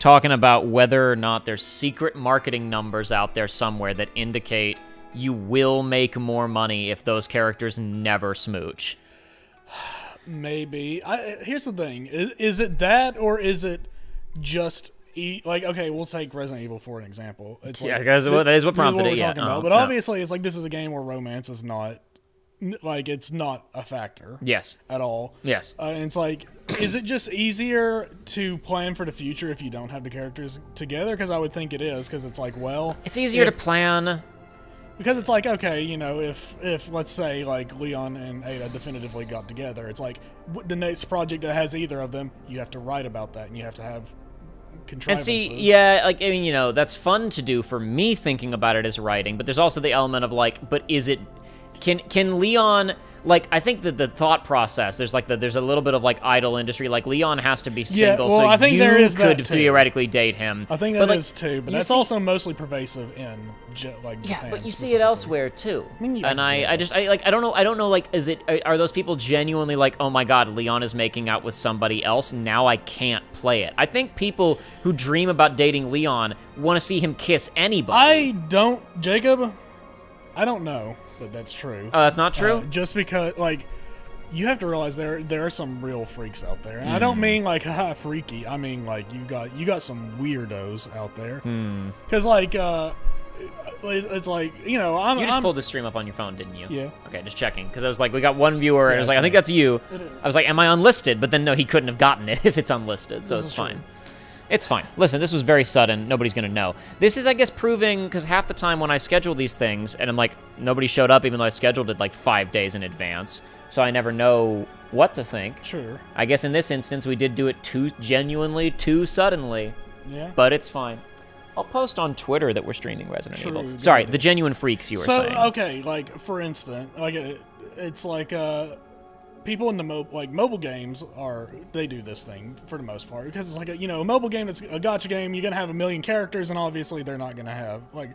talking about whether or not there's secret marketing numbers out there somewhere that indicate you will make more money if those characters never smooch. Maybe. Here's the thing. Is it that, or is it just... Like, okay, we'll take Resident Evil for an example. It's Yeah, like, because that is what prompted we're it, yeah. talking about. But obviously, it's like this is a game where romance is not... Like, it's not a factor. Yes. At all. Yes. And it's like, is it just easier to plan for the future if you don't have the characters together? Because I would think it is, because it's like, well... It's easier to plan... Because it's like, okay, you know, if let's say, like, Leon and Ada definitively got together, it's like, the next project that has either of them, you have to write about that, and you have to have contrivances. And see, yeah, like, I mean, you know, that's fun to do for me thinking about it as writing, but there's also the element of, like, but is it... Can Leon... Like, I think that the thought process, there's a little bit of, like, idle industry. Like, Leon has to be single, well, so I think there is could that too. theoretically date him. I think that is too, but that's also mostly pervasive in, like, Japan. Yeah, but you see it elsewhere, too. I mean, and I don't know, like, are those people genuinely like, oh my god, Leon is making out with somebody else, now I can't play it. I think people who dream about dating Leon want to see him kiss anybody. Jacob, I don't know that that's true. Oh, that's not true? Just because, like, you have to realize there are some real freaks out there. And I don't mean, like, haha, freaky. I mean, like, you got some weirdos out there. Because, like, it's like, you know, You just pulled the stream up on your phone, didn't you? Yeah. Okay, just checking. Because I was like, we got one viewer, and I was like, I think me. that's you. It is. I was like, am I unlisted? But then, no, he couldn't have gotten it if it's unlisted, so it's fine. True. It's fine. Listen, this was very sudden. Nobody's going to know. This is, I guess, proving, because half the time when I schedule these things, and I'm like, nobody showed up even though I scheduled it like 5 days in advance, so I never know what to think. Sure. I guess in this instance, we did do it genuinely too suddenly. Yeah. But it's fine. I'll post on Twitter that we're streaming Resident Evil. Good Sorry, idea. the genuine freaks you were saying. So, okay, like, for instance, like, it's like, people in the mobile games they do this thing for the most part because it's like a mobile game that's a gacha game. You're gonna have a million characters, and obviously they're not gonna have, like,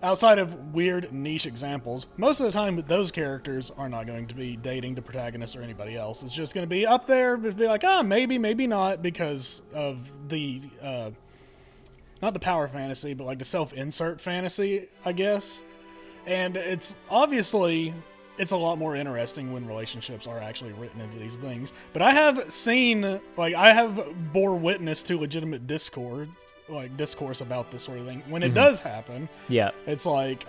outside of weird niche examples, most of the time those characters are not going to be dating the protagonist or anybody else. It's just gonna be up there, be like, maybe not, because of the not the power fantasy, but like the self-insert fantasy, I guess. And it's obviously... It's a lot more interesting when relationships are actually written into these things. But I have seen, like, I have bore witness to legitimate discourse about this sort of thing. When it does happen, yeah, it's like,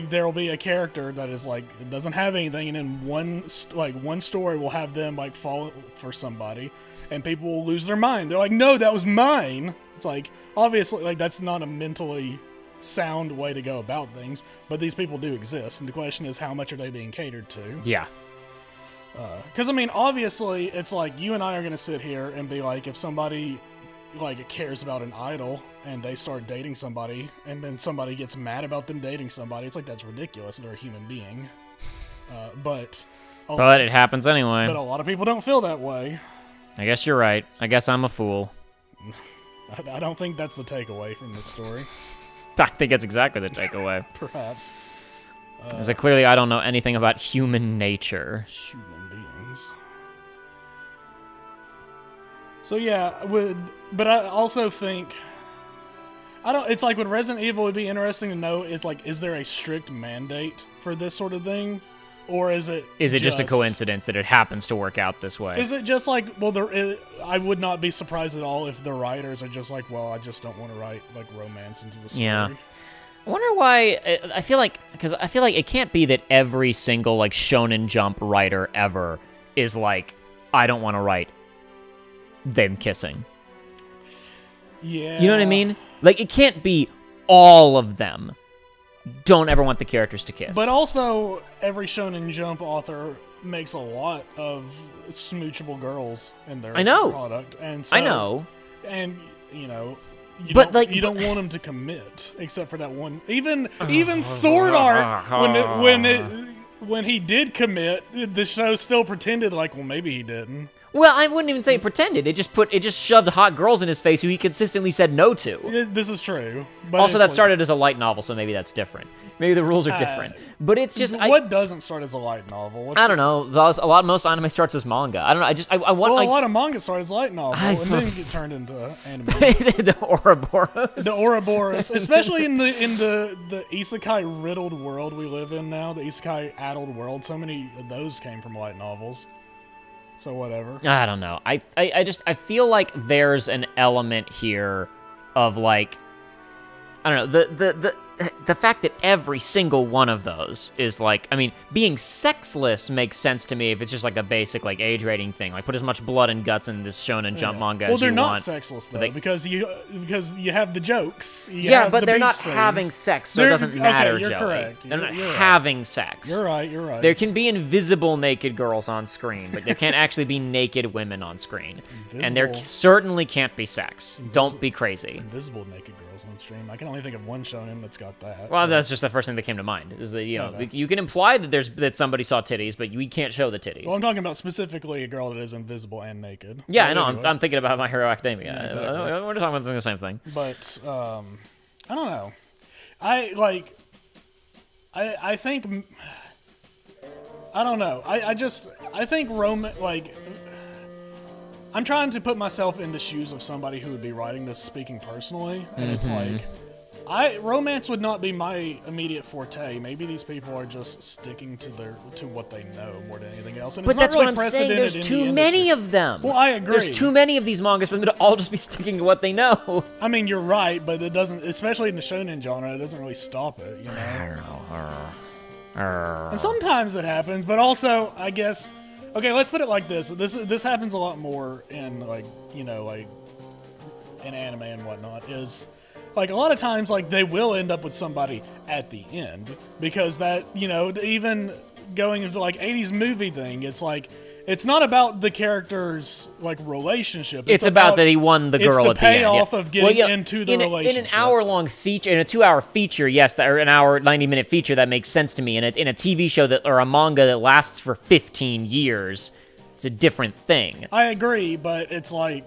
there will be a character that is like, it doesn't have anything, and then one story will have them like fall for somebody, and people will lose their mind. They're like, no, that was mine. It's like, obviously, like, that's not a mentally sound way to go about things, but these people do exist, and the question is, how much are they being catered to? Yeah. Because, I mean, obviously, it's like, you and I are going to sit here and be like, if somebody, like, cares about an idol, and they start dating somebody, and then somebody gets mad about them dating somebody, it's like, that's ridiculous. They're a human being. But it happens anyway. But a lot of people don't feel that way. I guess you're right. I guess I'm a fool. I don't think that's the takeaway from this story. I think that's exactly the takeaway. Perhaps. Because clearly I don't know anything about human nature. Human beings. So yeah, but I also think... It's like with Resident Evil, it'd be interesting to know, it's like, is there a strict mandate for this sort of thing? Or is it just a coincidence that it happens to work out this way? Is it just like, well, I would not be surprised at all if the writers are just like, well, I just don't want to write, like, romance into the story. Yeah. I wonder why, I feel like it can't be that every single, like, Shonen Jump writer ever is like, I don't want to write them kissing. Yeah. You know what I mean? Like, it can't be all of them don't ever want the characters to kiss. But also, every Shonen Jump author makes a lot of smoochable girls in their product. And so, I know. And, you don't want them to commit, except for that one. Even Sword Art, when he did commit, the show still pretended like, well, maybe he didn't. Well, I wouldn't even say it pretended. It just shoved hot girls in his face who he consistently said no to. This is true. But Also, that started as a light novel, so maybe that's different. Maybe the rules are different. But it's just what doesn't start as a light novel? I don't know. Most anime starts as manga. I don't know. I want. Well, like, a lot of manga start as light novel and then get turned into anime. The Ouroboros. The Ouroboros, especially in the isekai riddled world we live in now, the isekai addled world. So many of those came from light novels. So whatever. I don't know. I feel like there's an element here of like, I don't know, the fact that every single one of those is like, I mean, being sexless makes sense to me if it's just like a basic like age rating thing. Like put as much blood and guts in this Shonen Jump manga as you want. Well, they're not sexless though, because you have the jokes. But they're not having sex, so it doesn't matter, okay, you're Joey. correct. They're not you're having right. sex. You're right. You're right. There can be invisible naked girls on screen, but there can't actually be naked women on screen. And there certainly can't be sex. Don't be crazy. Invisible naked girls on stream. I can only think of one shonen that's got that. Well, that's just the first thing that came to mind. Is that you can imply that somebody saw titties, but we can't show the titties. Well, I'm talking about specifically a girl that is invisible and naked. Yeah, I know. Anyway. I'm thinking about My Hero Academia. Yeah, exactly. We're talking about the same thing. But I don't know. I think I don't know. I think I'm trying to put myself in the shoes of somebody who would be writing this, speaking personally, and it's like, romance would not be my immediate forte. Maybe these people are just sticking to what they know more than anything else. And But it's that's not really what I'm saying. There's too many of them. Well, I agree. There's too many of these mangas for them to all just be sticking to what they know. I mean, you're right, but it doesn't, especially in the shonen genre, it doesn't really stop it, you know? I don't know. And sometimes it happens, but also, I guess, okay, let's put it like this. This happens a lot more in, like, you know, like, in anime and whatnot, is, like, a lot of times, like, they will end up with somebody at the end, because that, you know, even going into, like, 80s movie thing, it's like, it's not about the character's, like, relationship. It's about that he won the girl at the end. It's the payoff of getting into the relationship. In an hour-long feature, in a 2-hour feature, yes, or an hour, 90-minute feature, that makes sense to me. In a TV show or a manga that lasts for 15 years, it's a different thing. I agree, but it's like,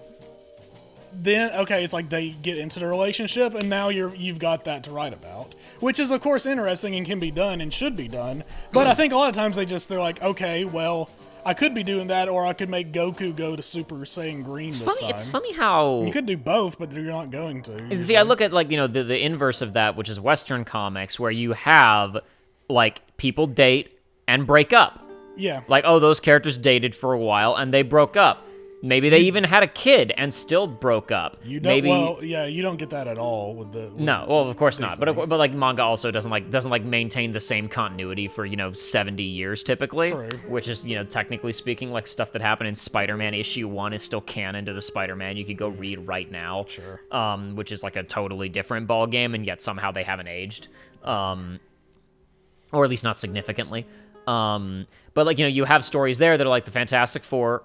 then, okay, it's like they get into the relationship, and now you've got that to write about. Which is, of course, interesting and can be done and should be done. But I think a lot of times they're like, okay, well, I could be doing that, or I could make Goku go to Super Saiyan Green this time. It's funny how... You could do both, but you're not going to. See, I look at, like, you know, the inverse of that, which is Western comics, where you have, like, people date and break up. Yeah. Like, oh, those characters dated for a while, and they broke up. Maybe they even had a kid and still broke up. You don't. Well, yeah, you don't get that at all with the. No, well, of course not. But like manga also doesn't maintain the same continuity for 70 years typically. True. Which is technically speaking, like stuff that happened in Spider-Man issue 1 is still canon to the Spider-Man you could go read right now. Sure. Which is like a totally different ball game, and yet somehow they haven't aged, or at least not significantly. But like you have stories there that are like the Fantastic Four.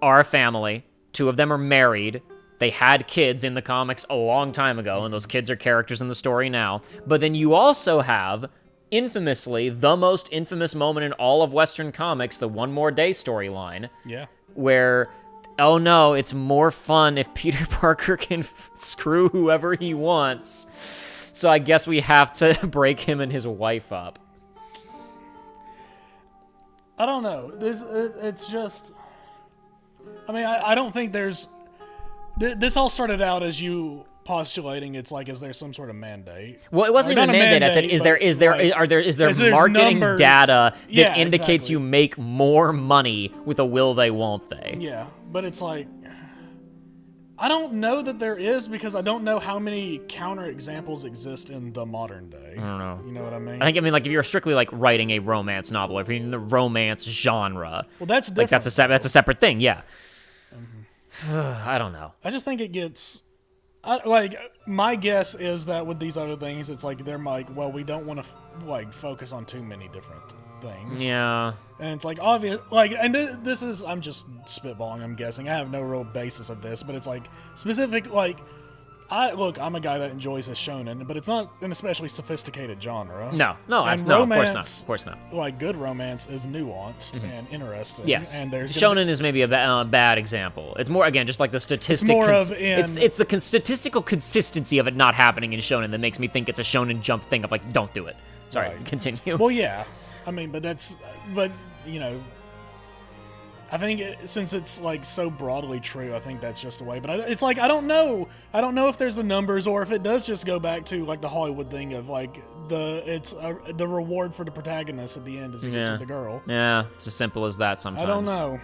Are a family. 2 of them are married. They had kids in the comics a long time ago, and those kids are characters in the story now. But then you also have, infamously, the most infamous moment in all of Western comics, the One More Day storyline. Yeah. Where, oh no, it's more fun if Peter Parker can screw whoever he wants. So I guess we have to break him and his wife up. I don't know. It's just... I mean, I don't think there's... This all started out as you postulating is there some sort of mandate? Well, it wasn't even a mandate. I said, is there marketing numbers, data that indicates exactly. you make more money with a will they, won't they? Yeah, but it's like... I don't know that there is, because I don't know how many counter examples exist in the modern day. I don't know. You know what I mean? I mean, like, if you're strictly, like, writing a romance novel, if you're in the romance genre... Well, that's different. Like, that's a separate thing, yeah. Mm-hmm. I don't know. I just think it gets... like, my guess is that with these other things, it's like, they're like, well, we don't want to, focus on too many different things. Yeah. And it's like, obvious, and this is, I'm just spitballing, I'm guessing. I have no real basis of this, but it's like, specific, I'm a guy that enjoys a shonen, but it's not an especially sophisticated genre. No, And no, of course not. romance, Of course not. Like good romance is nuanced and interesting. Yes, and there's shonen is maybe a bad example. It's more again just like the statistic. It's the statistical consistency of it not happening in shonen that makes me think it's a shonen jump thing of like, don't do it. Sorry, Right. continue. Well, yeah, I mean, but you know, I think since it's like so broadly true, I think that's just the way. But it's like I don't know if there's the numbers or if it does just go back to like the Hollywood thing of like the reward for the protagonist at the end is he gets with the girl. Yeah, it's as simple as that sometimes. I don't know.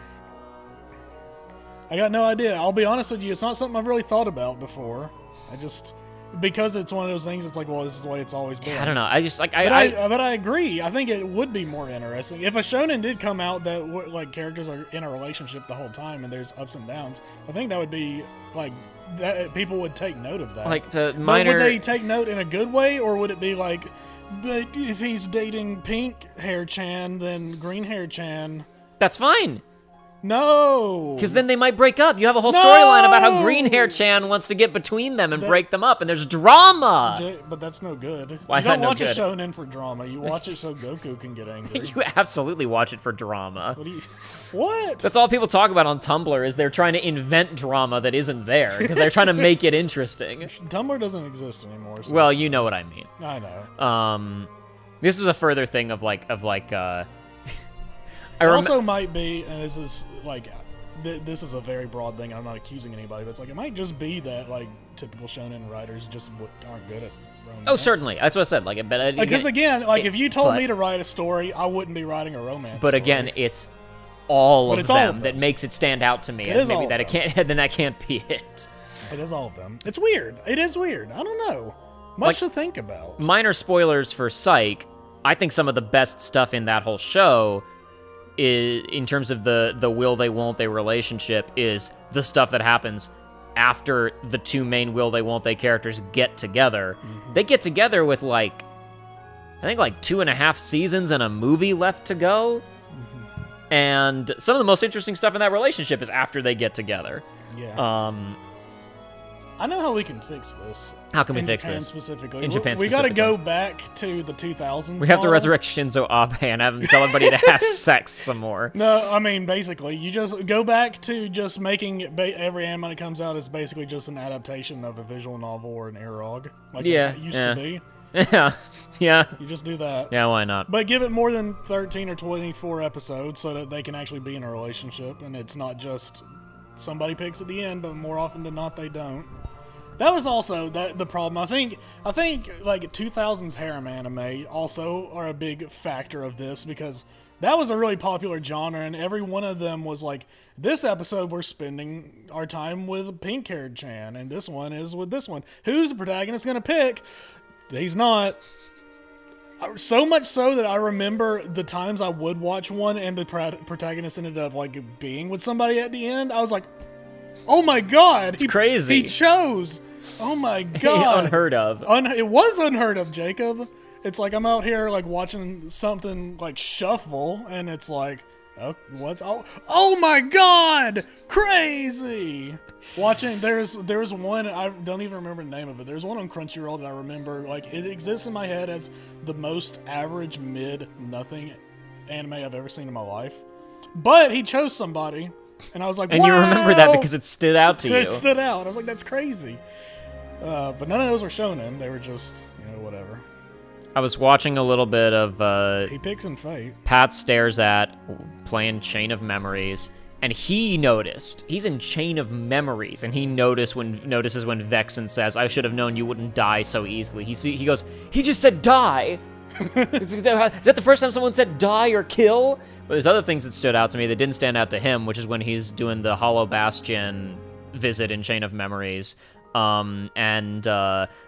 I got no idea. I'll be honest with you, it's not something I've really thought about before. Because it's one of those things, it's like, well, this is the way it's always been. I don't know. I just like But I agree. I think it would be more interesting if a shonen did come out that like characters are in a relationship the whole time and there's ups and downs. I think that would be like that. People would take note of that. like to But minor. would they take note in a good way, or would it be like, but if he's dating pink hair Chan, then green hair Chan? That's fine. No, Because then they might break up. You have a whole storyline about how Green No! Hair Chan wants to get between them and break them up, and there's drama. But that's no good. Why is you that don't no watch good? a shonen for drama. You watch it so Goku can get angry. You absolutely watch it for drama. What? That's all people talk about on Tumblr is they're trying to invent drama that isn't there because they're trying to make it interesting. Tumblr doesn't exist anymore. So Well, you know what I mean. I know. This was a further thing of like. I It rem- also might be, and this is like, this is a very broad thing. I'm not accusing anybody, but it's like it might just be that like typical shonen writers just aren't good at romance. Oh, certainly. That's what I said. Like, but Because again, like if you told but- me to write a story, I wouldn't be writing a romance. But story. again, it's all But of it's all them of that them. makes it stand out to me It as is all maybe of that it them. can't. Then that can't be it. it is all of them. It's weird. It is weird. I don't know. Much to think about. Minor spoilers for Psych. I think some of the best stuff in that whole show is, in terms of the will they won't they relationship, is the stuff that happens after the two main will they won't they characters get together. They get together with like, I think like 2.5 seasons and a movie left to go. And some of the most interesting stuff in that relationship is after they get together. Yeah. I know how we can fix this. How can we in fix Japan this? Specifically. In Japan we got to specifically. go back to the 2000s. We have to model. resurrect Shinzo Abe and have him tell everybody to have sex some more. No, I mean basically, you just go back to just making every anime that comes out is basically just an adaptation of a visual novel or an eroge, like Yeah, it used yeah. to be. Yeah. You just do that. Yeah, why not? But give it more than 13 or 24 episodes so that they can actually be in a relationship, and it's not just somebody picks at the end, but more often than not they don't. That was also the problem. I think like 2000s harem anime also are a big factor of this because that was a really popular genre, and every one of them was like, this episode we're spending our time with pink-haired Chan, and this one is with this one. Who's the protagonist gonna pick? He's not. So much so that I remember the times I would watch one and the protagonist ended up like being with somebody at the end. I was like, oh my god, It's crazy. He chose. Oh my god, Unheard of. It was unheard of, Jacob. It's like I'm out here like watching something like shuffle, and it's like, oh, what's oh my god, crazy. Watching there's one, I don't even remember the name of it. There's one on Crunchyroll that I remember, like it exists in my head as the most average mid nothing anime I've ever seen in my life. But he chose somebody, and I was like, And you remember that because it stood out to you. It stood out. I was like, that's crazy. But none of those were shonen. They were just, whatever. I was watching a little bit of He picks in Fate. Pat Stares At playing Chain of Memories, and he noticed. He's in Chain of Memories, and he notices when Vexen says, "I should have known you wouldn't die so easily." He goes, "He just said die." Is that the first time someone said die or kill? But there's other things that stood out to me that didn't stand out to him, which is when he's doing the Hollow Bastion visit in Chain of Memories. And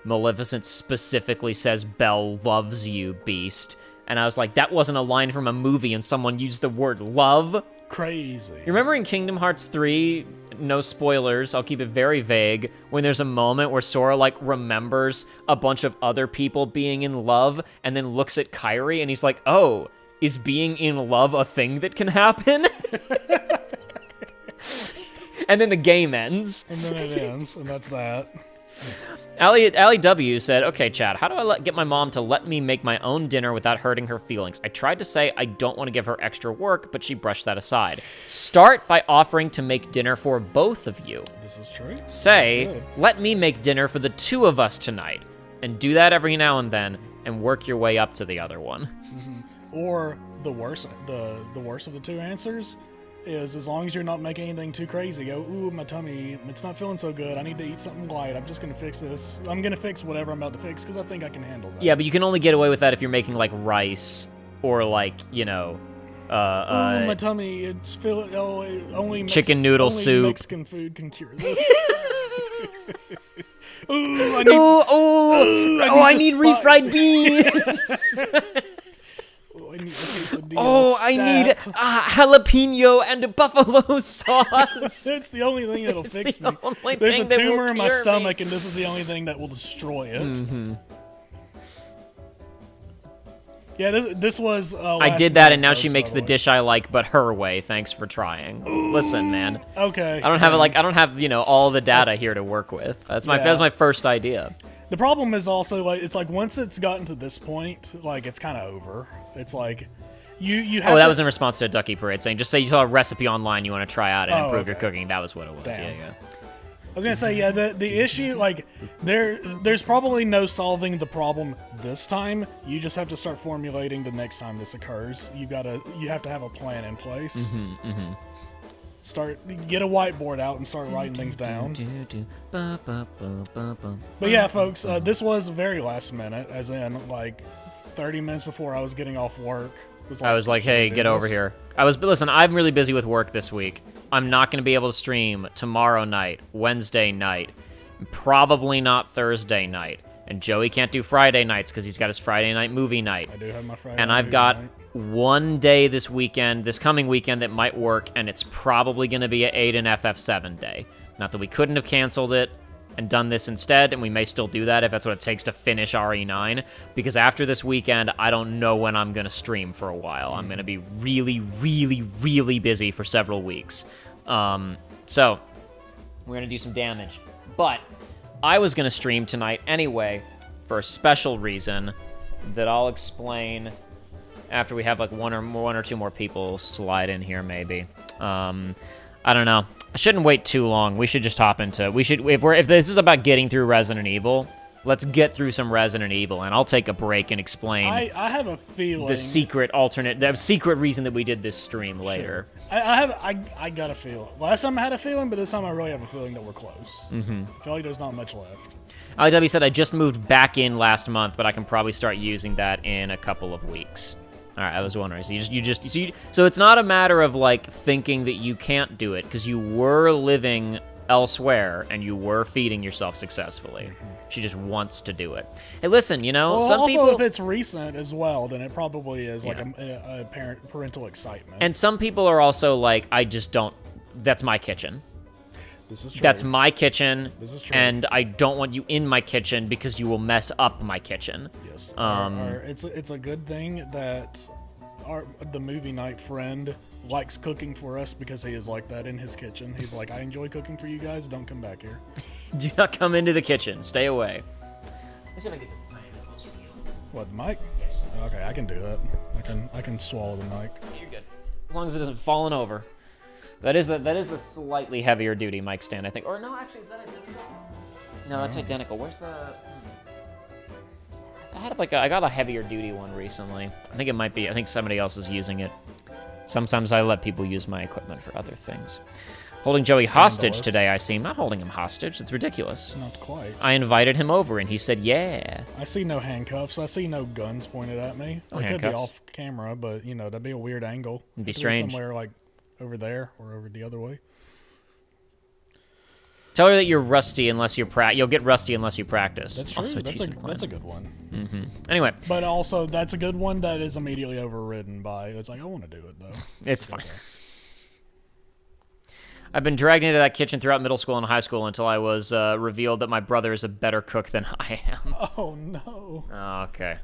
Maleficent specifically says, "Belle loves you, beast." And I was like, that wasn't a line from a movie and someone used the word love. Crazy. You remember in Kingdom Hearts 3, no spoilers, I'll keep it very vague, when there's a moment where Sora, like, remembers a bunch of other people being in love and then looks at Kairi and he's like, oh, is being in love a thing that can happen? And then the game ends. And then it ends, and that's that. Allie W said, okay, Chad, how do I get my mom to let me make my own dinner without hurting her feelings? I tried to say I don't want to give her extra work, but she brushed that aside. Start by offering to make dinner for both of you. This is true. Say, let me make dinner for the two of us tonight. And do that every now and then, and work your way up to the other one. Or the worst of the two answers is, as long as you're not making anything too crazy, go, ooh, my tummy, it's not feeling so good. I need to eat something light. I'm just going to fix this. I'm going to fix whatever I'm about to fix because I think I can handle that. Yeah, but you can only get away with that if you're making, like, rice or, like, you know... ooh, my tummy, it's only chicken noodle only soup. Mexican food can cure this. Ooh, I need refried beans. I need jalapeno and a buffalo sauce. It's the only thing that'll fix me. There's a tumor in my stomach, and this is the only thing that will destroy it. Mm-hmm. Yeah, this was. I did that, and now she makes the dish I like, but her way. Thanks for trying. Ooh, listen, man. Okay. I don't have all the data here to work with. That's my first idea. The problem is also it's like once it's gotten to this point, like it's kind of over. It's like you have. Oh, that was in response to a Ducky Parade saying, just say you saw a recipe online you want to try out and improve your cooking. That was what it was. Damn. Yeah. I was gonna say, yeah, the issue, like, there's probably no solving the problem this time. You just have to start formulating the next time this occurs. You have to have a plan in place. Get a whiteboard out and start writing things down. But yeah, folks, this was very last minute, as in, like, 30 minutes before I was getting off work. I was like, hey, get over here. Listen, I'm really busy with work this week. I'm not going to be able to stream tomorrow night, Wednesday night, probably not Thursday night. And Joey can't do Friday nights because he's got his Friday night movie night. I do have my Friday night. And I've got one day this coming weekend that might work, and it's probably going to be an Aiden FF7 day. Not that we couldn't have canceled it and done this instead, and we may still do that if that's what it takes to finish RE9, because after this weekend, I don't know when I'm going to stream for a while. I'm going to be really, really, really busy for several weeks. So, we're going to do some damage. But I was going to stream tonight anyway for a special reason that I'll explain after we have like one or two more people slide in here, maybe. I don't know. I shouldn't wait too long. We should just hop into. If this is about getting through Resident Evil, let's get through some Resident Evil, and I'll take a break and explain. I have a feeling the secret reason that we did this stream later. Sure. I got a feeling. Last time I had a feeling, but this time I really have a feeling that we're close. I feel like there's not much left. IW said I just moved back in last month, but I can probably start using that in a couple of weeks. All right, I was wondering. So it's not a matter of like thinking that you can't do it, because you were living elsewhere and you were feeding yourself successfully. She just wants to do it. Hey, listen, some people. If it's recent as well, then it probably is like a parental excitement. And some people are also like, I just don't. That's my kitchen. This is true. That's my kitchen. This is true. And I don't want you in my kitchen because you will mess up my kitchen. Yes. It's a good thing that the movie night friend likes cooking for us, because he is like that in his kitchen. He's like, I enjoy cooking for you guys. Don't come back here. Do not come into the kitchen. Stay away. Let's see if I get this tiny bit closer to you. What, the mic? Yes. Okay, I can do that. I can swallow the mic. You're good. As long as it doesn't falling over. That is the slightly heavier duty mic stand, I think. Or no, actually, is that identical? No, that's identical. Where's the? I got a heavier duty one recently. I think it might be. I think somebody else is using it. Sometimes I let people use my equipment for other things. Holding Joey hostage today, I see. I'm not holding him hostage. It's ridiculous. Not quite. I invited him over, and he said, yeah. I see no handcuffs. I see no guns pointed at me. No it handcuffs. Could be off camera, but, that'd be a weird angle. It'd be strange. Somewhere, like, over there or over the other way. Tell her that you're rusty unless you You'll get rusty unless you practice. That's true. That's a good one. Anyway. But also, that's a good one that is immediately overridden by, it's like, I want to do it, though. It's fine. I've been dragged into that kitchen throughout middle school and high school until I was revealed that my brother is a better cook than I am. Oh, no. Okay.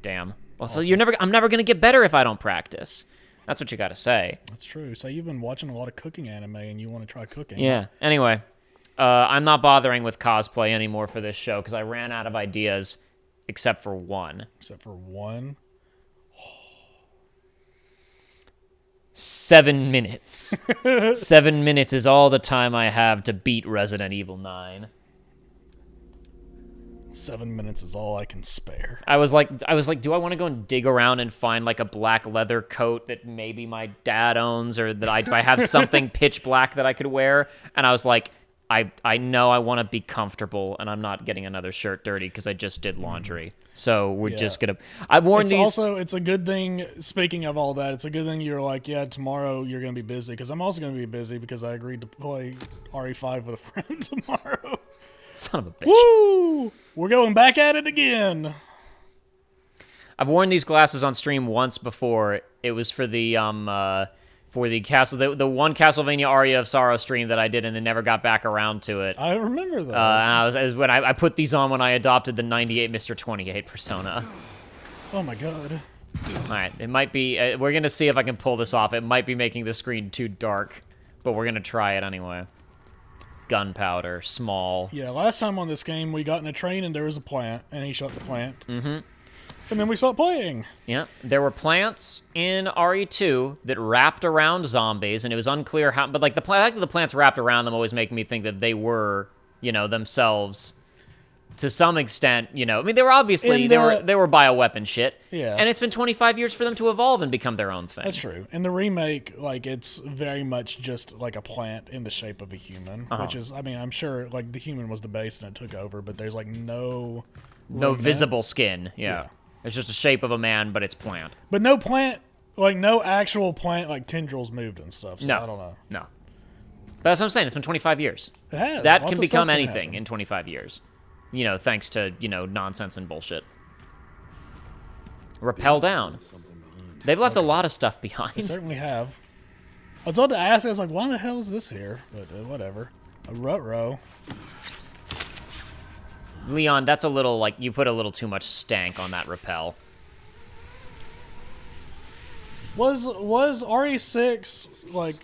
Damn. Well, so I'm never going to get better if I don't practice. That's what you got to say. That's true. So you've been watching a lot of cooking anime and you want to try cooking. Yeah. Anyway. I'm not bothering with cosplay anymore for this show because I ran out of ideas, except for one. Except for one? 7 minutes. 7 minutes is all the time I have to beat Resident Evil 9. 7 minutes is all I can spare. I was like, do I want to go and dig around and find like a black leather coat that maybe my dad owns, or that do I have something pitch black that I could wear? And I was like, I know I want to be comfortable, and I'm not getting another shirt dirty because I just did laundry. So we're just gonna. I've worn these. Also, it's a good thing. Speaking of all that, it's a good thing you're like, yeah, tomorrow you're gonna be busy, because I'm also gonna be busy because I agreed to play RE5 with a friend tomorrow. Son of a bitch. Woo! We're going back at it again. I've worn these glasses on stream once before. It was for the the one Castlevania Aria of Sorrow stream that I did and then never got back around to it. I remember that. And it was when I put these on when I adopted the 98 Mr. 28 persona. Oh my god. All right, it might be. We're gonna see if I can pull this off. It might be making the screen too dark, but we're gonna try it anyway. Gunpowder, small. Yeah, last time on this game, we got in a train and there was a plant, and he shot the plant. Mm-hmm. And then we stopped playing. Yeah, there were plants in RE2 that wrapped around zombies, and it was unclear how. But like the plants wrapped around them always make me think that they were, themselves, to some extent. I mean, they were obviously they were bioweapon shit. Yeah. And it's been 25 years for them to evolve and become their own thing. That's true. In the remake, like, it's very much just like a plant in the shape of a human, which is, I mean, I'm sure like the human was the base and it took over, but there's like no visible skin. Yeah. It's just the shape of a man, but it's plant. But no plant, like no actual plant, like tendrils moved and stuff. So no, I don't know. No. But that's what I'm saying. It's been 25 years. It has. That Lots can of become stuff can anything happen. in 25 years. Thanks to, nonsense and bullshit. Rappel down. They've left a lot of stuff They behind. certainly have. I was about to ask, I was like, why the hell is this here? But whatever. A rut-row. Leon, that's a little, like, you put a little too much stank on that rappel. Was RE6 like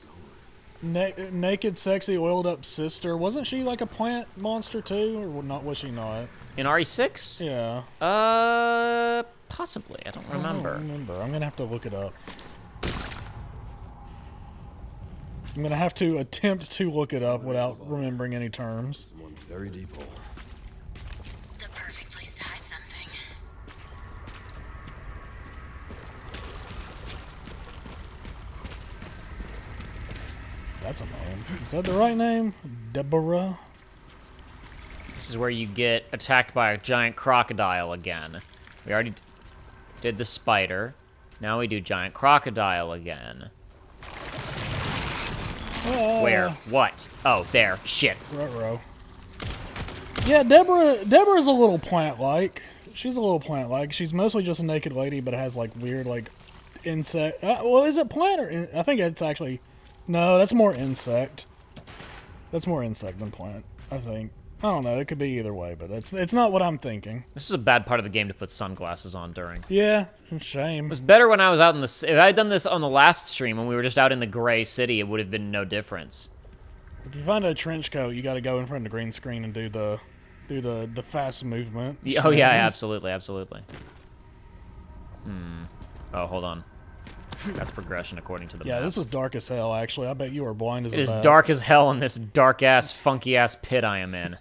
naked, sexy, oiled up sister? Wasn't she like a plant monster too, or not? Was she not? In RE6? Yeah. Possibly. I don't remember. I'm gonna have to look it up. I'm gonna have to attempt to look it up without remembering any terms. One very deep hole. The perfect place to hide something. That's a name. Is that the right name? Deborah? This is where you get attacked by a giant crocodile again. We already did the spider. Now we do giant crocodile again. Where? What? Oh, there. Shit. Ruh-roh. Yeah, Deborah's a little plant-like. She's a little plant-like. She's mostly just a naked lady, but has like weird like insect. Well, is it plant or I think it's actually. No, that's more insect. That's more insect than plant, I think. I don't know. It could be either way, but it's not what I'm thinking. This is a bad part of the game to put sunglasses on during. Yeah, shame. It was better when I was out in the... If I had done this on the last stream when we were just out in the gray city, it would have been no difference. If you find a trench coat, you got to go in front of the green screen and do the fast movement. Oh, yeah, absolutely, absolutely. Oh, hold on. That's progression according to the Yeah, map. this is dark as hell, actually. I bet you are blind as a It is bat. dark as hell in this dark-ass, funky-ass pit I am in.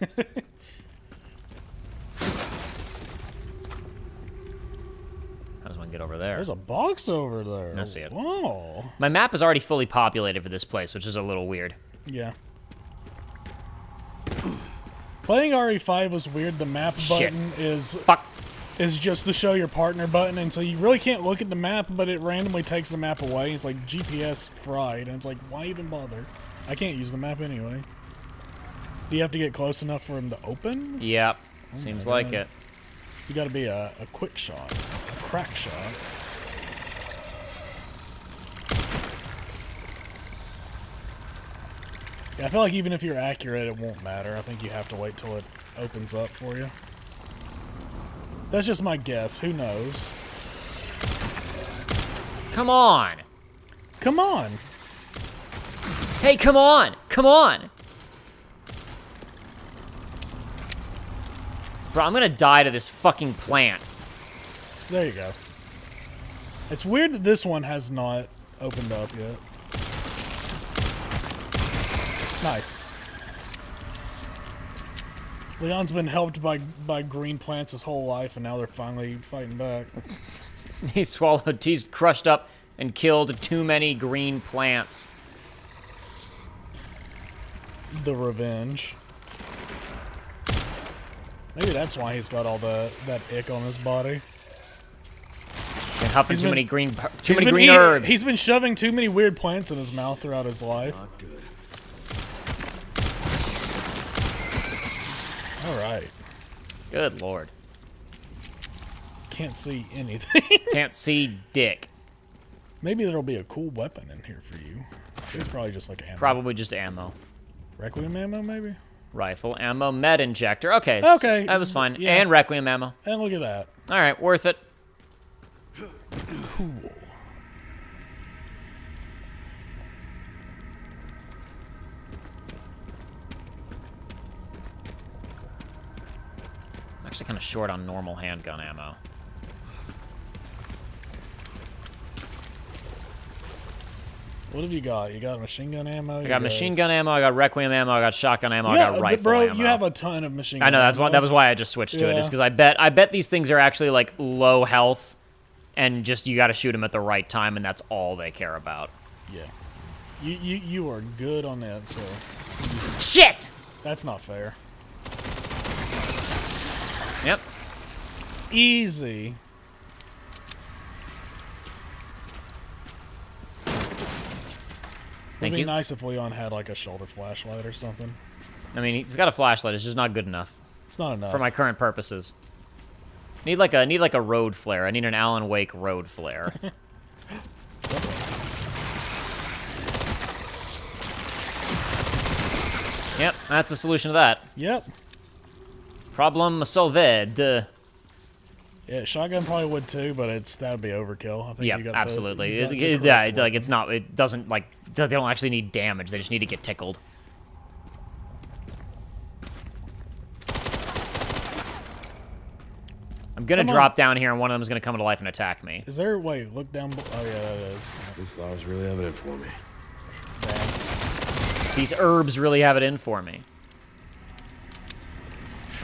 How does one get over there? There's a box over there. I see it. Wow. My map is already fully populated for this place, which is a little weird. Yeah. Playing RE5 was weird. The map Shit. button Fuck. is just the show your partner button, and so you really can't look at the map, but it randomly takes the map away. It's like GPS fried, and it's like, why even bother? I can't use the map anyway. Do you have to get close enough for him to open? Yep. Seems like it. You gotta be a quick shot, a crack shot. Yeah, I feel like even if you're accurate, it won't matter. I think you have to wait till it opens up for you. That's just my guess. Who knows? Come on. Come on. Hey, come on. Come on. Bro, I'm gonna die to this fucking plant. There you go. It's weird that this one has not opened up yet. Nice. Leon's been helped by green plants his whole life, and now they're finally fighting back. He's crushed up and killed too many green plants. The revenge. Maybe that's why he's got all that ick on his body. And huffing too many green eating, herbs. He's been shoving too many weird plants in his mouth throughout his life. Not good. All right. Good lord. Can't see anything. Can't see dick. Maybe there'll be a cool weapon in here for you. It's probably just like ammo. Probably just ammo. Requiem ammo, maybe? Rifle ammo, med injector. Okay. Okay. That was fine. Yeah. And Requiem ammo. And look at that. All right, worth it. Cool. I'm actually kind of short on normal handgun ammo. What have you got? You got machine gun ammo? I got machine gun ammo, I got Requiem ammo, I got shotgun ammo, I got rifle bro, ammo. you have a ton of machine gun I know, ammo. that was why I just switched to it, is because I bet these things are actually, like, low health, and just you gotta shoot them at the right time, and that's all they care about. Yeah. You are good on that, so... Shit! That's not fair. Yep. Easy. Thank It'd be you. nice if Leon had like a shoulder flashlight or something. I mean, he's got a flashlight, it's just not good enough. It's not enough. For my current purposes. Need like a road flare. I need an Alan Wake road flare. Yep, that's the solution to that. Yep. Problem solved. Yeah, shotgun probably would too, but that would be overkill. I think Yeah, you got absolutely. you got the It correct like it's weapon. not. It doesn't like. They don't actually need damage. They just need to get tickled. I'm gonna Come on. drop down here, and one of them is gonna come to life and attack me. Is there? Wait, look down. Oh yeah, that is. This flower's really evident for me. Dang. These herbs really have it in for me.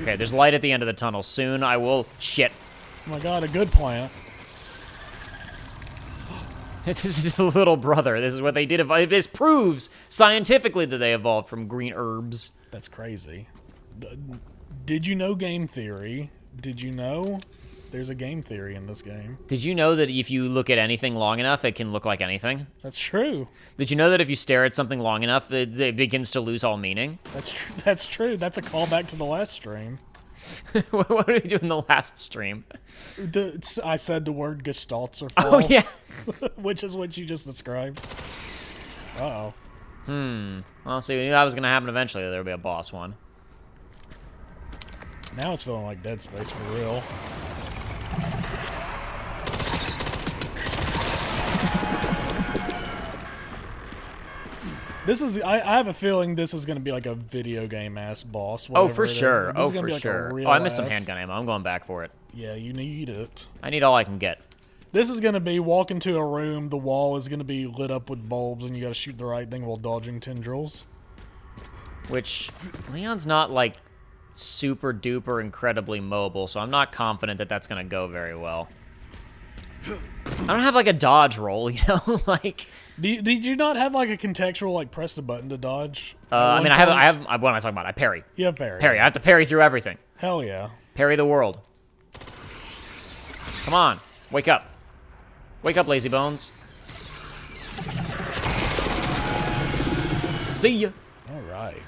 Okay, there's light at the end of the tunnel. Soon I will... Shit. Oh my god, a good plant. This is the little brother. This is what they did. This proves scientifically that they evolved from green herbs. That's crazy. Did you know game theory? Did you know there's a game theory in this game? Did you know that if you look at anything long enough, it can look like anything? That's true. Did you know that if you stare at something long enough, it begins to lose all meaning? That's true. That's true. That's a callback to the last stream. What did we do in the last stream? I said the word gestalts or Oh, fall, yeah. which is what you just described. Uh-oh. Well, see, we knew that was going to happen eventually. There would be a boss one. Now it's feeling like Dead Space for real. This is. I have a feeling this is going to be like a video game ass boss. Oh, whatever for it is. sure. This Oh, is gonna for be like a sure. real Oh, I missed some ass- handgun ammo. I'm going back for it. Yeah, you need it. I need all I can get. This is going to be walk into a room, the wall is going to be lit up with bulbs, and you got to shoot the right thing while dodging tendrils. Which, Leon's not, like, super duper incredibly mobile, so I'm not confident that that's going to go very well. I don't have, like, a dodge roll, you know? Like... Did you not have like a contextual like press the button to dodge? I mean, I have. What am I talking about? I parry. You have parry. Parry. I have to parry through everything. Hell yeah. Parry the world. Come on, wake up. Wake up, lazy bones. See ya. All right.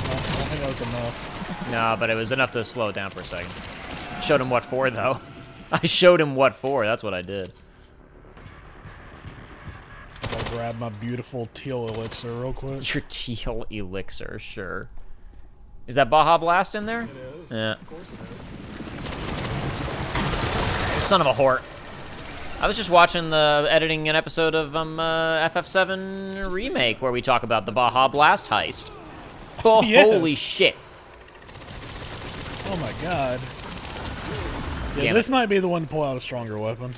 I don't think that was enough. No, but it was enough to slow it down for a second. Showed him what for, though. I showed him what for. That's what I did. I'll grab my beautiful teal elixir real quick. Your teal elixir, sure. Is that Baja Blast in there? It is. Yeah. Of course it is. Son of a whore. I was just watching editing an episode of FF7 Remake where we talk about the Baja Blast heist. Oh, Yes. Holy shit. Oh my god. Yeah, Damn this it. might be the one to pull out a stronger weapon.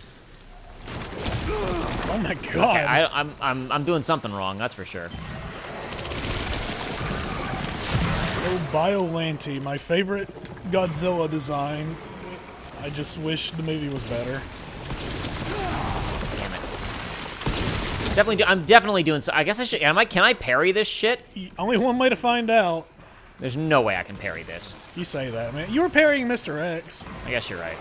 Oh my god. Okay, I'm doing something wrong, that's for sure. Oh, Biollante, my favorite Godzilla design. I just wish the movie was better. Damn it. I'm definitely doing so. I guess I should. Can I parry this shit? Only one way to find out. There's no way I can parry this. You say that, man. You were parrying Mr. X. I guess you're right.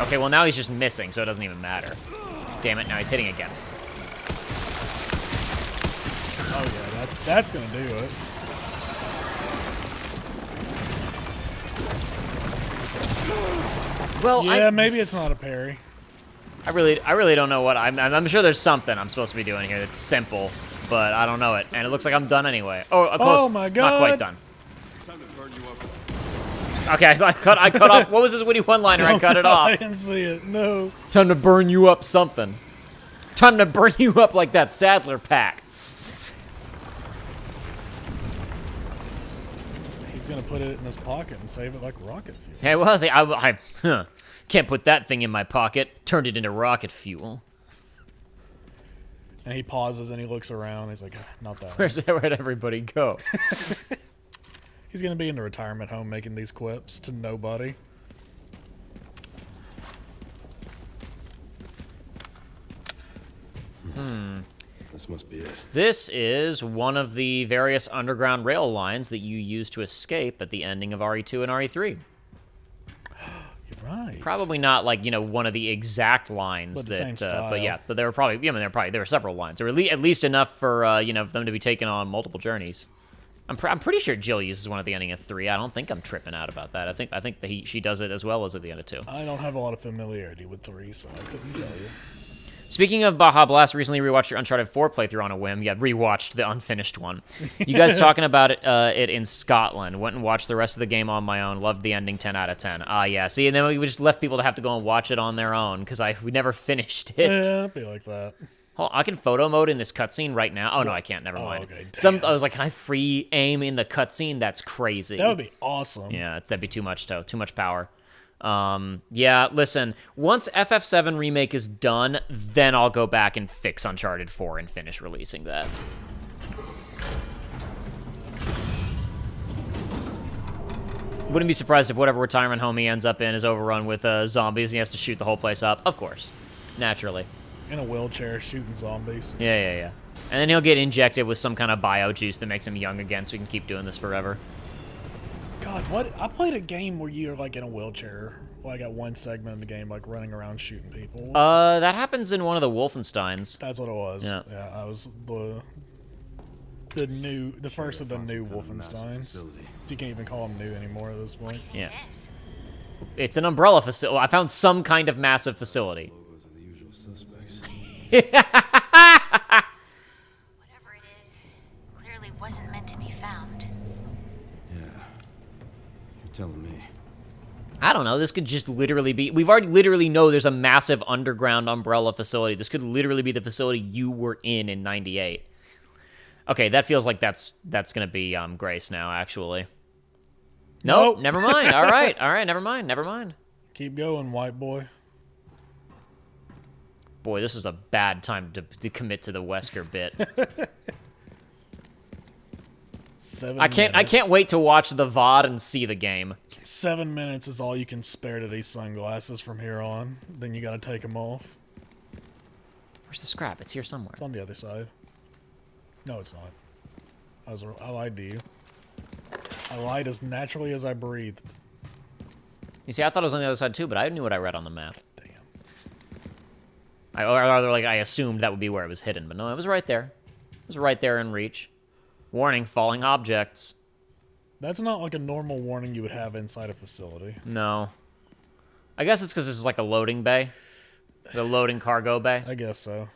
Okay, well now he's just missing, so it doesn't even matter. Damn it, now he's hitting again. Oh yeah, that's gonna do it. Well, Yeah, maybe it's not a parry. I really don't know what I'm sure there's something I'm supposed to be doing here that's simple, but I don't know it, and it looks like I'm done anyway. Oh, close. Oh my god! Not quite done. Okay, I cut off. What was his witty one-liner? I cut it I off. didn't see it. No. Time to burn you up something. Time to burn you up like that Sadler pack. He's gonna put it in his pocket and save it like rocket fuel. Hey, well, I can't put that thing in my pocket. Turned it into rocket fuel. And he pauses and he looks around. He's like, "Ah, not that. Where'd everybody go? He's gonna be in the retirement home making these quips to nobody. This must be it. This is one of the various underground rail lines that you use to escape at the ending of RE2 and RE3. You're right. Probably not like, one of the exact lines But the same style. but yeah, but there were probably, there were several lines. There were at least enough for, for them to be taken on multiple journeys. I'm pretty sure Jill uses one at the ending of 3. I don't think I'm tripping out about that. I think that she does it as well as at the end of 2. I don't have a lot of familiarity with 3, so I couldn't tell you. Speaking of Baja Blast, recently rewatched your Uncharted 4 playthrough on a whim. Yeah, rewatched the unfinished one. You guys talking about it in Scotland. Went and watched the rest of the game on my own. Loved the ending, 10 out of 10. Ah, yeah. See, and then we just left people to have to go and watch it on their own because we never finished it. Yeah, it'd be like that. Hold on, I can photo mode in this cutscene right now. Oh, no, I can't. Never mind. Okay, damn. I was like, can I free aim in the cutscene? That's crazy. That would be awesome. Yeah, that'd be too much power. Yeah, listen, once FF7 Remake is done, then I'll go back and fix Uncharted 4 and finish releasing that. Wouldn't be surprised if whatever retirement home he ends up in is overrun with zombies and he has to shoot the whole place up. Of course. Naturally. In a wheelchair shooting zombies. Yeah. And then he'll get injected with some kind of bio juice that makes him young again so he can keep doing this forever. God, what? I played a game where you're like in a wheelchair. Like at one segment of the game, like running around shooting people. That happens in one of the Wolfensteins. That's what it was. Yeah. I was the first of the new Wolfensteins. You can't even call them new anymore at this point. Yeah. Yes. It's an umbrella facility. I found some kind of massive facility. Logos of the usual suspects. Whatever it is, clearly wasn't meant to be found. Yeah. You're telling me. I don't know. This could just literally be... We've already literally know there's a massive underground umbrella facility. This could literally be the facility you were in 98. Okay, that feels like that's going to be Grace now, actually. Nope, never mind. All right, never mind. Keep going, white boy. Boy, this was a bad time to commit to the Wesker bit. 7 I can't wait to watch the VOD and see the game. 7 minutes is all you can spare to these sunglasses from here on. Then you gotta take them off. Where's the scrap? It's here somewhere. It's on the other side. No, it's not. I lied to you. I lied as naturally as I breathed. You see, I thought it was on the other side too, but I knew what I read on the map. Damn. I assumed that would be where it was hidden, but no, it was right there. It was right there in reach. Warning, falling objects. That's not like a normal warning you would have inside a facility. No. I guess it's because this is like a loading bay. The loading cargo bay. I guess so.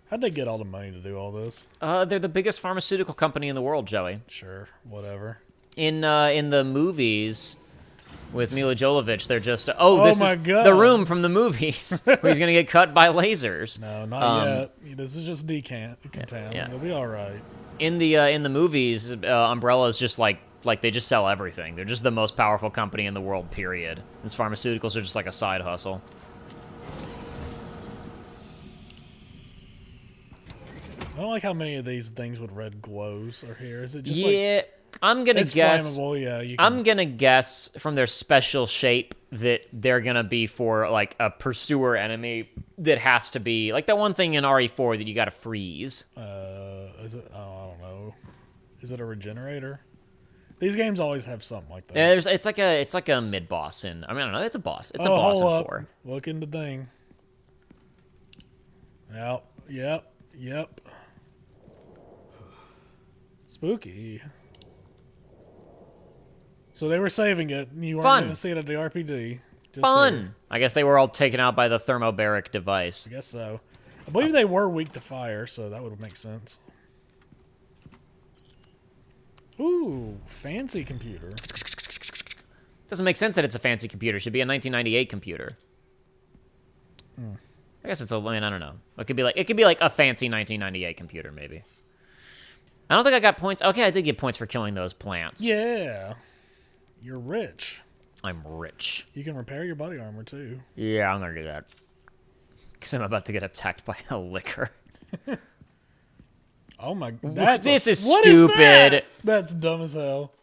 How'd they get all the money to do all this? They're the biggest pharmaceutical company in the world, Joey. Sure, whatever. in the movies with Mila Jovovich, they're just this my is God. the room from the movies where he's gonna get cut by lasers. No, not yet. This is just decant. Yeah. It'll be all right. In the movies, Umbrella is just like they just sell everything. They're just the most powerful company in the world. Period. These pharmaceuticals are just like a side hustle. I don't like how many of these things with red glows are here. Is it just Yeah, I'm gonna it's guess. flammable? Yeah, you can, I'm gonna guess from their special shape that they're gonna be for like a pursuer enemy that has to be like that one thing in RE4 that you gotta freeze. Is it? Oh, I don't know. Is it a regenerator? These games always have something like that. Yeah, it's like a mid boss in. I mean, I don't know. It's a boss. It's a boss in hold up. 4. Look in the thing. Yep. Spooky. So they were saving it, and you weren't Fun. going to see it at the RPD. Just Fun. here. I guess they were all taken out by the thermobaric device. I guess so. I believe they were weak to fire, so that would make sense. Ooh, fancy computer. Doesn't make sense that it's a fancy computer. It should be a 1998 computer. I guess it's a. I don't know. It could be like a fancy 1998 computer, maybe. I don't think I got points. Okay, I did get points for killing those plants. Yeah. You're rich. I'm rich. You can repair your body armor, too. Yeah, I'm gonna do that. Because I'm about to get attacked by a licker. Oh my... This is what stupid. that? That's dumb as hell.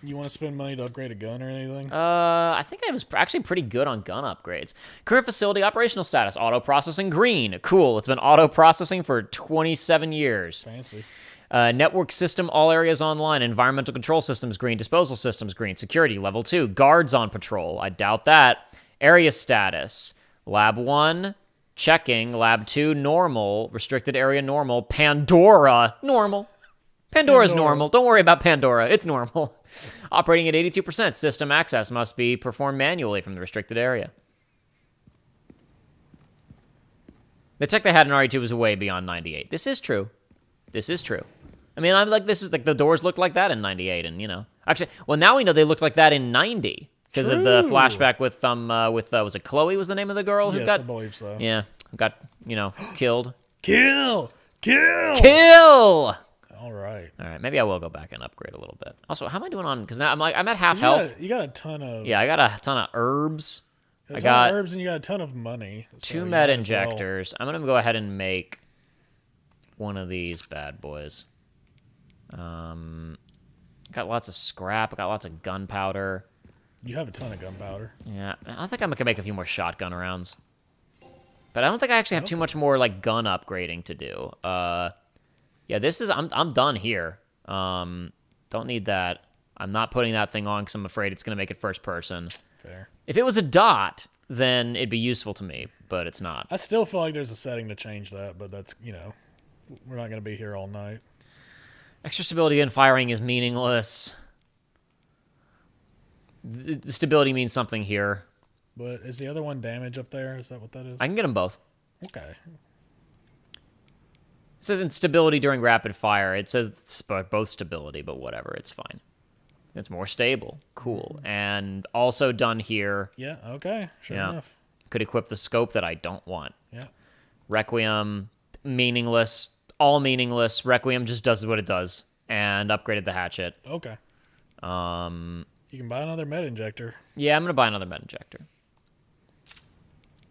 You want to spend money to upgrade a gun or anything? I think I was actually pretty good on gun upgrades. Current facility operational status, auto processing green. Cool, it's been auto processing for 27 years. Fancy. Network system, all areas online. Environmental control systems green. Disposal systems green. Security level 2. Guards on patrol. I doubt that. Area status. Lab 1, checking. Lab 2, normal. Restricted area, normal. Pandora, normal. Pandora's normal. Don't worry about Pandora. It's normal. Operating at 82%. System access must be performed manually from the restricted area. The tech they had in RE2 was way beyond 98. This is true. This is true. I mean, I'm like, this is like the doors looked like that in 98, and you know, actually, well, now we know they looked like that in 90 because of the flashback with was it Chloe was the name of the girl who Yes, got I believe so. yeah got killed. Kill! All right. All right, maybe I will go back and upgrade a little bit. Also, how am I doing on? Because now I'm at half health. You got a ton of... Yeah, I got a ton of herbs. I got herbs and you got a ton of money. So 2 you med might as well. injectors. I'm gonna go ahead and make one of these bad boys. Got lots of scrap. I got lots of gunpowder. You have a ton of gunpowder. Yeah, I think I'm gonna make a few more shotgun rounds. But I don't think I actually have too much more like gun upgrading to do. Yeah, this is I'm done here. Don't need that. I'm not putting that thing on because I'm afraid it's gonna make it first person. Fair. If it was a dot, then it'd be useful to me, but it's not. I still feel like there's a setting to change that, but that's, we're not going to be here all night. Extra stability in firing is meaningless. The stability means something here. But is the other one damage up there? Is that what that is? I can get them both. Okay. It says instability during rapid fire. It says both stability, but whatever, it's fine. It's more stable. Cool. And also done here. Yeah, okay. Sure enough. Could equip the scope that I don't want. Yeah. Requiem, meaningless. All meaningless. Requiem just does what it does. And upgraded the hatchet. Okay. You can buy another med injector. Yeah, I'm going to buy another med injector.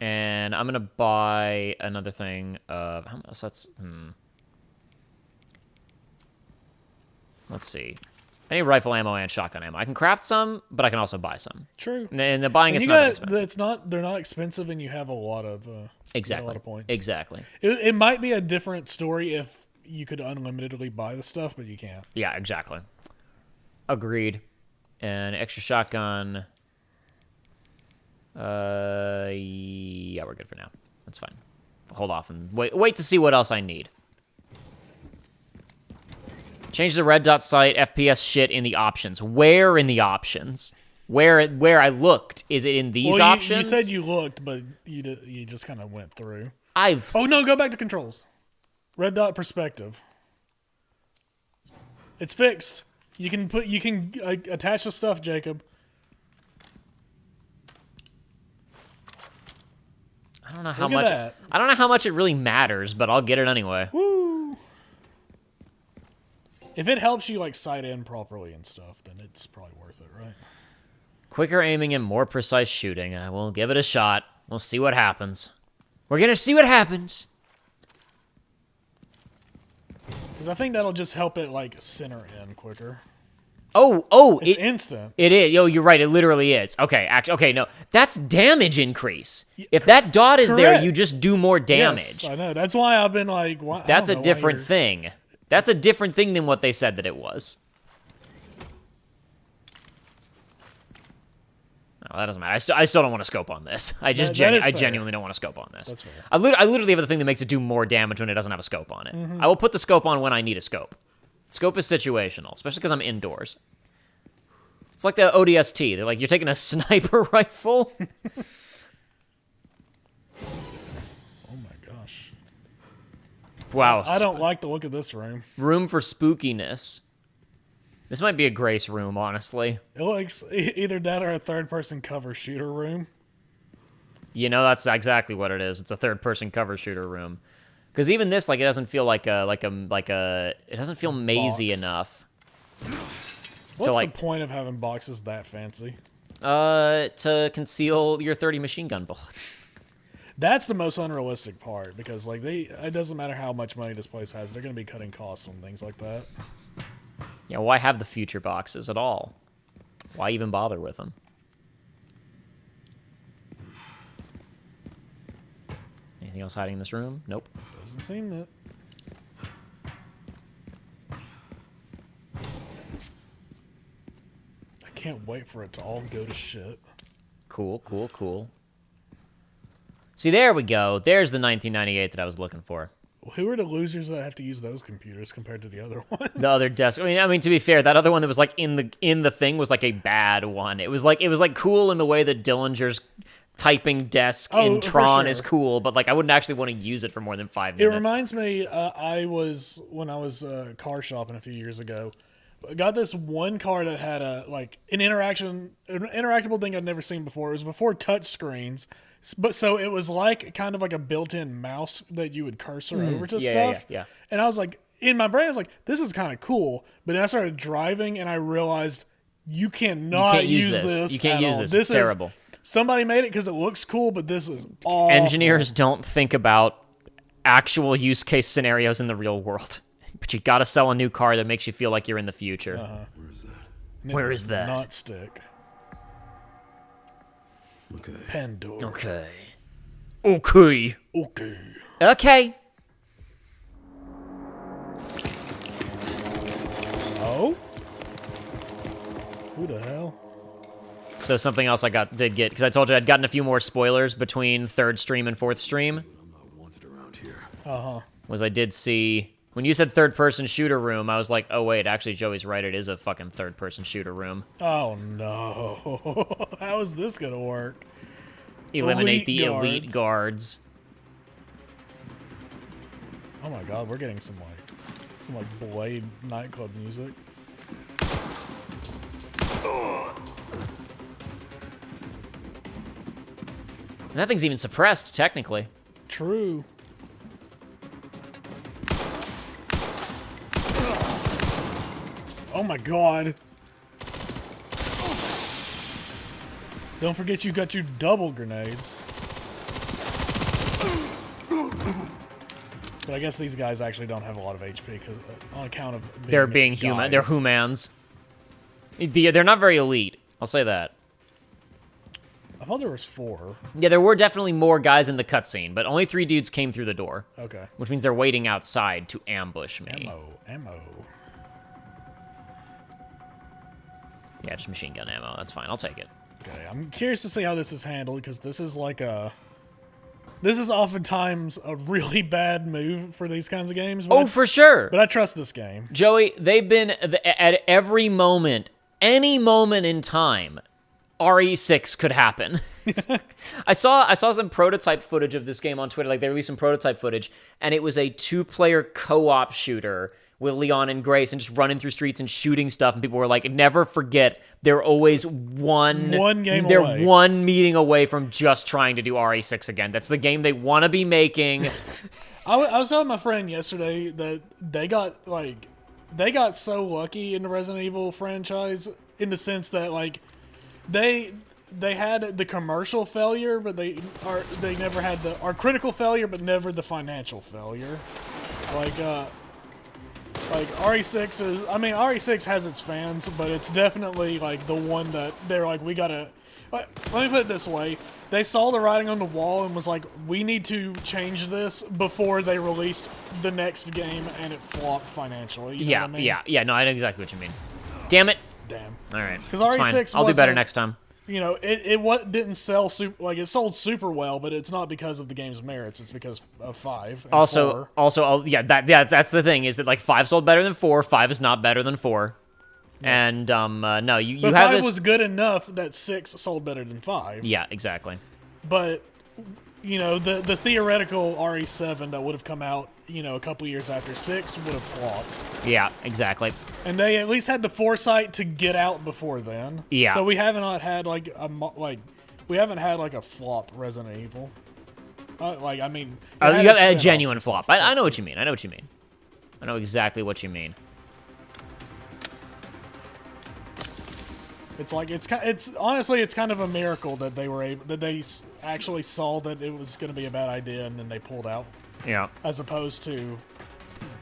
And I'm going to buy another thing of... How much? That's... Let's see. I need rifle ammo and shotgun ammo. I can craft some, but I can also buy some. True. And the buying it's not that expensive. They're not expensive, and you have a lot of Exactly. a lot of points. Exactly. It might be a different story if you could unlimitedly buy the stuff, but you can't. Yeah, exactly. Agreed. And extra shotgun. Yeah, we're good for now. That's fine. Hold off and wait to see what else I need. Change the red dot sight FPS shit in the options. Where in the options? Where I looked? Is it in these options? You said you looked, but you just kind of went through. Oh no, go back to controls. Red dot perspective. It's fixed. You can attach the stuff, Jacob. I don't know how Look at much. that. I don't know how much it really matters, but I'll get it anyway. Woo! If it helps you like sight in properly and stuff, then it's probably worth it, right? Quicker aiming and more precise shooting. We'll give it a shot. We'll see what happens. We're gonna see what happens. Because I think that'll just help it like center in quicker. Oh, It's instant. It is. Yo, you're right. It literally is. Okay, okay, no. That's damage increase. If that dot is there, correct. you just do more damage. Yes, I know. That's why I've been like, why, That's I a don't know why different you're- thing. That's a different thing than what they said that it was. Oh, that doesn't matter. I still don't want to scope on this. I just That is fair. genuinely don't want to scope on this. That's fair. I literally have the thing that makes it do more damage when it doesn't have a scope on it. I will put the scope on when I need a scope. Scope is situational, especially because I'm indoors. It's like the ODST. They're like, you're taking a sniper rifle? Oh my gosh. Wow. I don't like the look of this room. Room for spookiness. This might be a Grace room, honestly. It looks either that or a third-person cover shooter room. You know, that's exactly what it is. It's a third-person cover shooter room. Because even this, like, it doesn't feel like a, it doesn't feel mazy Box. enough. What's like- the point of having boxes that fancy? To conceal your 30 machine gun bullets. That's the most unrealistic part because like it doesn't matter how much money this place has, they're going to be cutting costs on things like that. Yeah, why have the future boxes at all? Why even bother with them? Anything else hiding in this room? Nope. Doesn't seem that. I can't wait for it to all go to shit. Cool, cool, cool. See, there we go. There's the 1998 that I was looking for. Who are the losers that have to use those computers compared to the other ones? The other desk. I mean, to be fair, that other one that was like in the thing was like a bad one. It was like cool in the way that Dillinger's typing desk in for Tron sure. is cool, but like I wouldn't actually want to use it for more than 5 It minutes. reminds me, when I was car shopping a few years ago, I got this one car that had an interactable thing I'd never seen before. It was before touch screens, but so it was like kind of like a built-in mouse that you would cursor over to yeah, stuff. yeah. And I was like, in my brain, I was like, this is kind of cool. But then I started driving, and I realized you cannot can't use use this. this. You can't at use all. this. It's terrible. Somebody made it because it looks cool, but this is awful. Engineers don't think about actual use case scenarios in the real world. But you gotta sell a new car that makes you feel like you're in the future. Where is that? Where is that? Not stick. Okay. Pandora. Okay. Okay. Okay. Okay. Oh? Who the hell? So something else I did get, because I told you I'd gotten a few more spoilers between third stream and fourth stream, I'm not wanted around here. Uh-huh. was I did see, when you said third-person shooter room, I was like, oh wait, actually Joey's right, it is a fucking third-person shooter room. Oh, no. How is this going to work? Eliminate the Elite elite guards. Oh, my God. We're getting some Blade nightclub music. And that thing's even suppressed, technically. True. Oh, my God. Don't forget you got your double grenades. But I guess these guys actually don't have a lot of HP because on account of They're being human. They're guys. humans. They're not very elite. I'll say that. I thought there was 4. Yeah, there were definitely more guys in the cutscene, but only 3 dudes came through the door, Okay. which means they're waiting outside to ambush me. Ammo. Yeah, just machine gun ammo. That's fine. I'll take it. Okay, I'm curious to see how this is handled because this is oftentimes a really bad move for these kinds of games. But Oh, for sure. but I trust this game. Joey, they've been at every moment, any moment in time, RE6 could happen. I saw some prototype footage of this game on Twitter. Like, they released some prototype footage, and it was a 2-player co-op shooter with Leon and Grace and just running through streets and shooting stuff, and people were like, never forget, they're always one game they're away. one meeting away from just trying to do RE6 again. That's the game they want to be making. I was telling my friend yesterday that they got so lucky in the Resident Evil franchise in the sense that like they had the commercial failure, but they never had our critical failure, but never the financial failure. Like RE6 is, I mean, RE6 has its fans, but it's definitely like the one that they're like, we gotta. Let me put it this way: they saw the writing on the wall and was like, we need to change this before they released the next game, and it flopped financially. You know what I mean? Yeah. No, I know exactly what you mean. Damn it. Damn. All right. Because It's RE6 fine. I'll do better wasn't- next time. You know, it didn't sell it sold super well, but it's not because of the game's merits. It's because of 5. And 4. That's the thing is that like 5 sold better than 4. 5 is not better than 4. And no, you But have 5 this. was good enough that 6 sold better than 5. Yeah, exactly. But you know, the theoretical RE7 that would have come out, you know, a couple years after 6 would have flopped. Yeah, exactly. And they at least had the foresight to get out before then. Yeah. So we haven't had we haven't had like a flop Resident Evil. I mean, it had You have its a spin-offs genuine and stuff. flop. I know what you mean. I know exactly what you mean. It's like it's honestly it's kind of a miracle that they actually saw that it was going to be a bad idea and then they pulled out, Yeah. as opposed to,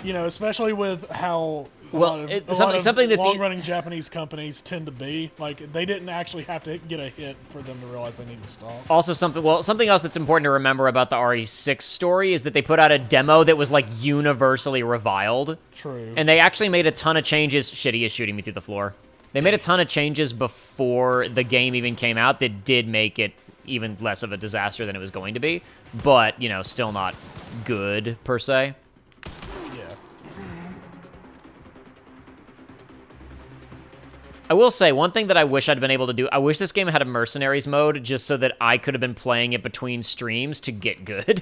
you know, especially with how Well, something that's long-running Japanese companies tend to be. Like, they didn't actually have to get a hit for them to realize they need to stop. Also, something else that's important to remember about the RE6 story is that they put out a demo that was like universally reviled. True. And they actually made a ton of changes. Shit, he is shooting me through the floor. They made a ton of changes before the game even came out that did make it even less of a disaster than it was going to be. But, you know, still not good, per se. Yeah. I will say, one thing that I wish I'd been able to do, I wish this game had a Mercenaries mode just so that I could have been playing it between streams to get good.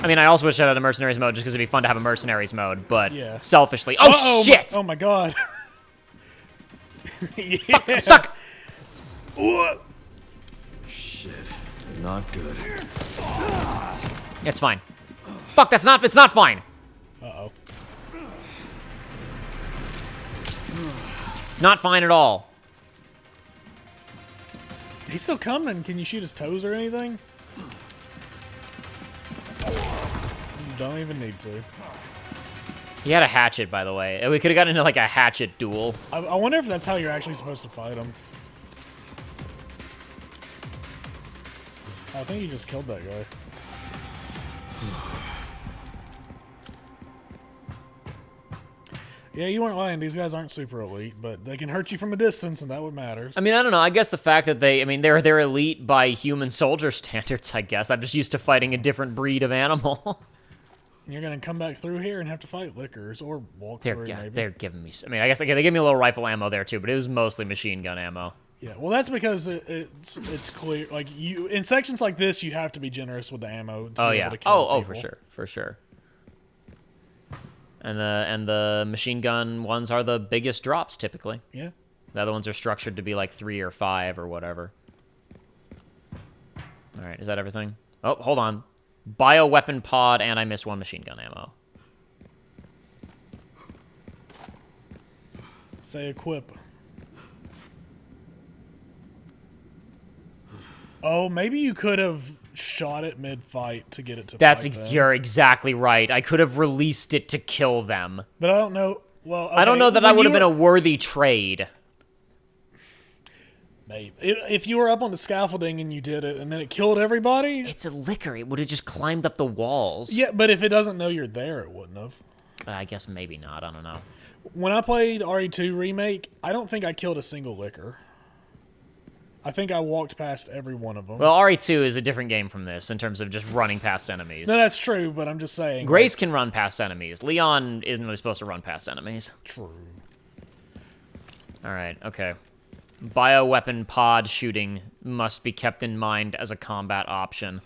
I mean, I also wish I had a Mercenaries mode just because it'd be fun to have a Mercenaries mode, but Yeah. selfishly... Oh, Uh-oh, shit! Oh, my God. Yeah. Fuck, I'm stuck! What? Shit. Not good. It's fine. Fuck, it's not fine! Uh-oh. It's not fine at all. He's still coming. Can you shoot his toes or anything? You don't even need to. He had a hatchet, by the way. We could have gotten into, like, a hatchet duel. I wonder if that's how you're actually supposed to fight him. I think you just killed that guy. Yeah, you weren't lying. These guys aren't super elite, but they can hurt you from a distance, and that what matters. I mean, I don't know. I guess the fact that they're elite by human soldier standards, I guess. I'm just used to fighting a different breed of animal. And you're gonna come back through here and have to fight lickers or walk through. Maybe. They're giving me... I mean, I guess they gave me a little rifle ammo there, too, but it was mostly machine gun ammo. Yeah, well, that's because it's clear. Like you in sections like this, you have to be generous with the ammo. To Oh, be yeah. Able to kill Oh, people. for sure. And the machine gun ones are the biggest drops, typically. Yeah. The other ones are structured to be like 3 or 5 or whatever. All right, is that everything? Oh, hold on. Bioweapon pod, and I missed 1 machine gun ammo. Say equip. Oh, maybe you could have shot it mid-fight to get it to fight them. You're exactly right. I could have released it to kill them. But I don't know. Well, I don't okay, know that I when would you have been a were- worthy trade. Maybe. If you were up on the scaffolding and you did it, and then it killed everybody. It's a liquor. It would have just climbed up the walls. Yeah, but if it doesn't know you're there, it wouldn't have. I guess maybe not. I don't know. When I played RE2 Remake, I don't think I killed a single licker. I think I walked past every one of them. Well, RE2 is a different game from this in terms of just running past enemies. No, that's true, but I'm just saying. Grace can run past enemies. Leon isn't really supposed to run past enemies. True. All right, okay. Bioweapon pod shooting must be kept in mind as a combat option.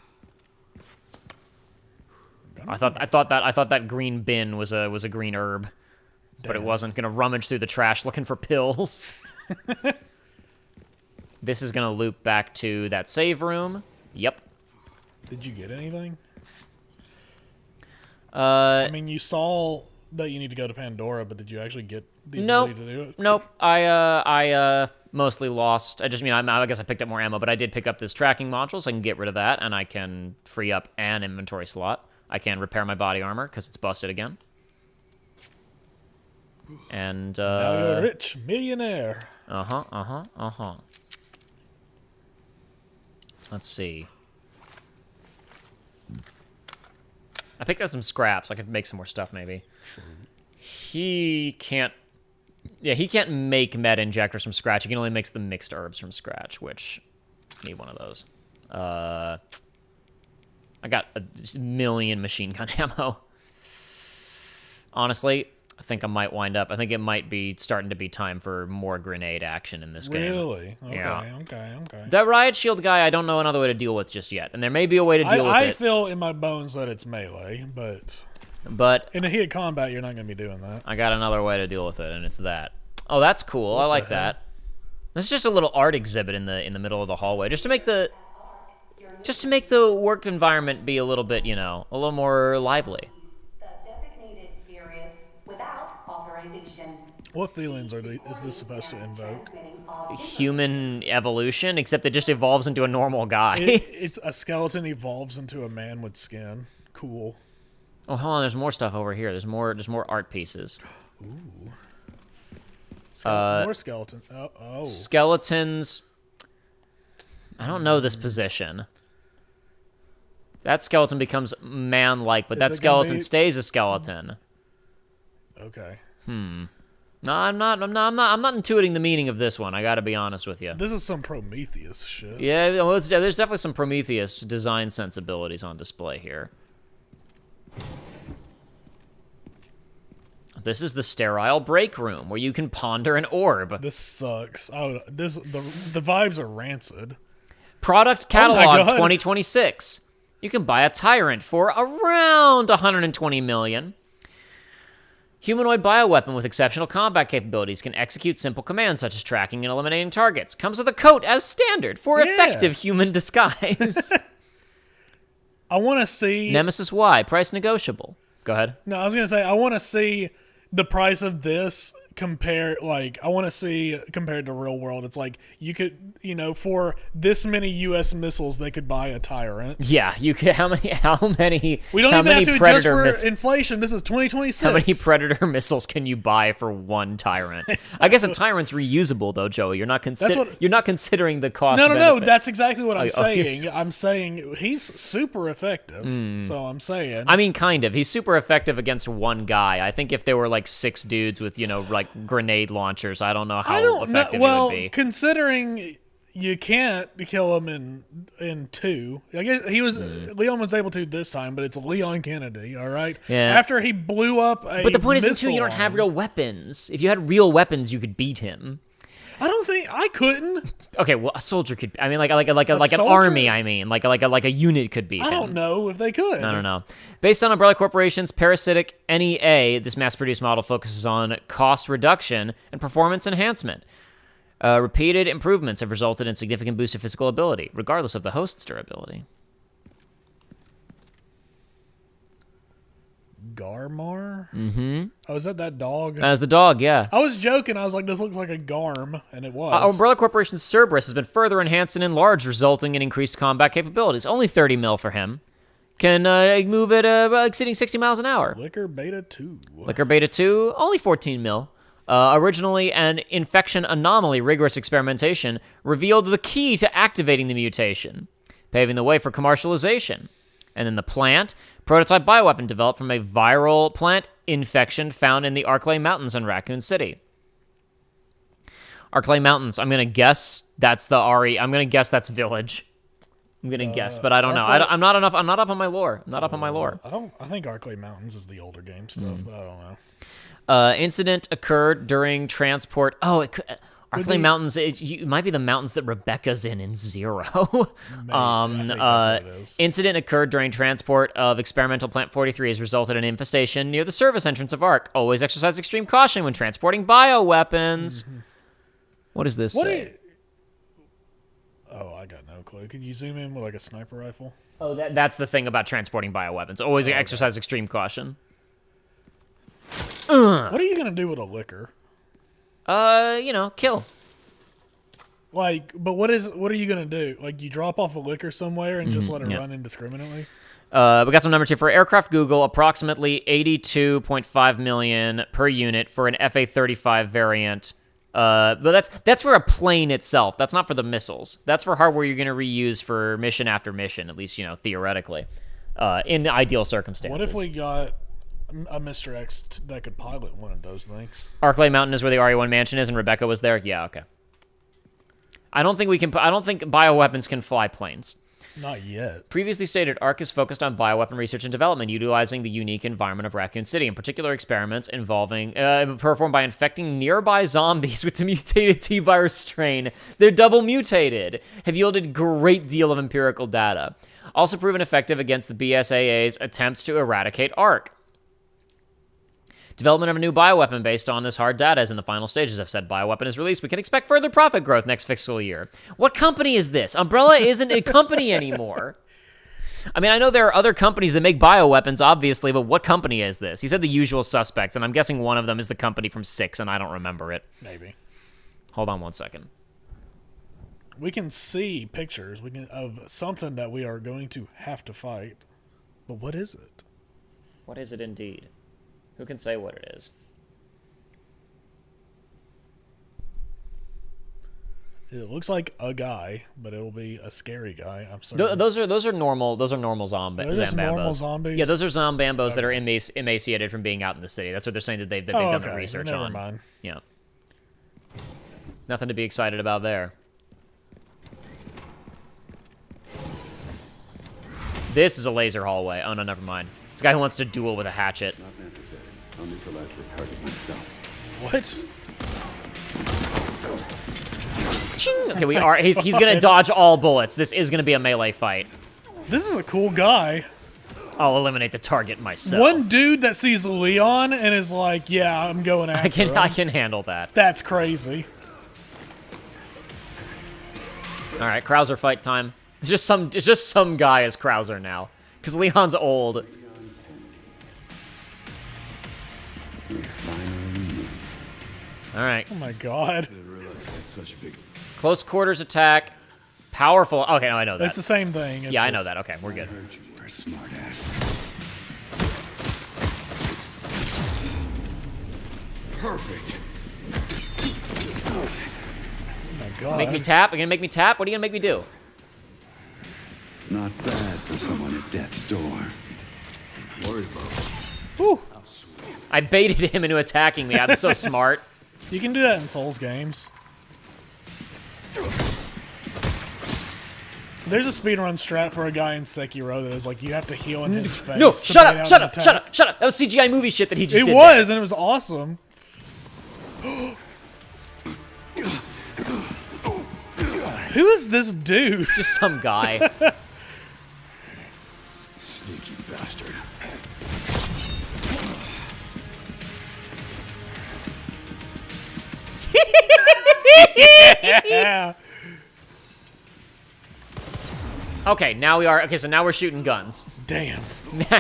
I thought that green bin was a green herb, but it wasn't. Gonna rummage through the trash looking for pills. This is gonna loop back to that save room. Yep. Did you get anything? I mean, you saw that you need to go to Pandora, but did you actually get the Nope. ability to do it? Nope. I mostly lost. I guess I picked up more ammo, but I did pick up this tracking module, so I can get rid of that, and I can free up an inventory slot. I can repair my body armor because it's busted again. And now you're a rich millionaire. Let's see. I picked up some scraps. I could make some more stuff, maybe. He can't... Yeah, he can't make meta injectors from scratch. He can only make the mixed herbs from scratch, which... I need one of those. I got a million machine gun ammo. Honestly, I think I might wind up... I think it might be starting to be time for more grenade action in this game. Really? Okay, Yeah. okay. That riot shield guy, I don't know another way to deal with just yet. And there may be a way to deal with it. I feel in my bones that it's melee, but in the heat of combat, you're not going to be doing that. I got another way to deal with it, and it's that. Oh, that's cool. I like that. That's just a little art exhibit in the middle of the hallway, just to make the work environment be a little bit, a little more lively. What feelings is this supposed to invoke? Human evolution, except it just evolves into a normal guy. It's a skeleton evolves into a man with skin. Cool. Oh, hold on. There's more stuff over here. There's more art pieces. Ooh. More skeletons. Oh. Skeletons. I don't know this position. That skeleton becomes man-like, but that skeleton stays a skeleton. Okay. No, I'm not intuiting the meaning of this one. I got to be honest with you. This is some Prometheus shit. Yeah, well, there's definitely some Prometheus design sensibilities on display here. This is the sterile break room where you can ponder an orb. This sucks. The vibes are rancid. Product catalog 2026. You can buy a Tyrant for around 120 million. Humanoid bioweapon with exceptional combat capabilities can execute simple commands such as tracking and eliminating targets. Comes with a coat as standard for effective human disguise. I want to see... Nemesis Y, price negotiable. Go ahead. No, I was going to say, I want to see the price of this compared to real world. It's like, you could, for this many U.S. missiles, they could buy a Tyrant. Yeah, you could. How many? We don't even have to adjust for inflation. This is 2026. How many Predator missiles can you buy for one Tyrant? Exactly. I guess a Tyrant's reusable, though, Joey. You're not considering the cost. No. That's exactly what I'm saying. I'm saying he's super effective. So I'm saying. I mean, kind of. He's super effective against one guy. I think if there were like 6 dudes with grenade launchers, I don't know how effective he would be. Considering you can't kill him in 2. I guess Leon was able to this time, but it's Leon Kennedy, all right? Yeah. After he blew up But the point is, in 2, you don't have real weapons. If you had real weapons, you could beat him. I don't think I couldn't. Okay, well, a soldier could. I mean, like an army. I mean, like a unit could beat him. I don't know if they could. I don't know. Based on Umbrella Corporation's parasitic NEA, this mass-produced model focuses on cost reduction and performance enhancement. Repeated improvements have resulted in significant boost of physical ability, regardless of the host's durability. Garmar? Mm-hmm. Oh, is that dog? That is the dog, yeah. I was joking. I was like, this looks like a Garm, and it was. Umbrella Corporation's Cerberus has been further enhanced and enlarged, resulting in increased combat capabilities. Only 30 mil for him. Can move at exceeding 60 miles an hour. Liquor Beta 2. Liquor Beta 2, only 14 mil. Originally an infection anomaly, rigorous experimentation revealed the key to activating the mutation, paving the way for commercialization. And then the plant, prototype bioweapon developed from a viral plant infection found in the Arklay Mountains in Raccoon City. Arklay Mountains, I'm going to guess that's the RE. I'm going to guess that's Village. I'm going to guess, but I don't know. I'm not up on my lore. I think Arklay Mountains is the older game stuff, but I don't know. Incident occurred during transport. Arklay Mountains, it might be the mountains that Rebecca's in Zero. I think that's what it is. Incident occurred during transport of experimental plant 43 has resulted in infestation near the service entrance of ARC. Always exercise extreme caution when transporting bioweapons. What does this say? Oh, I got no clue. Can you zoom in with like a sniper rifle? Oh, that's the thing about transporting bioweapons. Always exercise extreme caution. What are you gonna do with a liquor? Kill. Like, but what are you gonna do? Like, you drop off a liquor somewhere and just let it run indiscriminately? We got some numbers here for aircraft Google, approximately 82.5 million per unit for an FA-35 variant. But that's for a plane itself. That's not for the missiles. That's for hardware you're going to reuse for mission after mission, at least, theoretically, in the ideal circumstances. What if we got a Mr. X that could pilot one of those things? Arklay Mountain is where the RE1 mansion is, and Rebecca was there? Yeah, okay. I don't think bioweapons can fly planes. Not yet. Previously stated, ARC is focused on bioweapon research and development, utilizing the unique environment of Raccoon City. In particular, experiments involving performed by infecting nearby zombies with the mutated T-virus strain. They're double mutated. Have yielded great deal of empirical data. Also proven effective against the BSAA's attempts to eradicate ARC. Development of a new bioweapon based on this hard data is in the final stages. If said bioweapon is released, we can expect further profit growth next fiscal year. What company is this? Umbrella isn't a company anymore. I mean, I know there are other companies that make bioweapons, obviously, but what company is this? He said the usual suspects, and I'm guessing one of them is the company from 6, and I don't remember it. Maybe. Hold on one second. We can see pictures of something that we are going to have to fight. But what is it? What is it indeed? Who can say what it is? It looks like a guy, but it'll be a scary guy. I'm sorry. Those are normal zombies. Those normal zombies? Yeah, those are zombambos that are emaciated from being out in the city. That's what they're saying that they've done the research Never on. Mind. Yeah. Nothing to be excited about there. This is a laser hallway. Oh no, never mind. It's a guy who wants to duel with a hatchet. Not necessary. I'll neutralize the target myself. What? Ching! Okay, he's gonna dodge all bullets. This is gonna be a melee fight. This is a cool guy. I'll eliminate the target myself. One dude that sees Leon and is like, "Yeah, I'm going after him." I can handle that. That's crazy. All right, Krauser fight time. It's just some guy as Krauser now, because Leon's old. We finally meet. All right. Oh my god. I didn't realize I had such a big... Close quarters attack. Powerful. Okay, no, I know that. It's the same thing. It's yeah, I know just- that. Okay, we're good. I heard you were a smartass. Perfect. Oh my god. Make me tap? Are you gonna make me tap? What are you gonna make me do? Not bad for someone at death's door. Worried about it. Whew. I baited him into attacking me. I'm so smart. You can do that in Souls games. There's a speedrun strat for a guy in Sekiro that is like you have to heal in his face. No, to shut bait up, out shut an up, attack. shut up, shut up. That was CGI movie shit that he just It did. was, and it was awesome. Who is this dude? It's just some guy. Sneaky bastard. Yeah. Okay, now we are. Okay, so now we're shooting guns. Damn.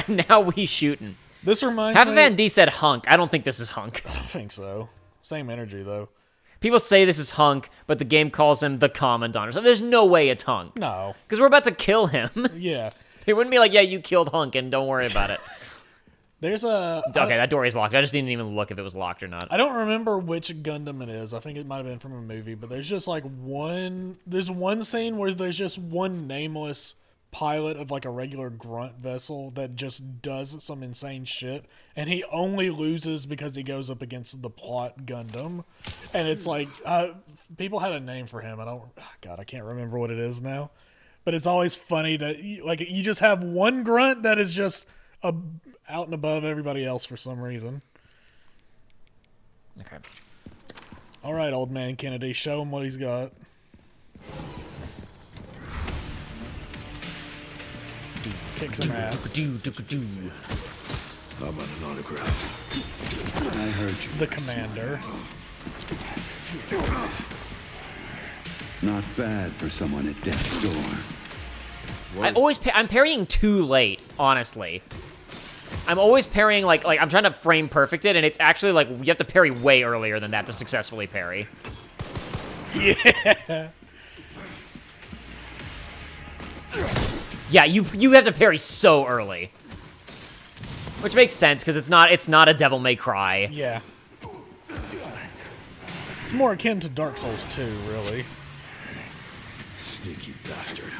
Now we shooting. This reminds Half me. of Van D said hunk. I don't think this is hunk. I don't think so. Same energy though. People say this is hunk, but the game calls him the Commandant or something. There's no way it's hunk. No. Because we're about to kill him. Yeah. It wouldn't be like, yeah, you killed Hunk and don't worry about it. There's a. Okay, that door is locked. I just didn't even look if it was locked or not. I don't remember which Gundam it is. I think it might have been from a movie, but there's just like one. There's one scene where there's just one nameless pilot of like a regular grunt vessel that just does some insane shit, and he only loses because he goes up against the plot Gundam, and it's like people had a name for him. I can't remember what it is now, but it's always funny that you just have one grunt that is just out and above everybody else for some reason. Okay. All right, old man Kennedy, show him what he's got. Kick some ass. How about an autograph? I heard you. The commander. Not bad for someone at death's door. I'm parrying too late, honestly. I'm always parrying like I'm trying to frame perfect it, and it's actually like you have to parry way earlier than that to successfully parry. Yeah. Yeah, you have to parry so early. Which makes sense, because it's not a Devil May Cry. Yeah. It's more akin to Dark Souls 2, really. Sneaky bastard.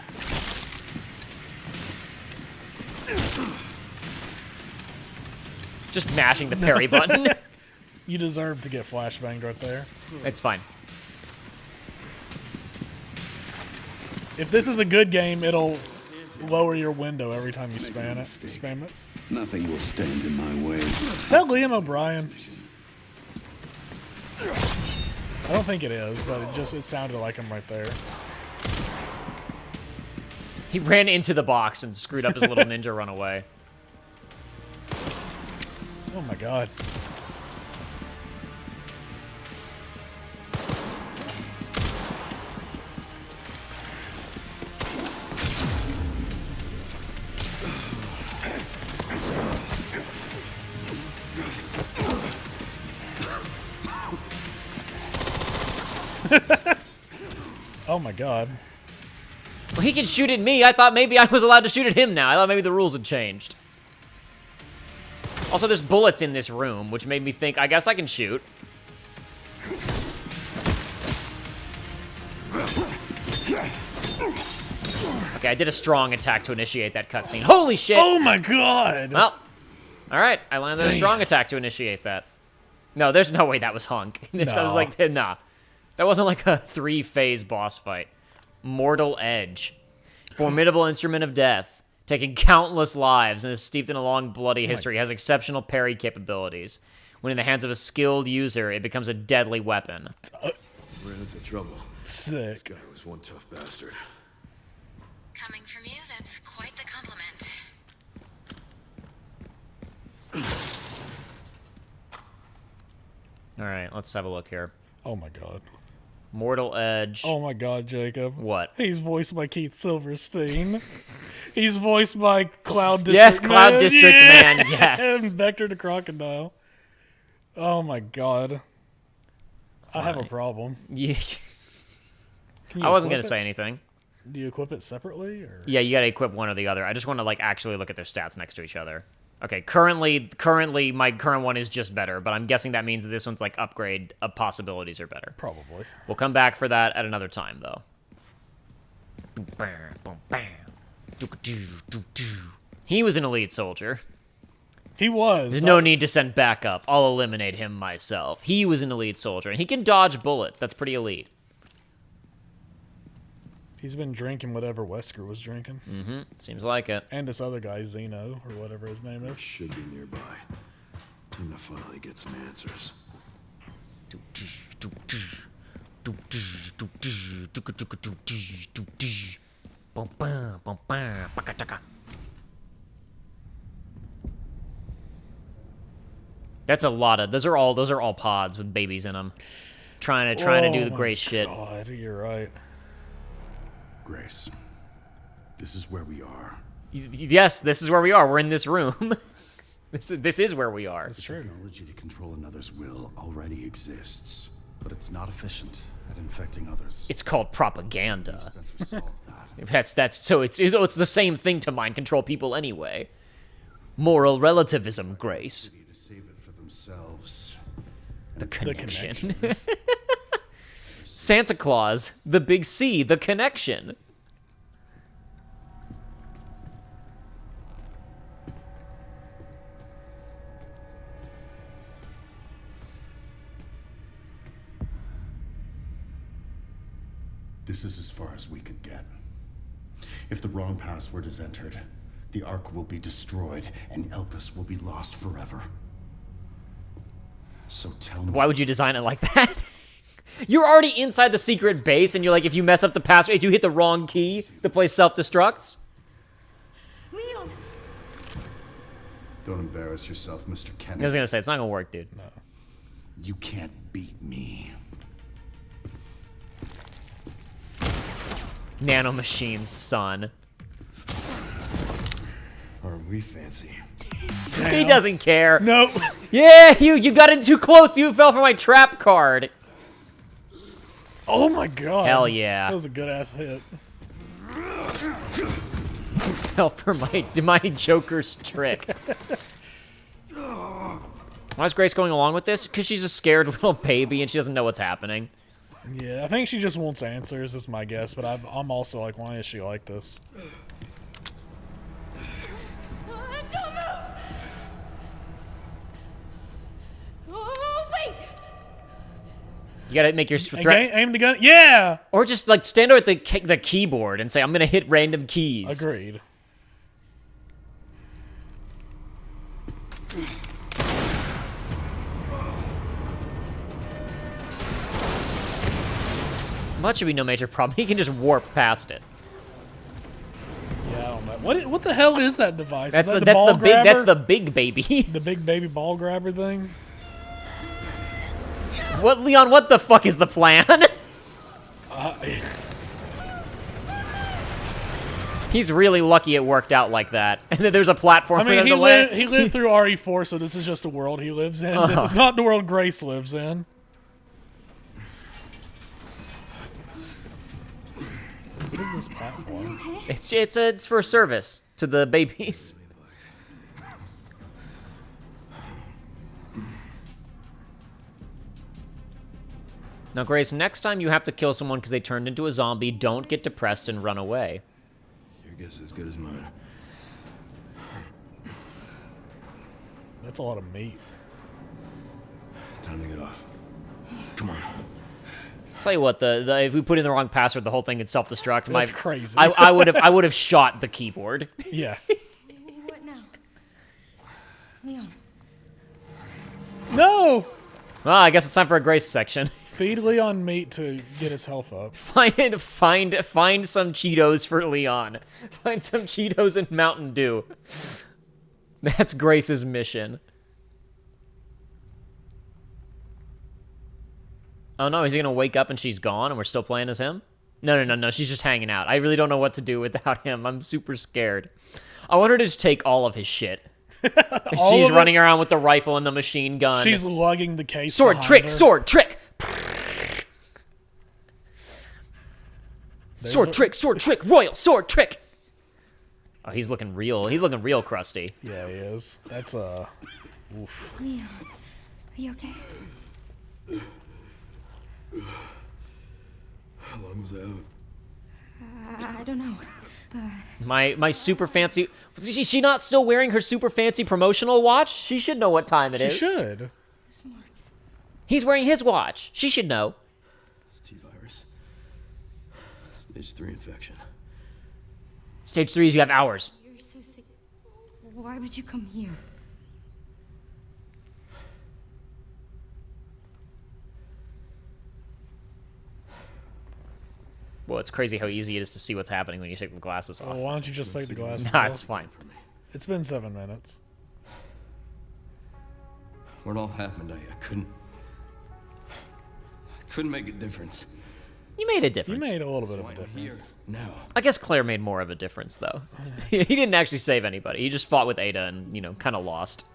Just mashing the parry button. You deserve to get flashbanged right there. It's fine. If this is a good game, it'll lower your window every time you spam it. Nothing will stand in my way. Is that Liam O'Brien? I don't think it is, but it sounded like him right there. He ran into the box and screwed up his little ninja runaway. Oh my god. Oh my god. Well, he can shoot at me. I thought maybe I was allowed to shoot at him now. I thought maybe the rules had changed. Also, there's bullets in this room, which made me think, I guess I can shoot. Okay, I did a strong attack to initiate that cutscene. Holy shit! Oh my god! Well, alright, I landed a strong attack to initiate that. No, there's no way that was Hunk. I was like, nah. That wasn't like a 3-phase boss fight. Mortal Edge. Formidable instrument of death. Taking countless lives and is steeped in a long, bloody history. Has exceptional parry capabilities. When in the hands of a skilled user, it becomes a deadly weapon. Ran into trouble. Sick. Guy was one tough bastard. Coming from you, that's quite the compliment. Alright, let's have a look here. Oh my god. Mortal Edge. Oh my god, Jacob. What? He's voiced by Keith Silverstein. He's voiced by Cloud District Yes, Cloud Man. District Yeah! Man, yes. And Vector the Crocodile. Oh my god. I have a problem. Yeah. Can you I wasn't equip going to it? say anything. Do you equip it separately? Or? Yeah, you got to equip one or the other. I just want to like actually look at their stats next to each other. Okay, currently my current one is just better, but I'm guessing that means that this one's like upgrade possibilities are better. Probably. We'll come back for that at another time, though. He was an elite soldier. He was. There's no need to send backup. I'll eliminate him myself. He was an elite soldier, and he can dodge bullets. That's pretty elite. He's been drinking whatever Wesker was drinking. Mm-hmm. Seems like it. And this other guy, Zeno, or whatever his name is. Should be nearby. Time to finally get some answers. That's a lot of those are all pods with babies in them. Trying to do the great shit. God, you're right. Grace, this is where we are. Yes, this is where we are. We're in this room. This is where we are. It's true. Technology to control another's will already exists, but it's not efficient at infecting others. It's called propaganda. Spencer solved that. That's so it's the same thing to mind control people anyway. Moral relativism, Grace. To save it for themselves. The connection. Connections. Santa Claus, the big C, the connection. This is as far as we could get. If the wrong password is entered, the Ark will be destroyed and Elpis will be lost forever. So tell me. Why would you design it like that? You're already inside the secret base, and you're like, if you mess up the password, if you hit the wrong key, the place self-destructs. Leon! Don't embarrass yourself, Mr. I Kennedy. was gonna say, it's not gonna work, dude. No. You can't beat me. Nanomachines, son. Aren't we fancy? He doesn't care. Nope. Yeah, you got in too close. You fell for my trap card. Oh my god. Hell yeah. That was a good ass hit. Fell for my Joker's trick. Why is Grace going along with this? Because she's a scared little baby and she doesn't know what's happening. Yeah, I think she just wants answers, is my guess, but I'm also like, why is she like this? Don't move! Oh, wait! You gotta make your Hey, aim the gun. Yeah! or just like stand over at the keyboard and say, "I'm gonna hit random keys." Agreed. That should be no major problem. He can just warp past it. Yeah, I don't know. What the hell is that device? That's is that the ball grabber? that's the big baby. The big baby ball grabber thing? What, Leon? What the fuck is the plan? He's really lucky it worked out like that. And then there's a platform I for mean, them to land. he lived through RE4, so this is just the world he lives in. This is not the world Grace lives in. What is this platform? It's for service to the babies. Now, Grace, next time you have to kill someone because they turned into a zombie, don't get depressed and run away. Your guess is as good as mine. That's a lot of meat. Time to get off. Come on. Tell you what, if we put in the wrong password, the whole thing would self-destruct. That's crazy. I would have shot the keyboard. Yeah. What now? Leon. No! Well, I guess it's time for a Grace section. Feed Leon meat to get his health up. Find some Cheetos for Leon. Find some Cheetos and Mountain Dew. That's Grace's mission. Oh no, is he gonna wake up and she's gone and we're still playing as him? No, she's just hanging out. I really don't know what to do without him. I'm super scared. I want her to just take all of his shit. She's running around with the rifle and the machine gun. She's lugging the case sword behind trick, her. sword trick. Sword trick, royal sword trick. Oh, he's looking real crusty. Yeah, he is. That's oof. Leon. Are you okay? How long was that? I don't know. My super fancy. Is she not still wearing her super fancy promotional watch? She should know what time it is. She should. Those marks. He's wearing his watch. She should know. It's T-virus. Stage 3 infection. Stage 3 is you have hours. You're so sick. Why would you come here? Well, it's crazy how easy it is to see what's happening when you take the glasses Well, off. why don't you just take the glasses Nah, off? it's fine. It's been 7 minutes. When it all happened, I couldn't make a difference. You made a You difference. made a little bit of a I'm here difference. now. I guess Claire made more of a difference, though. He didn't actually save anybody. He just fought with Ada and, kind of lost.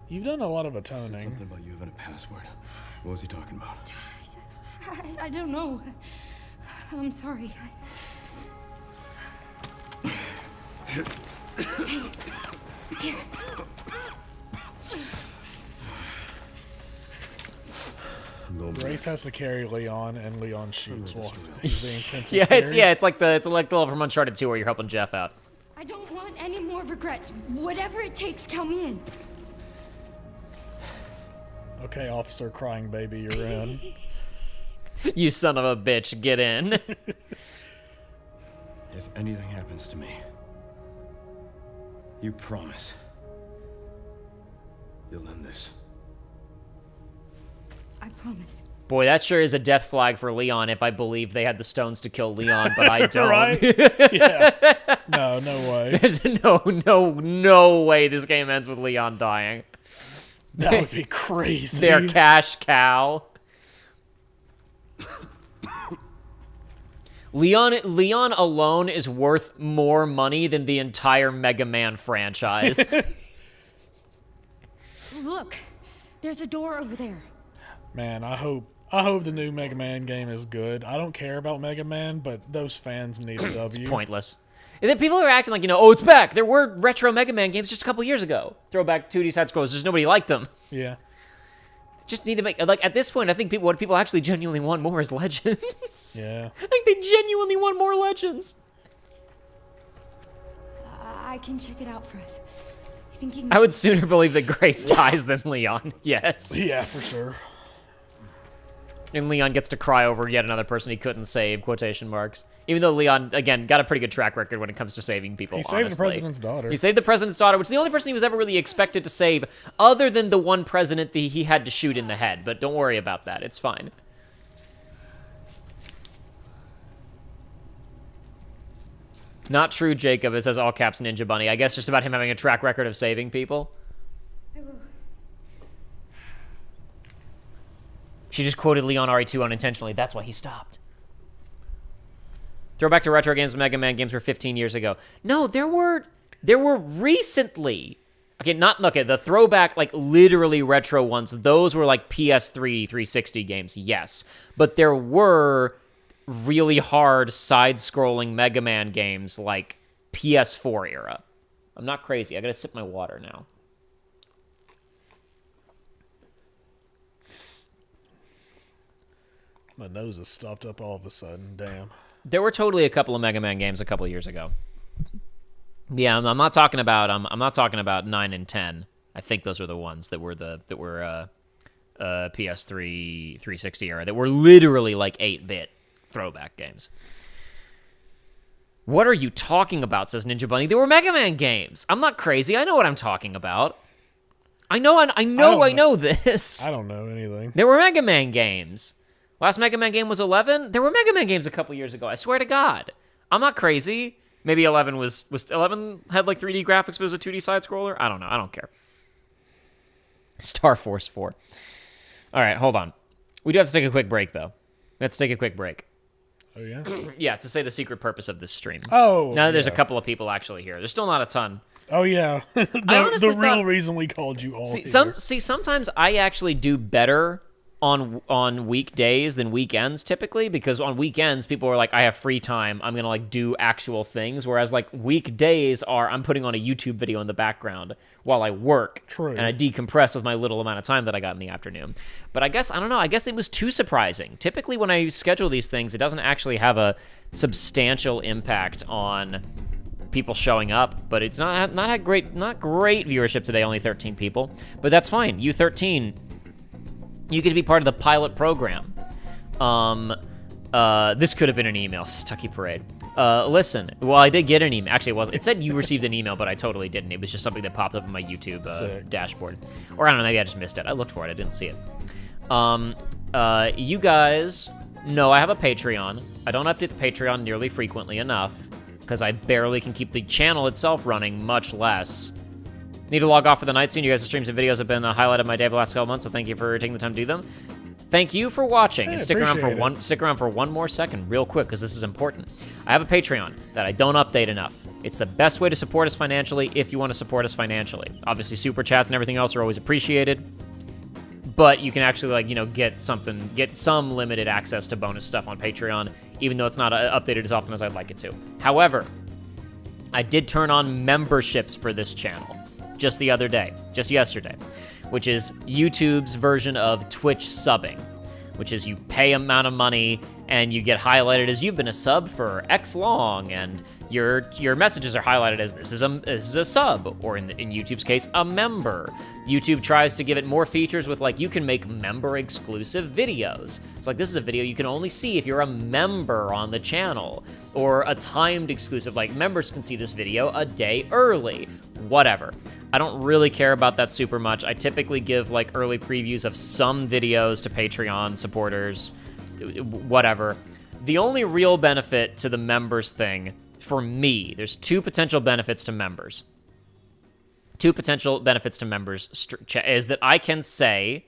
You've done a lot of Said something atoning. about you having a password. What was he talking about? I don't know. I'm sorry. Here. I'm going back. Grace has to carry Leon, and Leon shoots while he's being Princess Yeah, carried. it's like the level from Uncharted 2 where you're helping Jeff out. I don't want any more regrets. Whatever it takes, count me in. Okay, officer, crying baby, you're in. You son of a bitch, get in. If anything happens to me, you promise you'll end this. I promise. Boy, that sure is a death flag for Leon if I believe they had the stones to kill Leon, but I don't. Right? Yeah. No way. There's no way this game ends with Leon dying. That would be crazy. Their cash cow. Leon alone is worth more money than the entire Mega Man franchise. Look, there's a door over there. Man, I hope the new Mega Man game is good. I don't care about Mega Man, but those fans need a W. It's pointless. And then people are acting like, oh, it's back. There were retro Mega Man games just a couple years ago. Throwback 2D side scrolls. Just nobody liked them. Yeah. Just need to make, like, at this point, I think what people actually genuinely want more is Legends. Yeah. I think they genuinely want more Legends. I can check it out for us. You think you can... I would sooner believe that Grace dies than Leon. Yes. Yeah, for sure. And Leon gets to cry over yet another person he couldn't save, quotation marks. Even though Leon, again, got a pretty good track record when it comes to saving people, He saved the president's daughter. He saved the president's daughter, which is the only person he was ever really expected to save, other than the one president that he had to shoot in the head. But don't worry about that. It's fine. Not true, Jacob. It says all caps Ninja Bunny. I guess just about him having a track record of saving people. She just quoted Leon RE2 unintentionally. That's why he stopped. Throwback to retro games. Mega Man games were 15 years ago. No, there were recently. Okay, the throwback, like, literally retro ones. Those were, like, PS3, 360 games, yes. But there were really hard side-scrolling Mega Man games, like, PS4 era. I'm not crazy. I gotta sip my water now. My nose is stopped up all of a sudden. Damn. There were totally a couple of Mega Man games a couple of years ago. Yeah, I'm not talking about 9 and 10. I think those were the ones that were PS3 360 era that were literally like 8-bit throwback games. What are you talking about, says Ninja Bunny? They were Mega Man games. I'm not crazy. I know what I'm talking about. I know this. I don't know anything. There were Mega Man games. Last Mega Man game was 11. There were Mega Man games a couple years ago. I swear to God. I'm not crazy. Maybe 11 was 11 had like 3D graphics, but it was a 2D side scroller. I don't know. I don't care. Star Force 4. All right, hold on. We do have to take a quick break, though. Let's take a quick break. Oh, yeah? Yeah, to say the secret purpose of this stream. Oh, now that there's a yeah. couple of people actually here. There's still not a ton. Oh, yeah. the real reason we called you all here. Sometimes I actually do better on weekdays than weekends typically, because on weekends people are like, I have free time, I'm gonna like do actual things, whereas like weekdays are I'm putting on a YouTube video in the background while I work. True. And I decompress with my little amount of time that I got in the afternoon. But I guess it was too surprising. Typically when I schedule these things, it doesn't actually have a substantial impact on people showing up, but it's not great viewership today, only 13 people, but that's fine. You 13, you get to be part of the pilot program. This could have been an email. Stucky Parade. Listen, well, I did get an email. Actually, it wasn't. It said you received an email, but I totally didn't. It was just something that popped up in my YouTube dashboard. Or I don't know, maybe I just missed it. I looked for it. I didn't see it. You guys know I have a Patreon. I don't update the Patreon nearly frequently enough because I barely can keep the channel itself running, much less. Need to log off for the night soon. You guys' streams and videos have been a highlight of my day the last couple months, so thank you for taking the time to do them. Thank you for watching, and stick around for one more second, real quick, because this is important. I have a Patreon that I don't update enough. It's the best way to support us financially if you want to support us financially. Obviously, super chats and everything else are always appreciated, but you can actually get some limited access to bonus stuff on Patreon, even though it's not updated as often as I'd like it to. However, I did turn on memberships for this channel. Just yesterday, which is YouTube's version of Twitch subbing, which is you pay amount of money and you get highlighted as you've been a sub for X long, and your messages are highlighted as this is a sub, or in YouTube's case, a member. YouTube tries to give it more features with you can make member exclusive videos. It's like, this is a video you can only see if you're a member on the channel, or a timed exclusive, like members can see this video a day early, whatever. I don't really care about that super much. I typically give like early previews of some videos to Patreon supporters, whatever. The only real benefit to the members thing, for me, there's two potential benefits to members. Two potential benefits to members is that I can say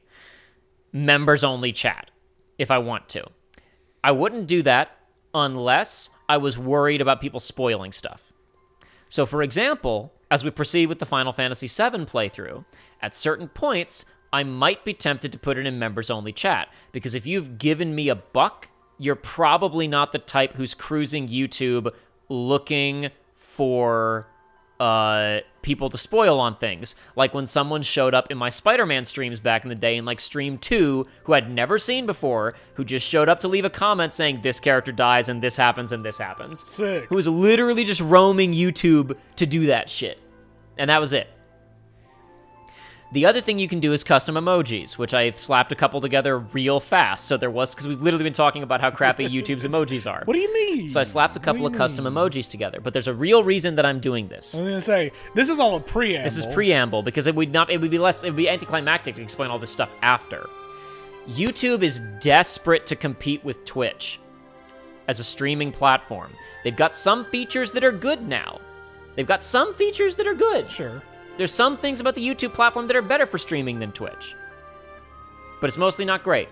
members only chat if I want to. I wouldn't do that unless I was worried about people spoiling stuff. So, for example, as we proceed with the Final Fantasy VII playthrough, at certain points, I might be tempted to put it in members-only chat, because if you've given me a buck, you're probably not the type who's cruising YouTube looking for people to spoil on things. Like when someone showed up in my Spider-Man streams back in the day in like Stream 2, who I'd never seen before, who just showed up to leave a comment saying this character dies and this happens and this happens. Sick. Who was literally just roaming YouTube to do that shit. And that was it. The other thing you can do is custom emojis, which I slapped a couple together real fast. So there was, because we've literally been talking about how crappy YouTube's emojis are. What do you mean? So I slapped a couple of custom emojis together. But there's a real reason that I'm doing this. I was gonna say, this is all a preamble. This is preamble, because it would be anticlimactic to explain all this stuff after. YouTube is desperate to compete with Twitch as a streaming platform. They've got some features that are good now. Sure. There's some things about the YouTube platform that are better for streaming than Twitch. But it's mostly not great.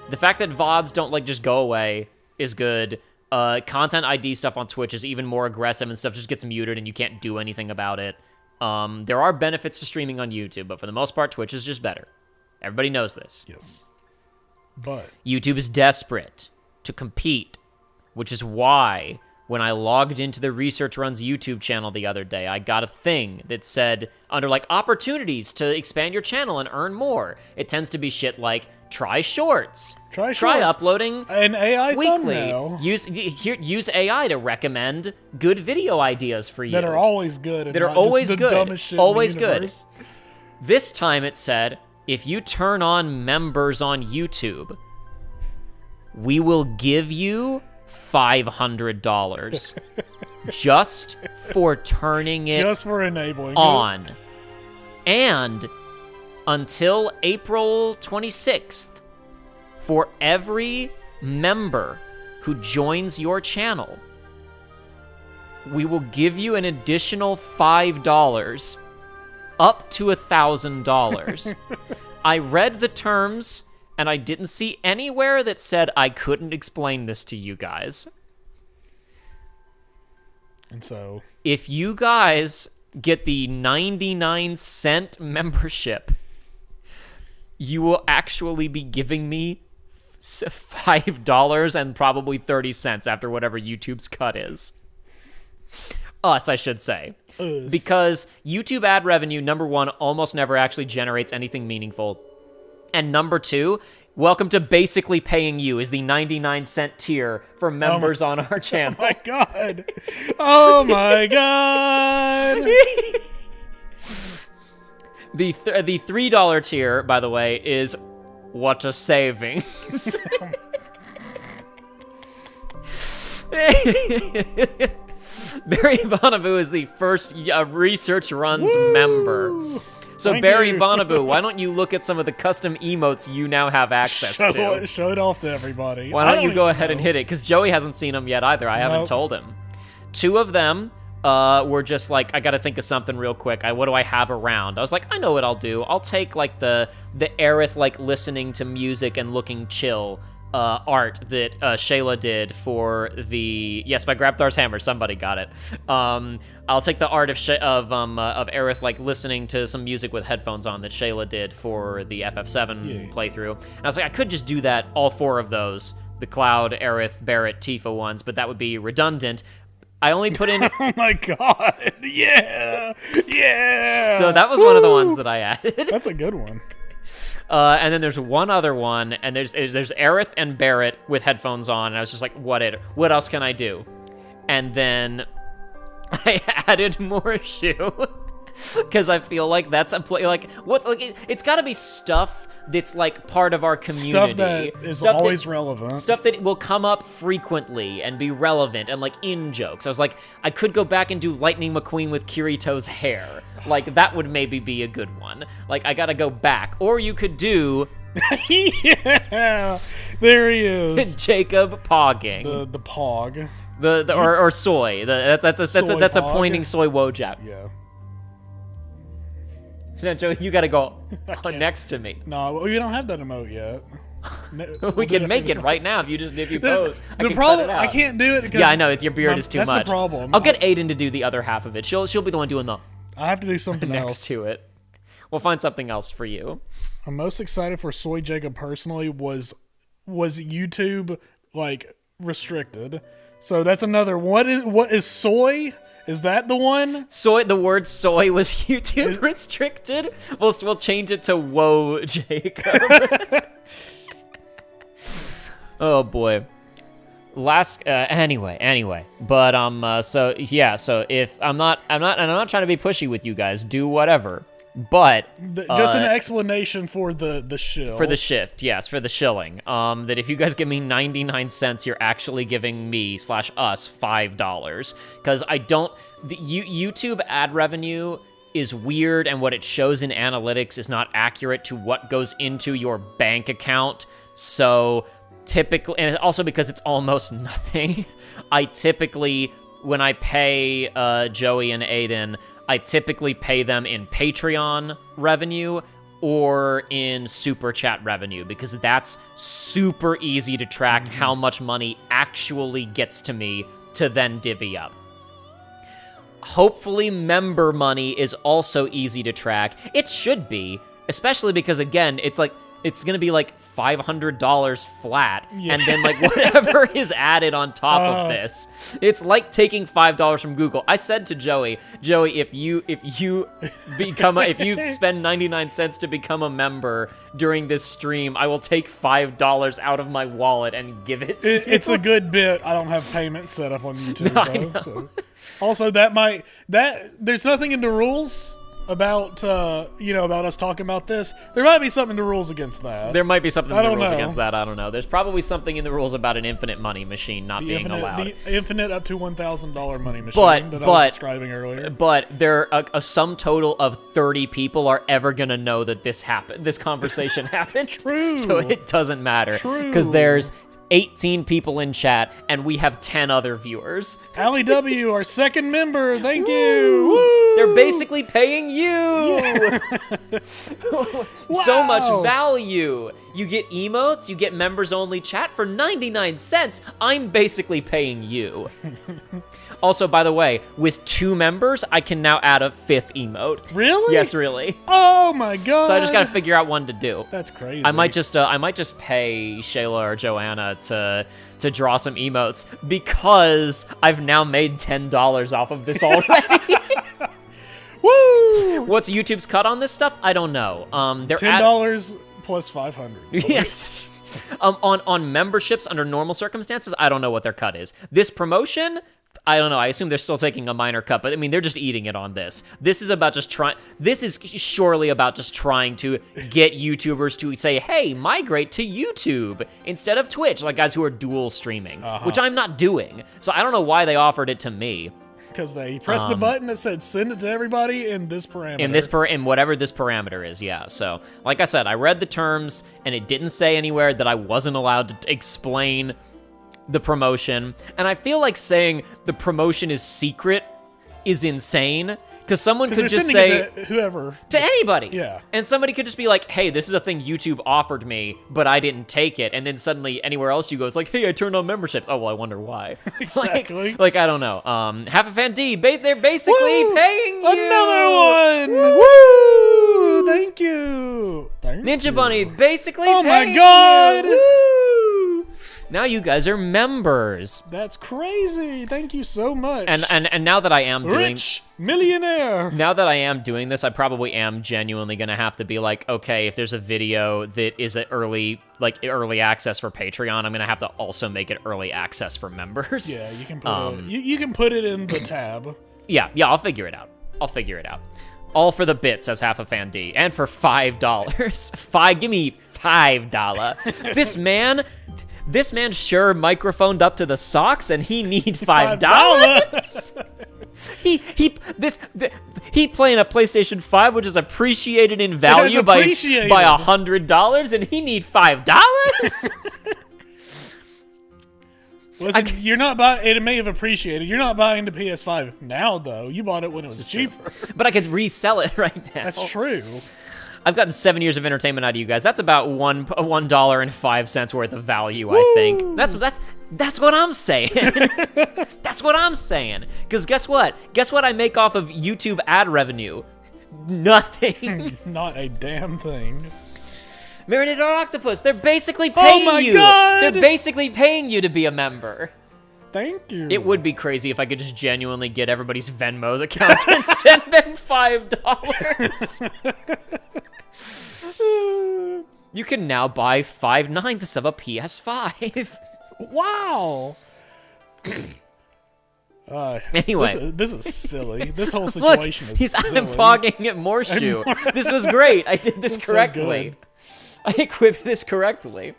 The fact that VODs don't, like, just go away is good. Content ID stuff on Twitch is even more aggressive, and stuff just gets muted and you can't do anything about it. There are benefits to streaming on YouTube, but for the most part, Twitch is just better. Everybody knows this. Yes. But YouTube is desperate to compete, which is why when I logged into the Research Runs YouTube channel the other day, I got a thing that said, under like opportunities to expand your channel and earn more, it tends to be shit like try shorts, try uploading an AI weekly, thumbnail. use AI to recommend good video ideas for you That are always good. And that are not always just the good, dumbest shit in the always good. universe. This time it said, if you turn on members on YouTube, we will give you $500 just for turning it Just for enabling on. And until April 26th, for every member who joins your channel, we will give you an additional $5 up to $1,000. I read the terms, and I didn't see anywhere that said I couldn't explain this to you guys. And so, If you guys get the 99-cent membership, you will actually be giving me $5 and probably 30 cents after whatever YouTube's cut is. Us, I should say. Because YouTube ad revenue, number one, almost never actually generates anything meaningful. And number two, welcome to basically paying you is the 99-cent tier for members on our channel. oh my god. Oh my god. The $3 tier, by the way, is what a savings. Barry Bonaboo is the first Research Runs member. So Thank Barry you. Bonaboo, why don't you look at some of the custom emotes you now have access to? Show it off to everybody. Why don't you go ahead and hit it? Because Joey hasn't seen them yet either. I haven't Nope. told him. Two of them were just like, I got to think of something real quick. What do I have around? I was like, I know what I'll do. I'll take like the Aerith like listening to music and looking chill art that Shayla did for the by Grabthar's Hammer. Somebody got it. I'll take the art of Aerith like listening to some music with headphones on that Shayla did for the FF7 playthrough. And I was like, I could just do that, all four of those, the Cloud, Aerith, Barrett, Tifa ones, but that would be redundant. I only put in. Oh my god. Yeah. Yeah. So that was one of the ones that I added. That's a good one. And then there's one other one, and there's Aerith and Barrett with headphones on, and I was just like, what else can I do? And then I added Morishu. Because I feel like that's a play. Like, what's like? It's got to be stuff that's like part of our community. Stuff that is always relevant. Stuff that will come up frequently and be relevant and like in jokes. I was like, I could go back and do Lightning McQueen with Kirito's hair. Like that would maybe be a good one. Like I gotta go back. Or you could do yeah, there he is. Jacob Pogging. The Pog. Or Soy. That's a Pog? pointing Soy Wojak. Yeah. Now, Joe, you gotta go next to me. No, we don't have that emote yet. We can make it right now if you pose. I The can problem, cut it out. I can't do it because Yeah, I know your beard is too that's much. the problem. I'll get Aiden to do the other half of it. She'll be the one doing the I have to do something next else. to it. We'll find something else for you. I'm most excited for Soy Jacob personally was YouTube like restricted. So that's another. What is soy? Is that the one? Soy. The word soy was YouTube restricted. We'll change it to whoa, Jacob. Oh boy. Anyway. But so yeah. So if I'm not trying to be pushy with you guys. Do whatever. But just an explanation for the shill. For the shift, yes, for the shilling. That if you guys give me 99 cents, you're actually giving me / us $5. Because YouTube ad revenue is weird, and what it shows in analytics is not accurate to what goes into your bank account. So typically, and also because it's almost nothing, I typically, when I pay Joey and Aiden, I typically pay them in Patreon revenue or in Super Chat revenue because that's super easy to track how much money actually gets to me to then divvy up. Hopefully member money is also easy to track. It should be, especially because, again, it's going to be like $500 flat, and then like whatever is added on top of this. It's like taking $5 from Google. I said to Joey, if you spend 99 cents to become a member during this stream, I will take $5 out of my wallet and give it to you. It's a good bit. I don't have payment set up on YouTube though. So. Also, there's nothing in the rules about about us talking about this. There might be something in the rules against that. There might be something in the rules know. against that. I don't know. There's probably something in the rules about an infinite money machine not being allowed. The infinite up to $1,000 money machine that I was describing earlier. But a sum total of 30 people are ever gonna know that this happened. This conversation happened. True. So it doesn't matter. True. Because there's 18 people in chat, and we have 10 other viewers. Allie W., our second member, thank you. Woo! They're basically paying you. Yeah. So much Wow. value. You get emotes, you get members only chat for 99 cents. I'm basically paying you. Also, by the way, with 2 members, I can now add a 5th emote. Really? Yes, really. Oh my god. So I just got to figure out one to do. That's crazy. I might just pay Shayla or Joanna to draw some emotes because I've now made $10 off of this already. Woo! What's YouTube's cut on this stuff? I don't know. They're $10 plus $500. Yes. On memberships under normal circumstances, I don't know what their cut is. This promotion, I don't know. I assume they're still taking a minor cut, but I mean, they're just eating it on this. This is about just trying. This is surely about just trying to get YouTubers to say, "Hey, migrate to YouTube instead of Twitch," like guys who are dual streaming, which I'm not doing. So I don't know why they offered it to me. Because they pressed the button that said send it to everybody in this parameter. In whatever this parameter is, yeah. So, like I said, I read the terms, and it didn't say anywhere that I wasn't allowed to explain the promotion. And I feel like saying the promotion is secret is insane. Because someone could just say to whoever. To anybody. Yeah. And somebody could just be like, hey, this is a thing YouTube offered me, but I didn't take it. And then suddenly anywhere else you go, it's like, hey, I turned on membership. Oh, well, I wonder why. Exactly. like I don't know. Half a Fan D, they're basically Woo! paying you. Another one. Woo! Thank you. Ninja Bunny, basically Oh my paying God. you. Woo! Now you guys are members. That's crazy. Thank you so much. And now that I am doing Rich millionaire. Now that I am doing this, I probably am genuinely gonna have to be like, okay, if there's a video that is an early access for Patreon, I'm gonna have to also make it early access for members. Yeah, you can put it. You can put it in the tab. Yeah, I'll figure it out. All for the bit, says Half a Fan D. And for $5. Give me $5. This man sure microphoned up to the socks, and he need $5. He playing a PlayStation 5, which is appreciated in value by $100, and he need $5. Listen, you're not buying. It may have appreciated. You're not buying the PS5 now, though. You bought it when it was cheaper. But I could resell it right now. That's true. I've gotten 7 years of entertainment out of you guys. That's about $1.05 worth of value, I think. That's what I'm saying. That's what I'm saying. Because guess what? Guess what I make off of YouTube ad revenue? Nothing. Not a damn thing. Marinated Octopus, they're basically paying you. God! They're basically paying you to be a member. Thank you. It would be crazy if I could just genuinely get everybody's Venmo's accounts and send them $5. You can now buy 5/9 of a PS5. Wow. Anyway. This is silly. This whole situation is silly. I'm pogging at Morshoe. This was great. I did this correctly. I equipped this correctly.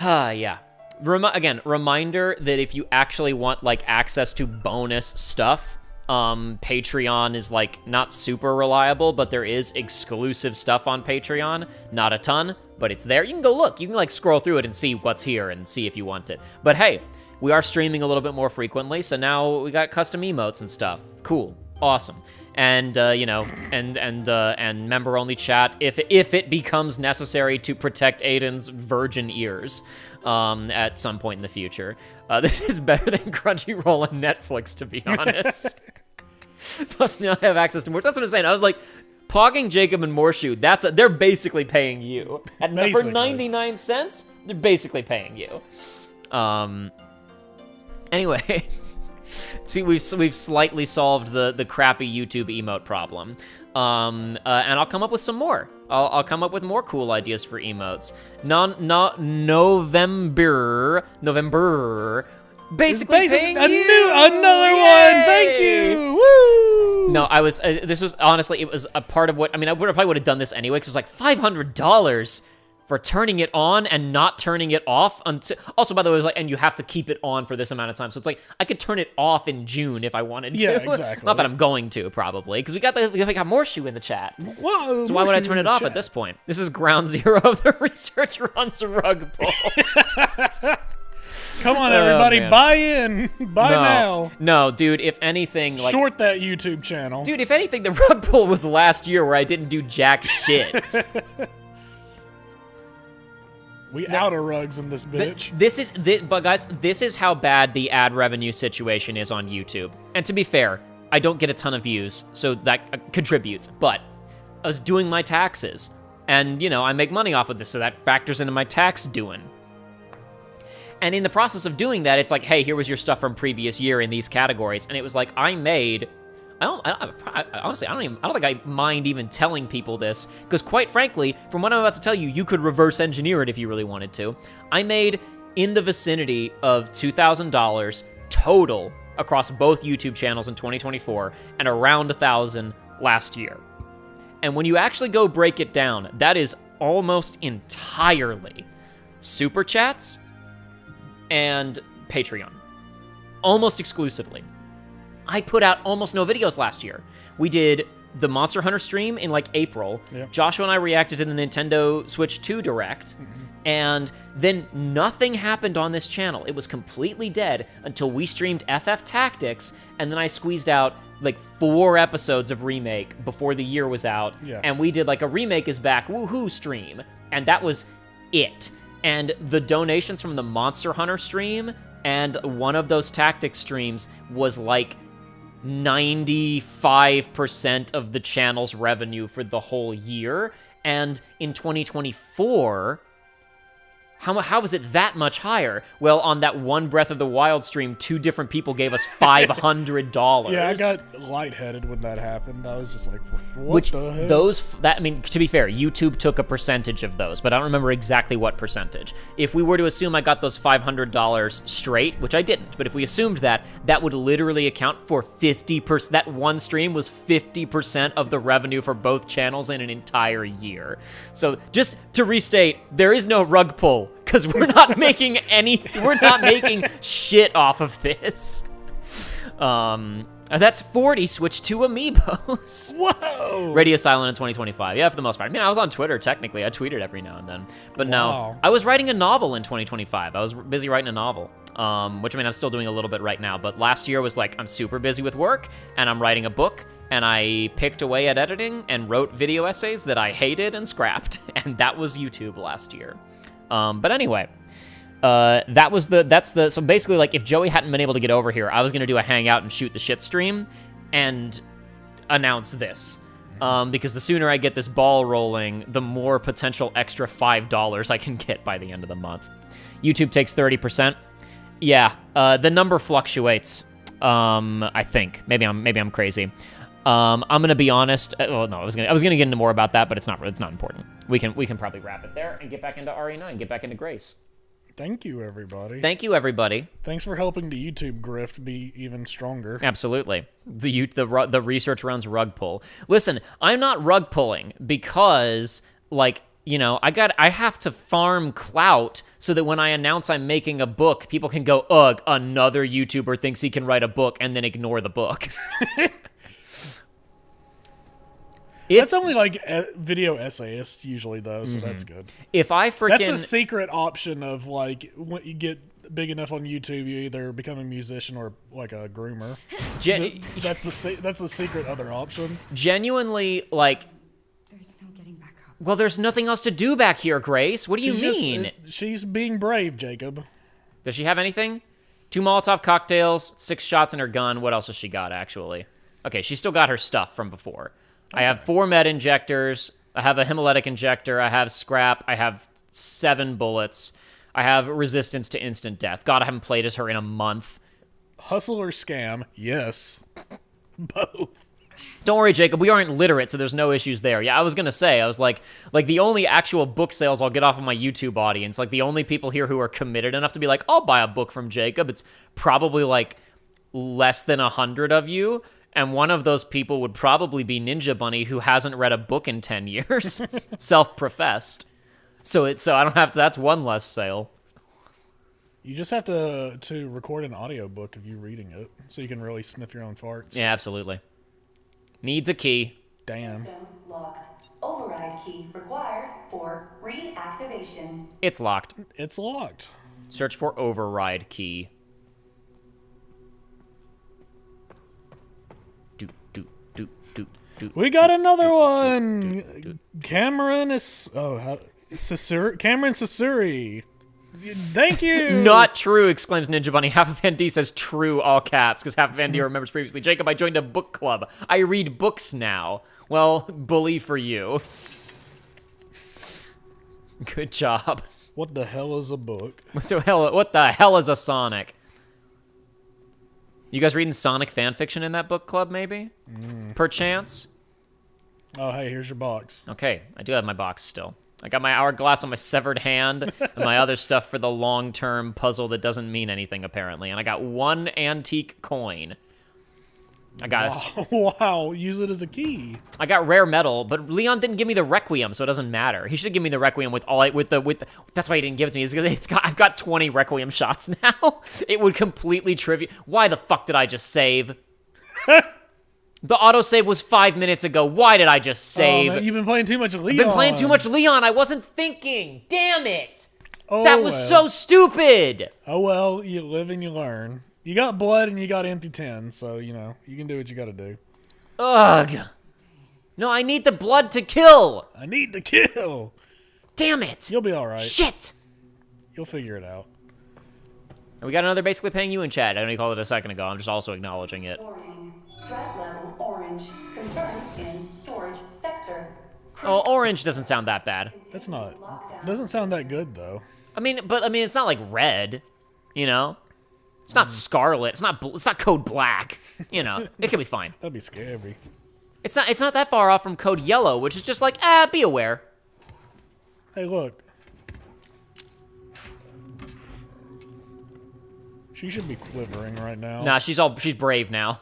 Yeah. Reminder that if you actually want like access to bonus stuff, Patreon is like not super reliable, but there is exclusive stuff on Patreon. Not a ton, but it's there. You can go look. You can like scroll through it and see what's here and see if you want it. But hey, we are streaming a little bit more frequently, so now we got custom emotes and stuff. Cool. Awesome. And and member only chat if it becomes necessary to protect Aiden's virgin ears at some point in the future. This is better than Crunchyroll and Netflix, to be honest. Plus now I have access to more. That's what I'm saying. I was like, pogging Jacob and Morshoe, they're basically paying you. For 99 cents, they're basically paying you. Anyway, we've slightly solved the crappy YouTube emote problem, and I'll come up with some more. I'll come up with more cool ideas for emotes. November, basically paying you. Another one. Thank you. Woo! No, I was. This was honestly, it was a part of what. I mean, I probably would have done this anyway because it was like $500. For turning it on and not turning it off until. Also, by the way, it was like, and you have to keep it on for this amount of time. So it's like I could turn it off in June if I wanted to. Yeah, exactly. Not that I'm going to, probably, because we got Morshoe in the chat. Whoa, so why would I turn it off at this point? This is ground zero of the research runs rug pull. Come on, everybody, buy in. Buy now. No, dude. If anything, like short that YouTube channel, dude. If anything, the rug pull was last year where I didn't do jack shit. We outer rugs in this bitch. But guys, this is how bad the ad revenue situation is on YouTube. And to be fair, I don't get a ton of views, so that contributes. But I was doing my taxes, and I make money off of this, so that factors into my tax doing. And in the process of doing that, it's like, hey, here was your stuff from previous year in these categories, and it was like I made. Honestly, I don't think I mind even telling people this, because quite frankly, from what I'm about to tell you, you could reverse engineer it if you really wanted to. I made in the vicinity of $2,000 total across both YouTube channels in 2024, and around $1,000 last year. And when you actually go break it down, that is almost entirely Super Chats and Patreon. Almost exclusively. I put out almost no videos last year. We did the Monster Hunter stream in like April. Yep. Joshua and I reacted to the Nintendo Switch 2 Direct. Mm-hmm. And then nothing happened on this channel. It was completely dead until we streamed FF Tactics, and then I squeezed out like 4 episodes of Remake before the year was out. Yeah. And we did like a Remake is Back woohoo stream. And that was it. And the donations from the Monster Hunter stream and one of those Tactics streams was like 95% of the channel's revenue for the whole year. And in 2024, How is it that much higher? Well, on that one Breath of the Wild stream, 2 different people gave us $500. Yeah, I got lightheaded when that happened. I was just like, what Which the heck? I mean, to be fair, YouTube took a percentage of those, but I don't remember exactly what percentage. If we were to assume I got those $500 straight, which I didn't, but if we assumed that, that would literally account for 50%. That one stream was 50% of the revenue for both channels in an entire year. So just to restate, there is no rug pull, because we're not making shit off of this. That's 40 switched to amiibos. Whoa! Radio silent in 2025. Yeah, for the most part. I mean, I was on Twitter, technically. I tweeted every now and then. But no, Wow. I was writing a novel in 2025. I was busy writing a novel, which, I mean, I'm still doing a little bit right now. But last year was like, I'm super busy with work, and I'm writing a book, and I picked away at editing and wrote video essays that I hated and scrapped. And that was YouTube last year. But anyway... so basically, like, if Joey hadn't been able to get over here, I was gonna do a hangout and shoot the shit stream and announce this. Because the sooner I get this ball rolling, the more potential extra $5 I can get by the end of the month. YouTube takes 30%. Yeah, the number fluctuates. I think maybe I'm crazy. I'm gonna be honest. Well, no, I was gonna get into more about that, but it's not important. We can probably wrap it there and get back into RE9, get back into Grace. Thank you, everybody. Thank you, everybody. Thanks for helping the YouTube grift be even stronger. Absolutely. The research runs rug pull. Listen, I'm not rug pulling because, like, you know, I have to farm clout so that when I announce I'm making a book, people can go, ugh, another YouTuber thinks he can write a book, and then ignore the book. That's only like video essayists usually, though, so that's good. If I freaking... That's the secret option of, like, when you get big enough on YouTube, you either become a musician or, like, a groomer. That's the secret other option. Genuinely, like... There's no getting back up. Well, there's nothing else to do back here, Grace. What do you mean? She's being brave, Jacob. Does she have anything? 2 Molotov cocktails, 6 shots in her gun. What else has she got, actually? Okay, she's still got her stuff from before. I have 4 med injectors. I have a hemolytic injector. I have scrap. I have 7 bullets. I have resistance to instant death. God, I haven't played as her in a month. Hustle or scam? Yes. Both. Don't worry, Jacob. We aren't literate, so there's no issues there. Yeah, I was gonna say, I was like the only actual book sales I'll get off of my YouTube audience, like the only people here who are committed enough to be like, I'll buy a book from Jacob. It's probably like less than 100 of you. And one of those people would probably be Ninja Bunny, who hasn't read a book in 10 years, self-professed. So I don't have to. That's one less sale. You just have to record an audiobook of you reading it, so you can really sniff your own farts. Yeah, absolutely. Needs a key. Damn. System locked. Override key required for reactivation. It's locked. It's locked. Search for override key. We got another one. Cameron is Cameron Sasuri. Thank you. Not true, exclaims Ninja Bunny. Half of ND says true, all caps, because half of ND remembers previously. Jacob, I joined a book club. I read books now. Well, bully for you. Good job. What the hell is a book? What the hell is a Sonic? You guys reading Sonic fanfiction in that book club, maybe? Perchance? Oh, hey, here's your box. Okay, I do have my box still. I got my hourglass on my severed hand and my other stuff for the long-term puzzle that doesn't mean anything, apparently. And I got 1 antique coin. I got Wow, use it as a key. I got rare metal, but Leon didn't give me the Requiem, so it doesn't matter. He should have given me the Requiem with the that's why he didn't give it to me. Is because I've got 20 Requiem shots now. It would completely trivia. Why the fuck did I just save? The autosave was 5 minutes ago. Why did I just save? Oh, man, you've been playing too much Leon. I've been playing too much Leon. I wasn't thinking. Damn it. Oh, that was so stupid. Oh, well, you live and you learn. You got blood and you got empty 10, so, you know, you can do what you gotta do. Ugh. No, I need the blood to kill. I need to kill. Damn it. You'll be alright. Shit. You'll figure it out. And we got another basically paying you in chat. I only called it a second ago. I'm just also acknowledging it. Warning. Threat level orange. Confirmed in storage sector. Oh, orange doesn't sound that bad. It's not. Doesn't sound that good, though. I mean, it's not like red, you know? It's not scarlet. It's not Code Black. You know, it could be fine. That'd be scary. It's not that far off from Code Yellow, which is just like, be aware. Hey, look. She should be quivering right now. Nah, she's brave now.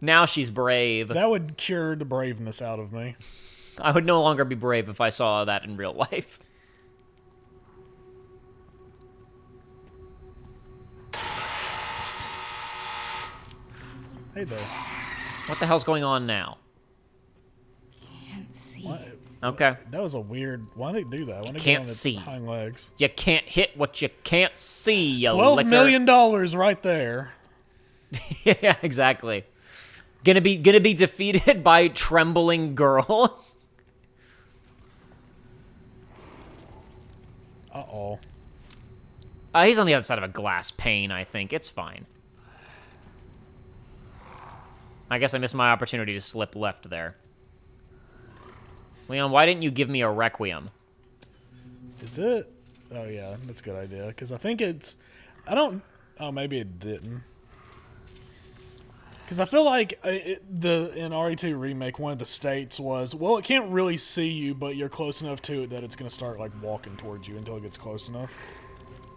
Now she's brave. That would cure the braveness out of me. I would no longer be brave if I saw that in real life. Hey there. What the hell's going on now? Can't see. What? Okay. That was a weird. Why did it do that? Why did it Can't get on its see. hind legs? You can't hit what you can't see, you $12 licker. million right there. Yeah, exactly. Gonna be defeated by trembling girl. Uh-oh. He's on the other side of a glass pane, I think. It's fine. I guess I missed my opportunity to slip left there. Leon, why didn't you give me a Requiem? Is it? Oh, yeah. That's a good idea. Because I think it's... I don't... Oh, maybe it didn't. Because I feel like in RE2 Remake, one of the states was, well, it can't really see you, but you're close enough to it that it's going to start, like, walking towards you until it gets close enough.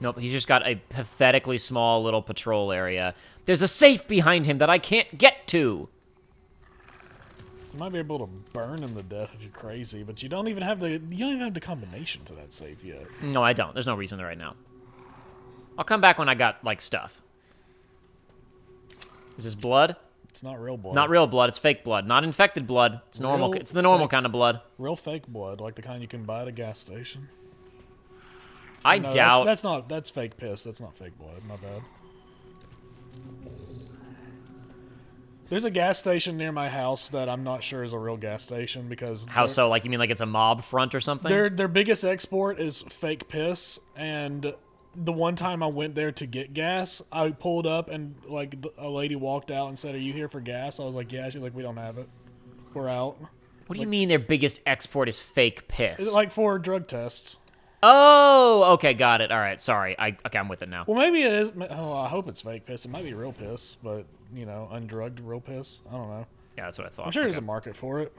Nope, he's just got a pathetically small little patrol area. There's a safe behind him that I can't get to. You might be able to burn him to death if you're crazy, but you don't even have the combination to that safe yet. No, I don't. There's no reason right now. I'll come back when I got, like, stuff. Is this blood? It's not real blood. Not real blood. It's fake blood. Not infected blood. It's normal. Real It's the normal fake- kind of blood. Real fake blood, like the kind you can buy at a gas station. I No, doubt. that's fake piss. That's not fake blood. My bad. There's a gas station near my house that I'm not sure is a real gas station because How so? Like, you mean like it's a mob front or something? their biggest export is fake piss, and the one time I went there to get gas, I pulled up and like a lady walked out and said, "Are you here for gas?" I was like, "Yeah." She's like, "We don't have it. We're out." What do you mean their biggest export is fake piss? Is it like for drug tests? Oh, okay, got it. All right, sorry. Okay, I'm with it now. Well, maybe it is. Oh, I hope it's fake piss. It might be real piss, but you know, undrugged real piss. I don't know. Yeah, that's what I thought. I'm sure there's Okay. a market for it.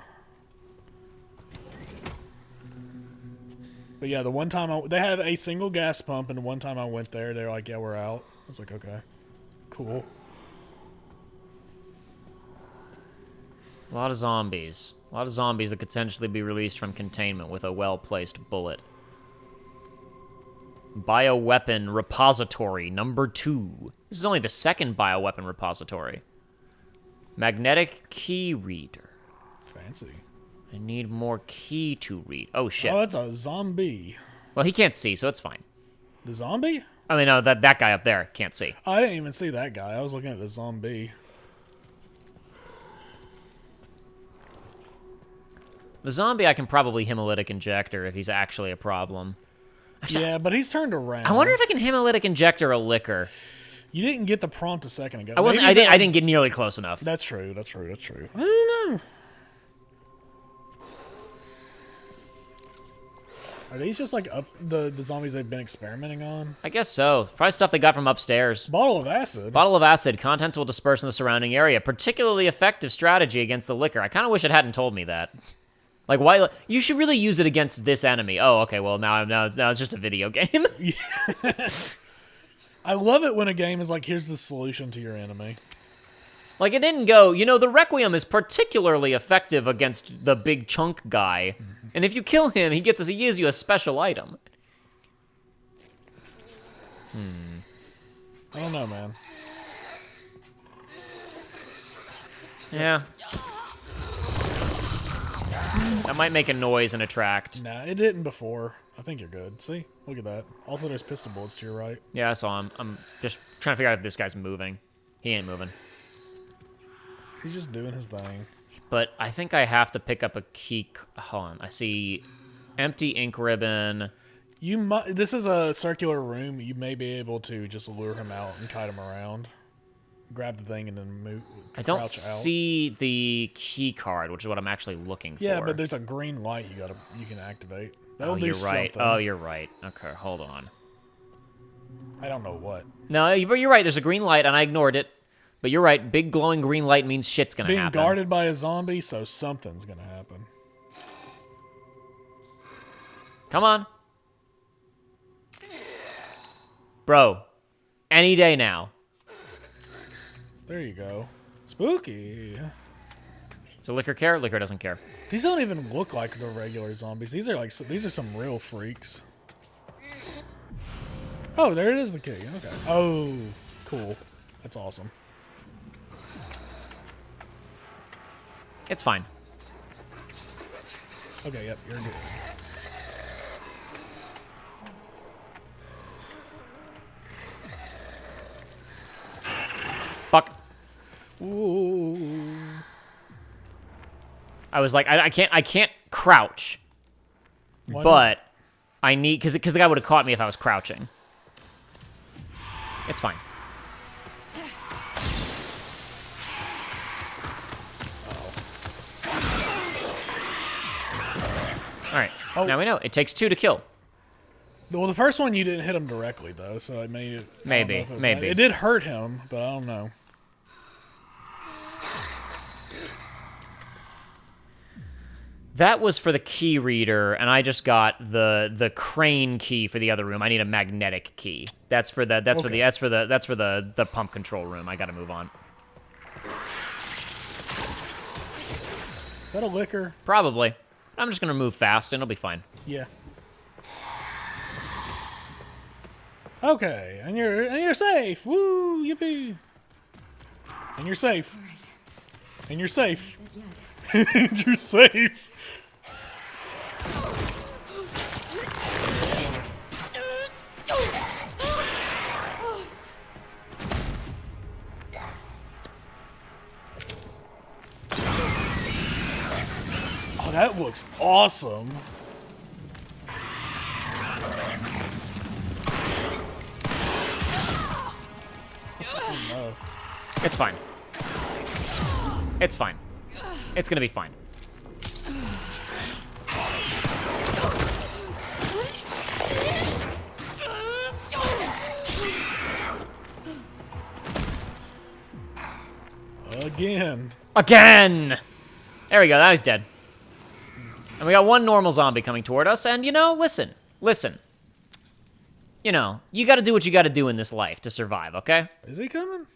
But yeah, the one time they have a single gas pump, and the one time I went there, they're like, "Yeah, we're out." I was like, "Okay, cool." A lot of zombies. A lot of zombies that could potentially be released from containment with a well-placed bullet. Bioweapon repository number 2. This is only the second bioweapon repository. Magnetic key reader. Fancy. I need more key to read. Oh, shit. Oh, that's a zombie. Well, he can't see, so it's fine. The zombie? I mean, no, that guy up there can't see. I didn't even see that guy. I was looking at the zombie. The zombie I can probably hemolytic injector if he's actually a problem. Actually, Yeah, but he's turned around. I wonder if I can hemolytic injector a liquor. You didn't get the prompt a second ago. I wasn't. Maybe I didn't get nearly close enough. That's true. That's true. That's true. I don't know. Are these just like the zombies they've been experimenting on? I guess so. Probably stuff they got from upstairs. Bottle of acid. Bottle of acid. Contents will disperse in the surrounding area. Particularly effective strategy against the liquor. I kind of wish it hadn't told me that. Like, why? You should really use it against this enemy. Oh, okay. Well, now it's just a video game. I love it when a game is like, here's the solution to your enemy. Like, it didn't go, the Requiem is particularly effective against the big chunk guy. And if you kill him, he gives you a special item. I don't know, man. Yeah. That might make a noise and attract. Nah, it didn't before. I think you're good. See? Look at that. Also, there's pistol bullets to your right. Yeah, I saw him. I'm just trying to figure out if this guy's moving. He ain't moving. He's just doing his thing. But I think I have to pick up a key. Hold on. I see empty ink ribbon. You might. This is a circular room. You may be able to just lure him out and kite him around. Grab the thing and then move. I don't crouch out. see the key card, which is what I'm actually looking for. Yeah, but there's a green light you can activate. That'll Oh, do you're right. something. Oh, you're right. Okay, hold on. I don't know what. No, but you're right. There's a green light, and I ignored it. But you're right. Big glowing green light means shit's gonna Being happen. guarded by a zombie, so something's gonna happen. Come on. Bro. Any day now. There you go. Spooky. So Liquor care? Liquor doesn't care. These don't even look like the regular zombies. These are some real freaks. Oh, there it is, the key. Okay. Oh, cool. That's awesome. It's fine. Okay, yep, you're good. Fuck. Ooh. I was like, I can't crouch. Why But I need, because the guy would have caught me if I was crouching. It's fine. All right. Oh. Now we know. It takes 2 to kill. Well, the first one you didn't hit him directly though, so it made it. I don't know if it was Maybe. that. It did hurt him, but I don't know. That was for the key reader, and I just got the crane key for the other room. I need a magnetic key. That's for the pump control room. I got to move on. Is that a liquor? Probably. I'm just gonna move fast, and it'll be fine. Yeah. Okay, and you're safe. Woo, yippee! And you're safe. And you're safe. And you're safe. Oh, that looks awesome. Oh, no. It's fine. It's fine. It's gonna be fine. Again! There we go, now he's dead. And we got one normal zombie coming toward us, and, you know, listen. You know, you gotta do what you gotta do in this life to survive, okay? Is he coming?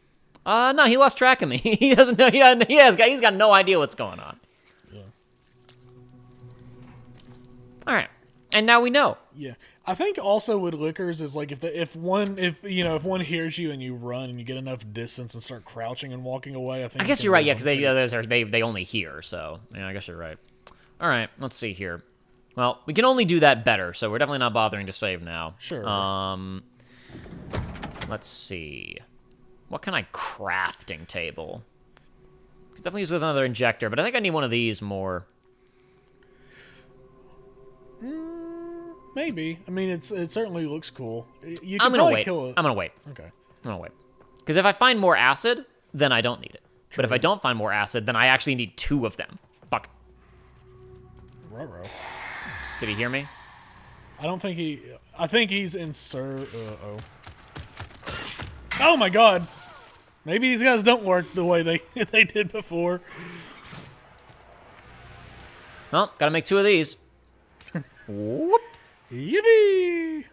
No, he lost track of me. He doesn't know, he's got no idea what's going on. Yeah. Alright, and now we know. Yeah. I think also with liquors is like if one hears you and you run and you get enough distance and start crouching and walking away, I think. I guess you're right, yeah, because they only hear, so yeah, I guess you're right. All right, let's see here. Well, we can only do that better, so we're definitely not bothering to save now. Sure. Let's see. What kind of crafting table? Could definitely use with another injector, but I think I need one of these more. Maybe. I mean, it certainly looks cool. You I'm can gonna probably wait. kill it. I'm gonna wait. Okay. I'm gonna wait. Because if I find more acid, then I don't need it. But if I don't find more acid, then I actually need 2 of them. Fuck. Ruh-roh. Did he hear me? I don't think he. I think he's in Oh my god. Maybe these guys don't work the way they did before. Well, gotta make 2 of these. Whoop. Yippee!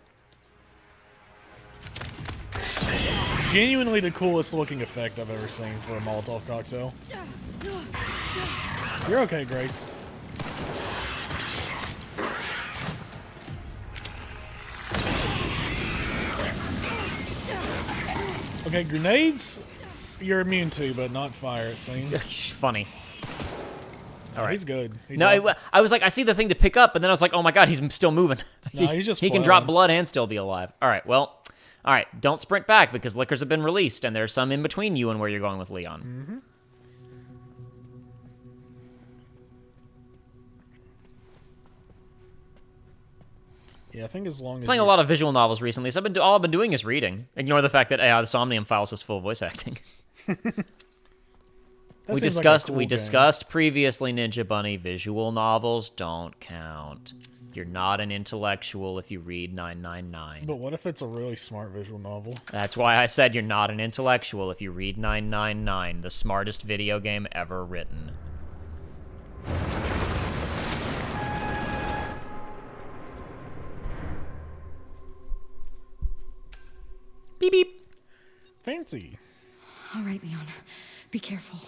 Genuinely the coolest looking effect I've ever seen for a Molotov cocktail. You're okay, Grace. Okay, grenades you're immune to, but not fire, it seems. Funny. All right. He's good. I was like, I see the thing to pick up, and then I was like, oh my god, he's still moving. No, he's just he can flowing. drop blood and still be alive. All right, well, all right, don't sprint back because liquors have been released, and there's some in between you and where you're going with Leon. Mm-hmm. Yeah, I think as long as Playing a lot of visual novels recently, so all I've been doing is reading. Ignore the fact that the Somnium Files is full voice acting. We discussed previously, Ninja Bunny, visual novels don't count. You're not an intellectual if you read 999. But what if it's a really smart visual novel? That's why I said you're not an intellectual if you read 999, the smartest video game ever written. Beep beep. Fancy. All right, Leon. Be careful.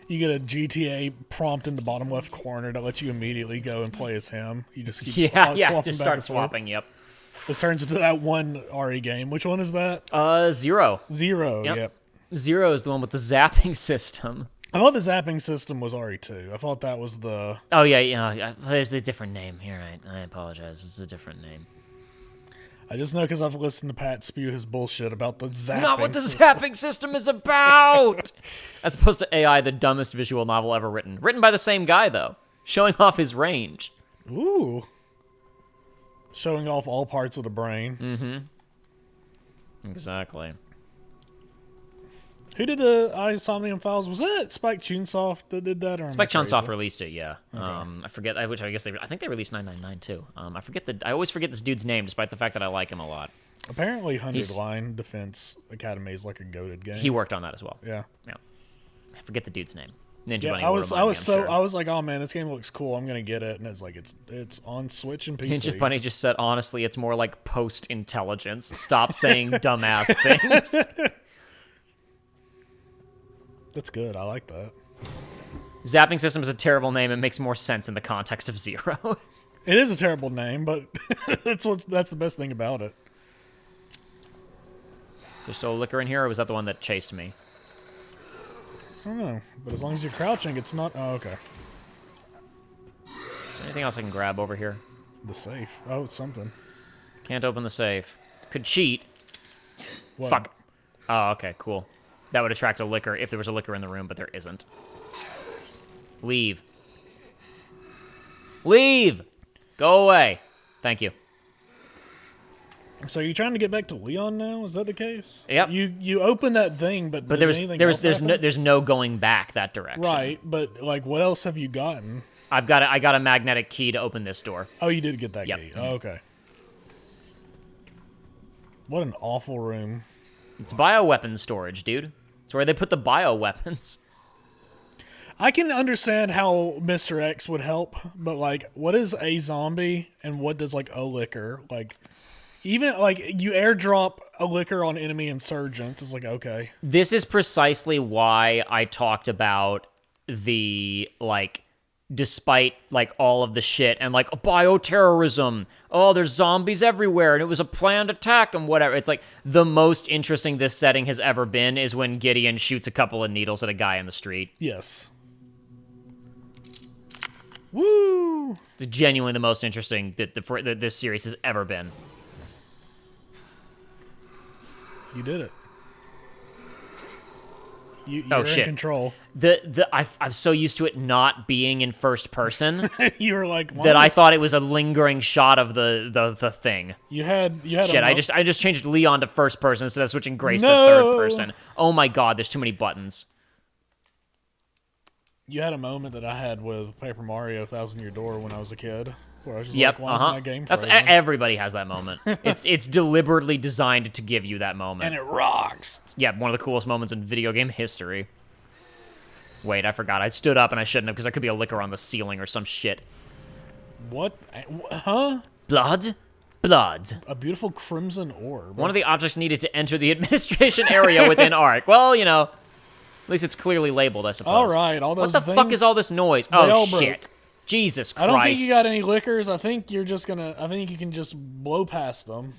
You get a GTA prompt in the bottom left corner that lets you immediately go and play as him. You just keep Yeah, swapping just back start and forth. swapping, yep. This turns into that one RE game. Which one is that? Zero. Zero, Yep. Zero is the one with the zapping system. I thought the zapping system was RE2. I thought that was the... Oh, yeah, there's a different name. You're right. I apologize. It's a different name. I just know because I've listened to Pat spew his bullshit about the zapping It's not what the system. zapping system is about! As opposed to AI, the dumbest visual novel ever written. Written by the same guy, though. Showing off his range. Ooh. Showing off all parts of the brain. Mm-hmm. Exactly. Who did the Isomnium Files? Was that Spike Chunsoft that did that? Or am I Spike crazy? Chunsoft released it, yeah. Okay. I forget, which I guess I think they released 999 too. I always forget this dude's name, despite the fact that I like him a lot. Apparently, 100 Line Defense Academy is like a goated game. He worked on that as well. Yeah. Yeah. I forget the dude's name. Ninja Yeah, Bunny. I will was remind me, I'm sure. I was like, oh man, this game looks cool. I'm gonna get it, and it's like it's on Switch and PC. Ninja Bunny just said, honestly, it's more like post-intelligence. Stop saying dumbass things. That's good. I like that. Zapping system is a terrible name. It makes more sense in the context of Zero. It is a terrible name, but that's the best thing about it. Is there still a liquor in here, or was that the one that chased me? I don't know, but as long as you're crouching, it's not. Oh, okay. Is there anything else I can grab over here? The safe. Oh, it's something. Can't open the safe. Could cheat. What? Fuck. Oh, okay, cool. That would attract a liquor if there was a liquor in the room, but there isn't. Leave. Leave! Go away. Thank you. So you're trying to get back to Leon now? Is that the case? Yep. You opened that thing, but But did anything else happen? there's no going back that direction. Right, but like, what else have you gotten? I got a magnetic key to open this door. Oh, you did get that Yep. key. Oh, okay. What an awful room. It's bioweapon storage, dude. It's where they put the bioweapons. I can understand how Mr. X would help, but like, what is a zombie and what does like a liquor? Like, even like you airdrop a liquor on enemy insurgents. It's like, okay. This is precisely why I talked about the, like, despite, like, all of the shit and, like, bioterrorism. Oh, there's zombies everywhere, and it was a planned attack and whatever. It's like, the most interesting this setting has ever been is when Gideon shoots a couple of needles at a guy in the street. Yes. Woo! It's genuinely the most interesting that this series has ever been. You did it. You're Oh, in shit. control. I'm so used to it not being in first person You were like, that I thought it was a lingering shot of the thing. you had Shit, a I just changed Leon to first person instead of switching Grace to No. third person. Oh my god, there's too many buttons. You had a moment that I had with Paper Mario Thousand Year Door when I was a kid, where I was just Yep, like, why is my game That's frozen? everybody has that moment. It's deliberately designed to give you that moment. And it rocks. Yeah, one of the coolest moments in video game history. Wait, I forgot. I stood up and I shouldn't have because there could be a liquor on the ceiling or some shit. What? Huh? Blood? Blood. A beautiful crimson orb. One of the objects needed to enter the administration area within Ark. Well, you know, at least it's clearly labeled, I suppose. All right, all those What the fuck things, is all this noise? they Oh, all broke. shit. Jesus Christ. I don't think you got any liquors. I think you're just gonna. I think you can just blow past them.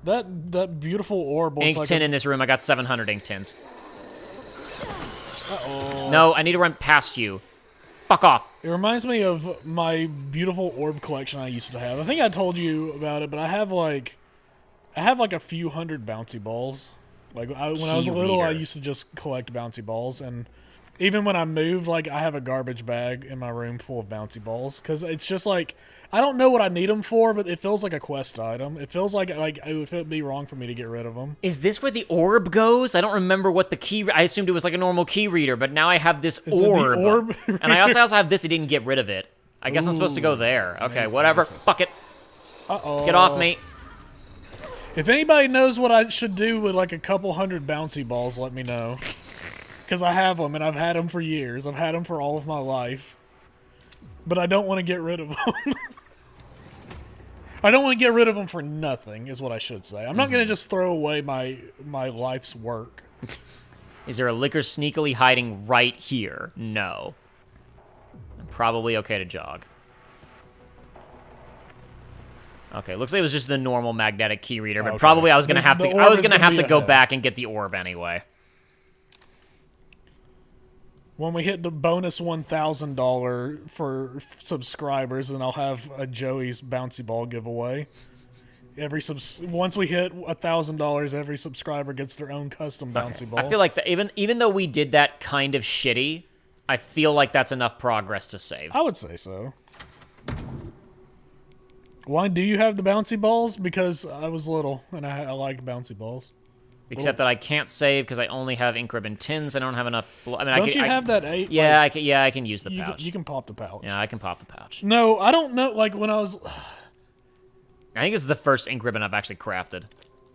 That beautiful orb looks Ink like tin a, in this room. I got 700 ink tins. Uh-oh. No, I need to run past you. Fuck off. It reminds me of my beautiful orb collection I used to have. I think I told you about it, but I have like a few hundred bouncy balls. Like when I was Key little, I reader. used to just collect bouncy balls, and even when I moved, like I have a garbage bag in my room full of bouncy balls because it's just like I don't know what I need them for, but it feels like a quest item. It feels like it would be wrong for me to get rid of them. Is this where the orb goes? I don't remember what the key... I assumed it was like a normal key reader, but now I have this Is it the orb. orb And I also have this. I didn't get rid of it. I guess I'm supposed to go Ooh. there. Okay, Maybe. whatever. Fuck it. Uh-oh. Get off me. If anybody knows what I should do with like a couple hundred bouncy balls, let me know. Because I have them, and I've had them for years. I've had them for all of my life. But I don't want to get rid of them. I don't want to get rid of them for nothing, is what I should say. I'm not going to just throw away my life's work. Is there a liquor sneakily hiding right here? No. I'm probably okay to jog. Okay, looks like it was just the normal magnetic key reader, but Okay. probably I was gonna have to. The I was orb is gonna have be to go ahead. back and get the orb anyway. When we hit the bonus $1,000 for subscribers, then I'll have a Joey's bouncy ball giveaway. Once we hit $1,000, every subscriber gets their own custom bouncy ball. I feel like even though we did that kind of shitty, I feel like that's enough progress to save. I would say so. Why do you have the bouncy balls? Because I was little and I liked bouncy balls. Except that I can't save because I only have ink ribbon tins. I don't have enough. I mean, Don't you have that 8? Yeah, like, I can use the you pouch. you can pop the pouch. Yeah, I can pop the pouch. No, I don't know. Like when I was, I think this is the first ink ribbon I've actually crafted.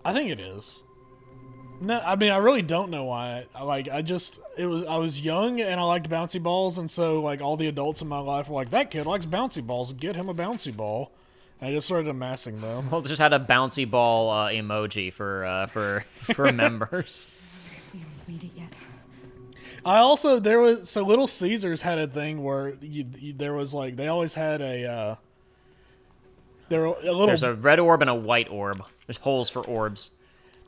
I think it is. No, I mean I really don't know why. I was young and I liked bouncy balls, and so like all the adults in my life were like, that kid likes bouncy balls. Get him a bouncy ball. And I just started amassing them. Well, just had a bouncy ball emoji for members. He hasn't made it yet. I also Little Caesars had a thing where there was like they always had a There's a red orb and a white orb. There's holes for orbs.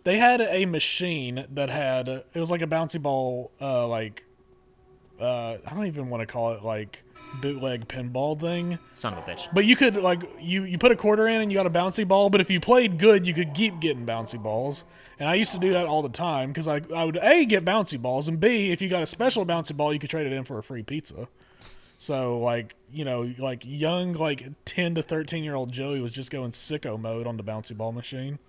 They had a machine that had it was like a bouncy ball I don't even want to call it like bootleg pinball thing. Son of a bitch. But you could like you put a quarter in and you got a bouncy ball, but if you played good, you could keep getting bouncy balls. And I used to do that all the time because I would A, get bouncy balls, and B, if you got a special bouncy ball, you could trade it in for a free pizza. So like, you know, like young like 10 to 13-year-old Joey was just going sicko mode on the bouncy ball machine.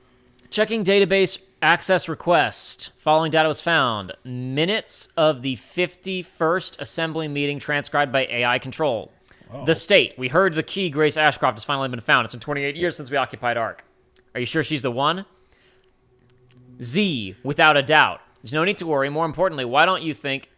Checking database access request. Following data was found. Minutes of the 51st assembly meeting transcribed by AI control. Oh. The state. We heard the key, Grace Ashcroft, has finally been found. It's been 28 years since we occupied Ark. Are you sure she's the one? Z, without a doubt. There's no need to worry. More importantly, don't you think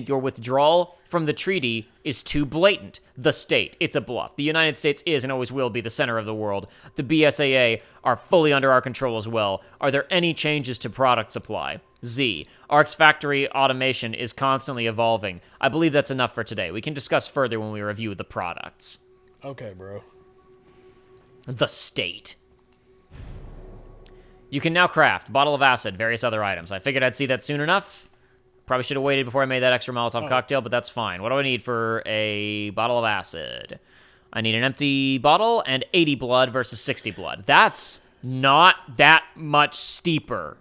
your withdrawal from the treaty is too blatant? The state. It's a bluff. The United States is and always will be the center of the world. The BSAA are fully under our control as well. Are there any changes to product supply? Z. ARC's factory automation is constantly evolving. I believe that's enough for today. We can discuss further when we review the products. Okay, bro. The state. You can now craft bottle of acid, various other items. I figured I'd see that soon enough. Probably should have waited before I made that extra Molotov cocktail, but that's fine. What do I need for a bottle of acid? I need an empty bottle and 80 blood versus 60 blood. That's not that much steeper.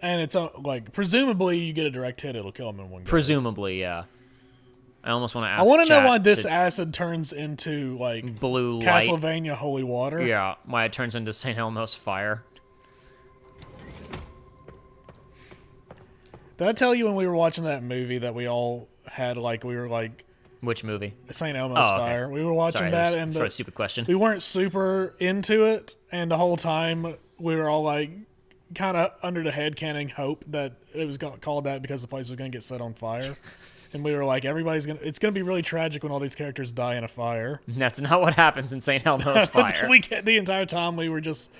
And it's like presumably you get a direct hit, it'll kill him in one go. Presumably, yeah. I almost want to ask I want to know chat why this to acid turns into like blue light. Castlevania holy water. Yeah, why it turns into St. Elmo's fire. Did I tell you when we were watching that movie that we all had like we were like Which movie? St. Elmo's Oh, okay. Fire? We were watching Sorry, that that and for a stupid question. we weren't super into it, and the whole time we were all like kind of under the headcanon hope that it was called that because the place was going to get set on fire. And we were like, it's going to be really tragic when all these characters die in a fire. That's not what happens in St. Elmo's fire. We get the entire time it's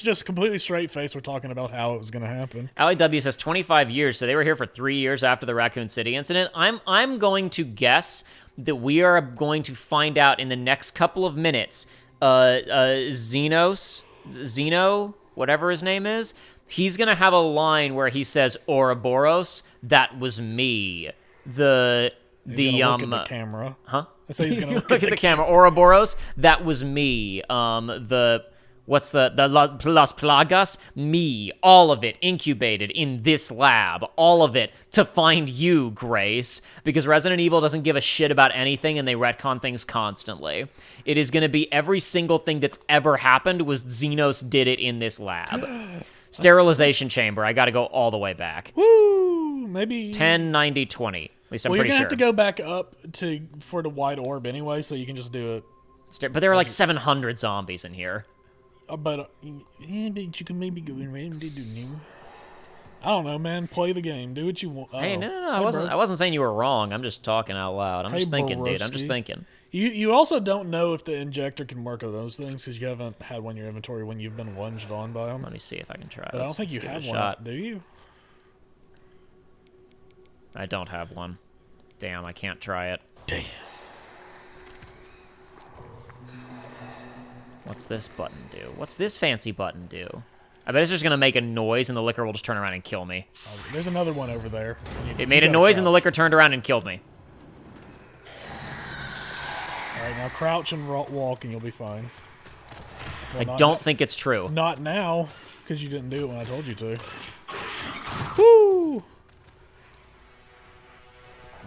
just completely straight face. We're talking about how it was going to happen. Allie W says 25 years, so they were here for 3 years after the Raccoon City incident. I'm going to guess that we are going to find out in the next couple of minutes. Zeno, whatever his name is, he's gonna have a line where he says Ouroboros, that was me. He's gonna look at the camera. Huh? I say he's gonna look at the camera. Ouroboros, that was me. What's the Las Plagas? Me. All of it incubated in this lab. All of it to find you, Grace. Because Resident Evil doesn't give a shit about anything and they retcon things constantly. It is going to be every single thing that's ever happened was Xenos did it in this lab. Sterilization chamber. I got to go all the way back. Woo! Maybe 10, 90, 20. At least I'm Well, you're pretty gonna sure. have to go back up for the white orb anyway, so you can just do it. But there were like 700 zombies in here. But you can maybe go in random. I don't know, man. Play the game. Do what you want. Hey, no. Hey, I wasn't saying you were wrong. I'm just talking out loud. I'm just thinking, dude. I'm just broski. thinking. You also don't know if the injector can work on those things because you haven't had one in your inventory when you've been lunged on by them. Let me see if I can try. But I don't think you give it have a one, shot. do you? I don't have one. Damn, I can't try it. Damn. What's this button do? What's this fancy button do? I bet it's just gonna make a noise and the liquor will just turn around and kill me. Oh, there's another one over there. It made a noise and the liquor turned around and killed me. All right, now crouch and walk and you'll be fine. Well, I not don't now- think it's true. Not now, because you didn't do it when I told you to. Woo!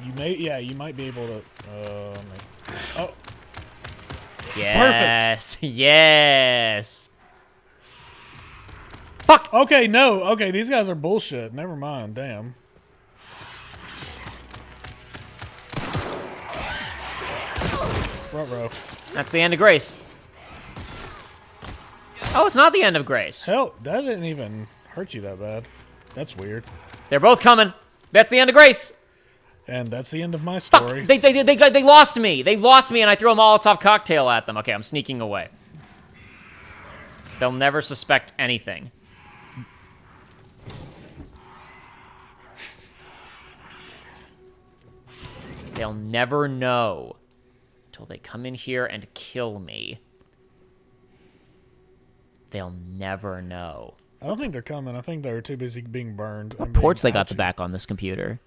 You might be able to. Oh, Yes. Yes. Fuck! okay, no. Okay, these guys are bullshit. Never mind. Damn. Ruh-roh. That's the end of Grace. Oh, it's not the end of Grace. Hell, that didn't even hurt you that bad. That's weird. They're both coming. That's the end of Grace. And that's the end of my Fuck! story. They lost me. They lost me, and I threw a Molotov cocktail at them. Okay, I'm sneaking away. They'll never suspect anything. They'll never know until they come in here and kill me. They'll never know. I don't think they're coming. I think they're too busy being burned. What ports they got back on this computer?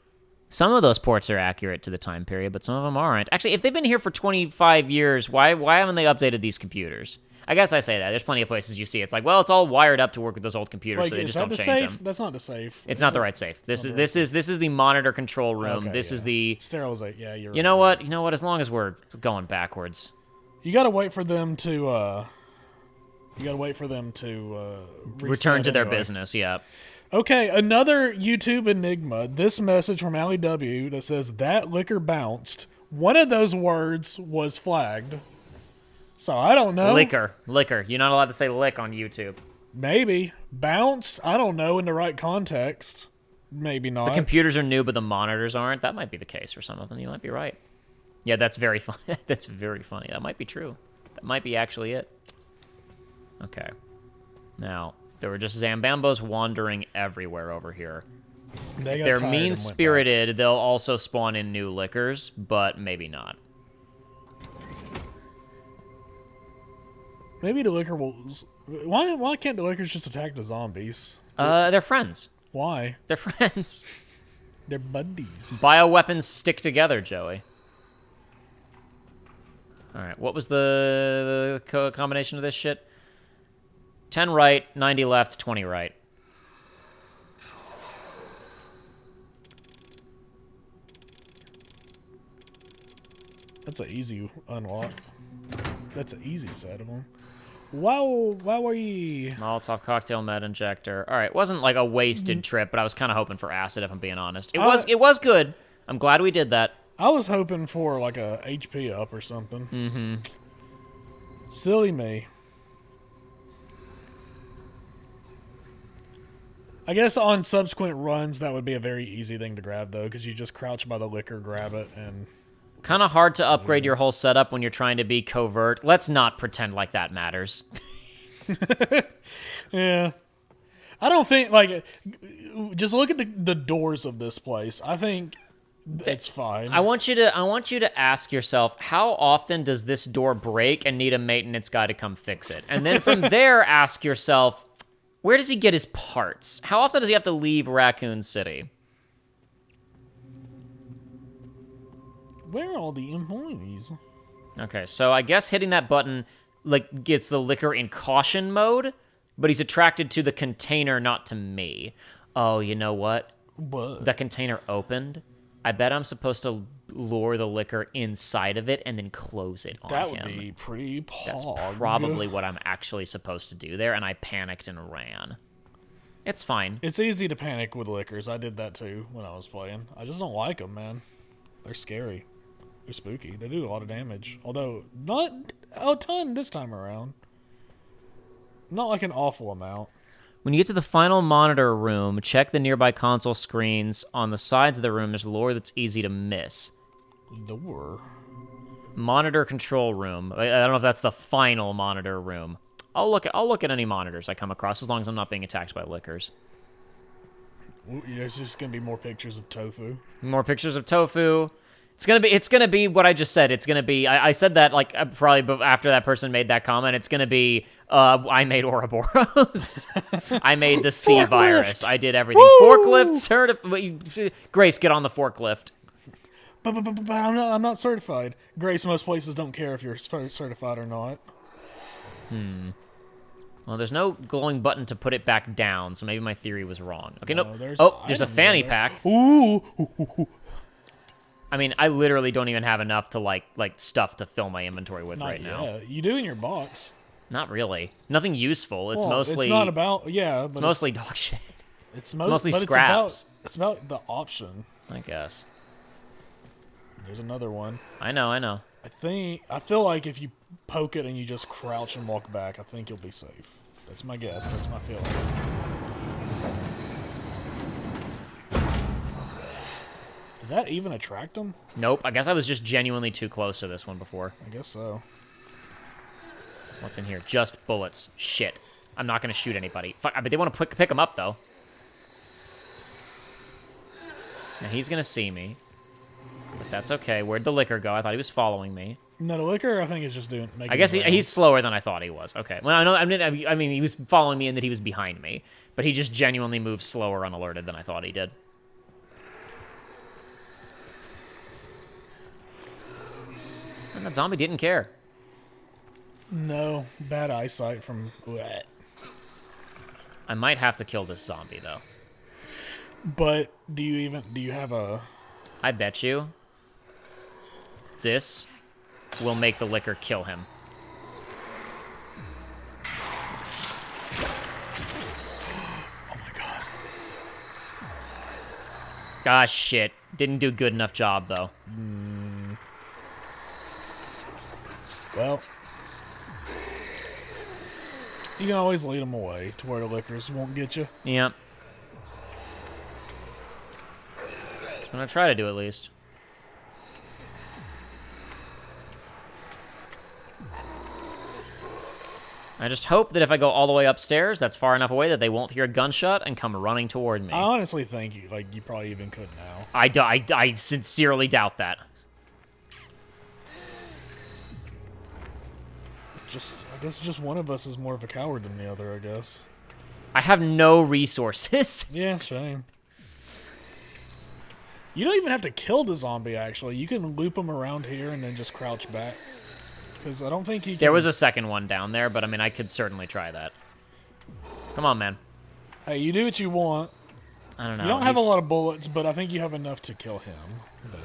Some of those ports are accurate to the time period, but some of them aren't. Actually, if they've been here for 25 years, why haven't they updated these computers? I guess I say that. There's plenty of places you see it's like, well, it's all wired up to work with those old computers, Like, so they is just that don't the change safe? them. That's not the safe. It's not the right safe. This is the monitor control room. Okay, This yeah. is the. Sterilizate. Yeah, you're. You know what? You know what? As long as we're going backwards. You gotta wait for them to. You gotta wait for them to Return to reset their anyway. business. Yeah. Okay, another YouTube enigma. This message from Ali W that says that liquor bounced. One of those words was flagged. So I don't know. Liquor. You're not allowed to say lick on YouTube. Maybe bounced. I don't know in the right context. Maybe not. The computers are new, but the monitors aren't. That might be the case for some of them. You might be right. Yeah, that's very funny. That's very funny. That might be true. That might be actually it. Okay. Now, there were just Zambambos wandering everywhere over here. They If got they're tired and went mean-spirited, they'll also spawn in new liquors, but maybe not. back. Maybe the liquor will. Why can't the liquors just attack the zombies? They're friends. Why? They're friends. They're buddies. Bioweapons stick together, Joey. Alright, what was the combination of this shit? 10 right, 90 left, 20 right. That's an easy unlock. That's an easy set of them. Wow, wowie. Molotov cocktail med injector. Alright, wasn't like a wasted trip, but I was kind of hoping for acid, if I'm being honest. It was good. I'm glad we did that. I was hoping for like a HP up or something. Mm-hmm. Silly me. I guess on subsequent runs that would be a very easy thing to grab though, because you just crouch by the liquor, grab it, and Kind of hard to upgrade your whole setup when you're trying to be covert. Let's not pretend like that matters. yeah. I don't think like just look at the doors of this place. I think it's fine. I want you to ask yourself, how often does this door break and need a maintenance guy to come fix it? And then from there, ask yourself, where does he get his parts? How often does he have to leave Raccoon City? Where are all the employees? Okay, so I guess hitting that button like gets the liquor in caution mode, but he's attracted to the container, not to me. Oh, you know what? What? The container opened. I bet I'm supposed to lure the liquor inside of it and then close it on That him. would be pretty pog. That's probably what I'm actually supposed to do there, and I panicked and ran. It's fine. It's easy to panic with liquors. I did that too when I was playing. I just don't like them, man. They're scary. They're spooky. They do a lot of damage. Although, not a ton this time around. Not like an awful amount. When you get to the final monitor room, check the nearby console screens. On the sides of the room, there's lore that's easy to miss. Door. Monitor control room. I don't know if that's the final monitor room. I'll look at any monitors I come across as long as I'm not being attacked by lickers. There's just gonna be more pictures of tofu. More pictures of tofu. It's gonna be what I just said. It's gonna be. I said that like probably after that person made that comment. It's gonna be. I made Ouroboros. I made the C virus. I did everything. Woo! Forklift. Grace, get on the forklift. But I'm not certified. Grace, most places don't care if you're certified or not. Well, there's no glowing button to put it back down, so maybe my theory was wrong. Okay, No, nope. There's a items fanny in pack. there. Ooh. I mean, I literally don't even have enough to like stuff to fill my inventory with right now. Yeah, you do in your box. Not really. Nothing useful. It's Well, mostly. It's not about but It's mostly dog shit. It's mostly but scraps. It's about the option. I guess. There's another one. I know. I feel like if you poke it and you just crouch and walk back, I think you'll be safe. That's my guess. That's my feeling. Did that even attract them? Nope. I guess I was just genuinely too close to this one before. I guess so. What's in here? Just bullets. Shit. I'm not gonna shoot anybody. Fuck. I bet they want to pick him up though. Now he's gonna see me. But that's okay. Where'd the liquor go? I thought he was following me. No, the liquor, I think, is just making I guess rounds. he's slower than I thought he was. Okay. Well, I mean, he was following me and that he was behind me, but he just genuinely moved slower unalerted than I thought he did. And that zombie didn't care. No, bad eyesight from... Bleh. I might have to kill this zombie though. But do you have a... I bet you this will make the liquor kill him. Oh my god. Gosh, shit. Didn't do a good enough job, though. Well, you can always lead them away to where the liquors won't get you. Yep. Just gonna try to do at least. I just hope that if I go all the way upstairs, that's far enough away that they won't hear a gunshot and come running toward me. I honestly think you probably even could now. I sincerely doubt that. I guess just one of us is more of a coward than the other, I guess. I have no resources. Yeah, shame. You don't even have to kill the zombie, actually. You can loop him around here and then just crouch back. Because I don't think he can... There was a second one down there, but I mean, I could certainly try that. Come on, man. Hey, you do what you want. I don't know. You don't have a lot of bullets, but I think you have enough to kill him. But...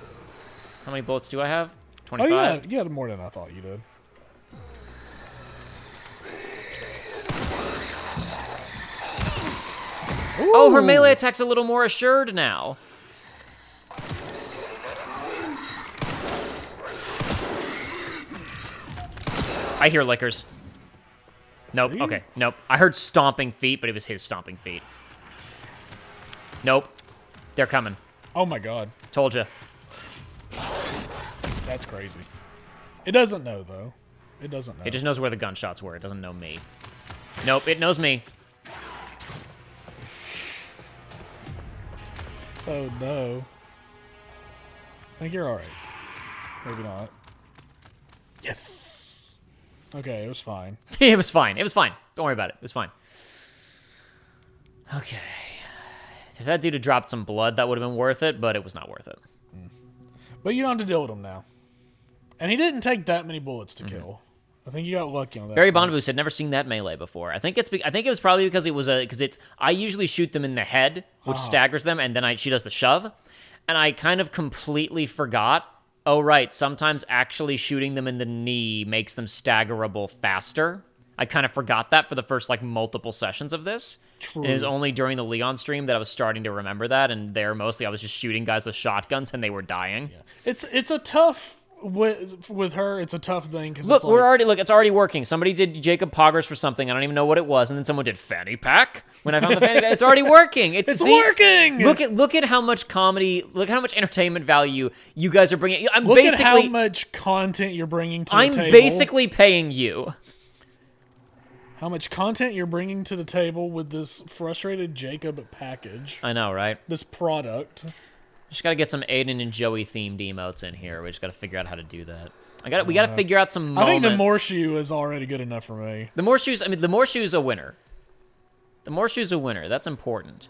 How many bullets do I have? Oh, 25? yeah, you had more than I thought you did. Oh, her melee attack's a little more assured now. I hear lickers. Nope. Okay. Nope. I heard stomping feet, but it was his stomping feet. Nope. They're coming. Oh my god. Told you. That's crazy. It doesn't know, though. It doesn't know. It just knows where the gunshots were. It doesn't know me. Nope. It knows me. Oh no. I think you're alright. Maybe not. Yes! Okay, it was fine. It was fine. It was fine. Don't worry about it. It was fine. Okay. If that dude had dropped some blood, that would have been worth it, but it was not worth it. But you don't have to deal with him now. And he didn't take that many bullets to kill. I think you got lucky on that. Barry Bondaboo said never seen that melee before. I think it was probably because I usually shoot them in the head, which staggers them, and then she does the shove, and I kind of completely forgot. Oh right, sometimes actually shooting them in the knee makes them staggerable faster. I kind of forgot that for the first, like, multiple sessions of this. True. It is only during the Leon stream that I was starting to remember that, and there mostly I was just shooting guys with shotguns, and they were dying. Yeah. It's a tough... With her, it's a tough thing. Cause Look, it's it's already working. Somebody did Jacob Poggers for something. I don't even know what it was, and then someone did fanny pack. When I found the fanny pack, it's already working. It's working. Look at how much comedy, look at how much entertainment value you guys are bringing. Look at how much content you're bringing to the table. I'm basically paying you. How much content you're bringing to the table with this frustrated Jacob package. I know, right? This product. Just gotta get some Aiden and Joey themed emotes in here. We just gotta figure out how to do that. We gotta figure out some moments. I think the more shoe is already good enough for me. The more shoes. I mean, the more shoes a winner. The more shoes a winner. That's important.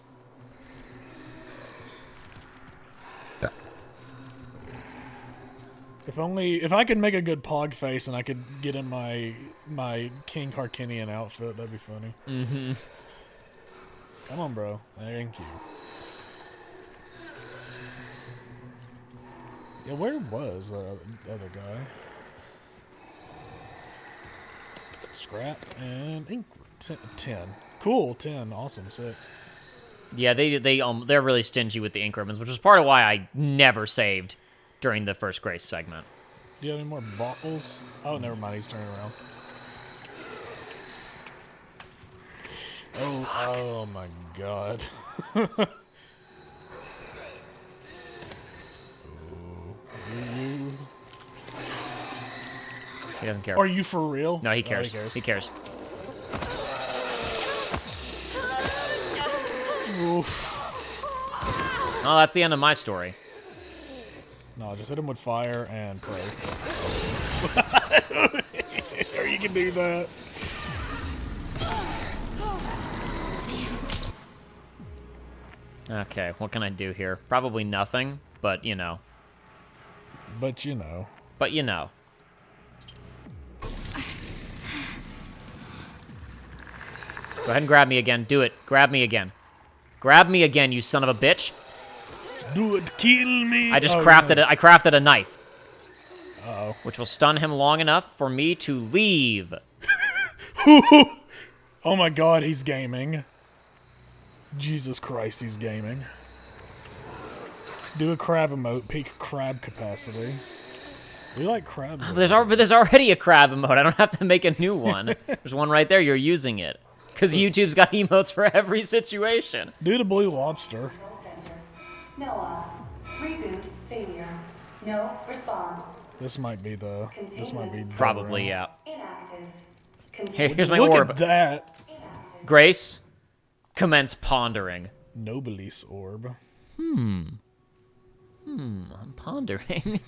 If I could make a good pog face and I could get in my King Harkinian outfit, that'd be funny. Mm-hmm. Come on, bro. Thank you. Yeah, where was the other guy? Scrap and ink. 10. Cool, 10. Awesome, sick. Yeah, they're really stingy with the ink ribbons, which is part of why I never saved during the first Grace segment. Do you have any more bottles? Oh, never mind. He's turning around. Oh my God. He doesn't care. Are you for real? No, he cares. Oh, he cares. He cares. Oof. Oh, that's the end of my story. No, just hit him with fire and pray. Or you can do that. Okay, what can I do here? Probably nothing, but you know. But you know. But you know. Go ahead and grab me again. Do it. Grab me again. Grab me again, you son of a bitch. Do it, kill me. I just crafted a knife. Uh-oh. Which will stun him long enough for me to leave. Oh my God, he's gaming. Jesus Christ, he's gaming. Do a crab emote, peak crab capacity. We like crabs. But there's already a crab emote. I don't have to make a new one. There's one right there. You're using it. Because YouTube's got emotes for every situation. Do the blue lobster. Noah. Reboot failure. No response. This might be the. Probably, yeah. Inactive. Here's my Look orb. at that. Grace, commence pondering. Nobilis orb. I'm pondering.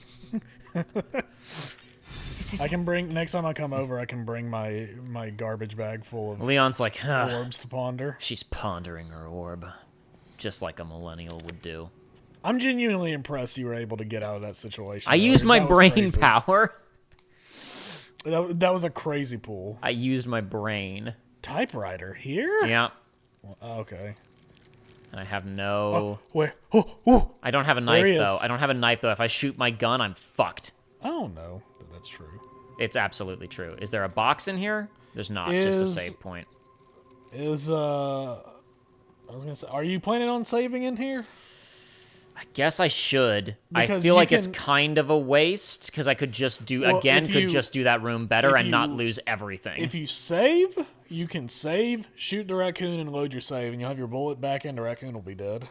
I can bring next time I come over. I can bring my garbage bag full of Leon's like, orbs to ponder. she's pondering her orb, just like a millennial would do. I'm genuinely impressed you were able to get out of that situation. I used my That was brain crazy. power. That was a crazy pull. I used my brain. Typewriter here? Yeah. Oh, okay. And I have no... Wait. Oh. I don't have a There knife, he is. though. I don't have a knife, though. If I shoot my gun, I'm fucked. I don't know that that's true. It's absolutely true. Is there a box in here? There's not. Just a save point. I was gonna say, are you planning on saving in here? I guess I should. I Because feel you like it's can- kind of a waste, because I could just do, Well, again, if could you- just do that room better if and not you- lose everything. If you save, you can save, shoot the raccoon, and load your save, and you'll have your bullet back, and the raccoon will be dead.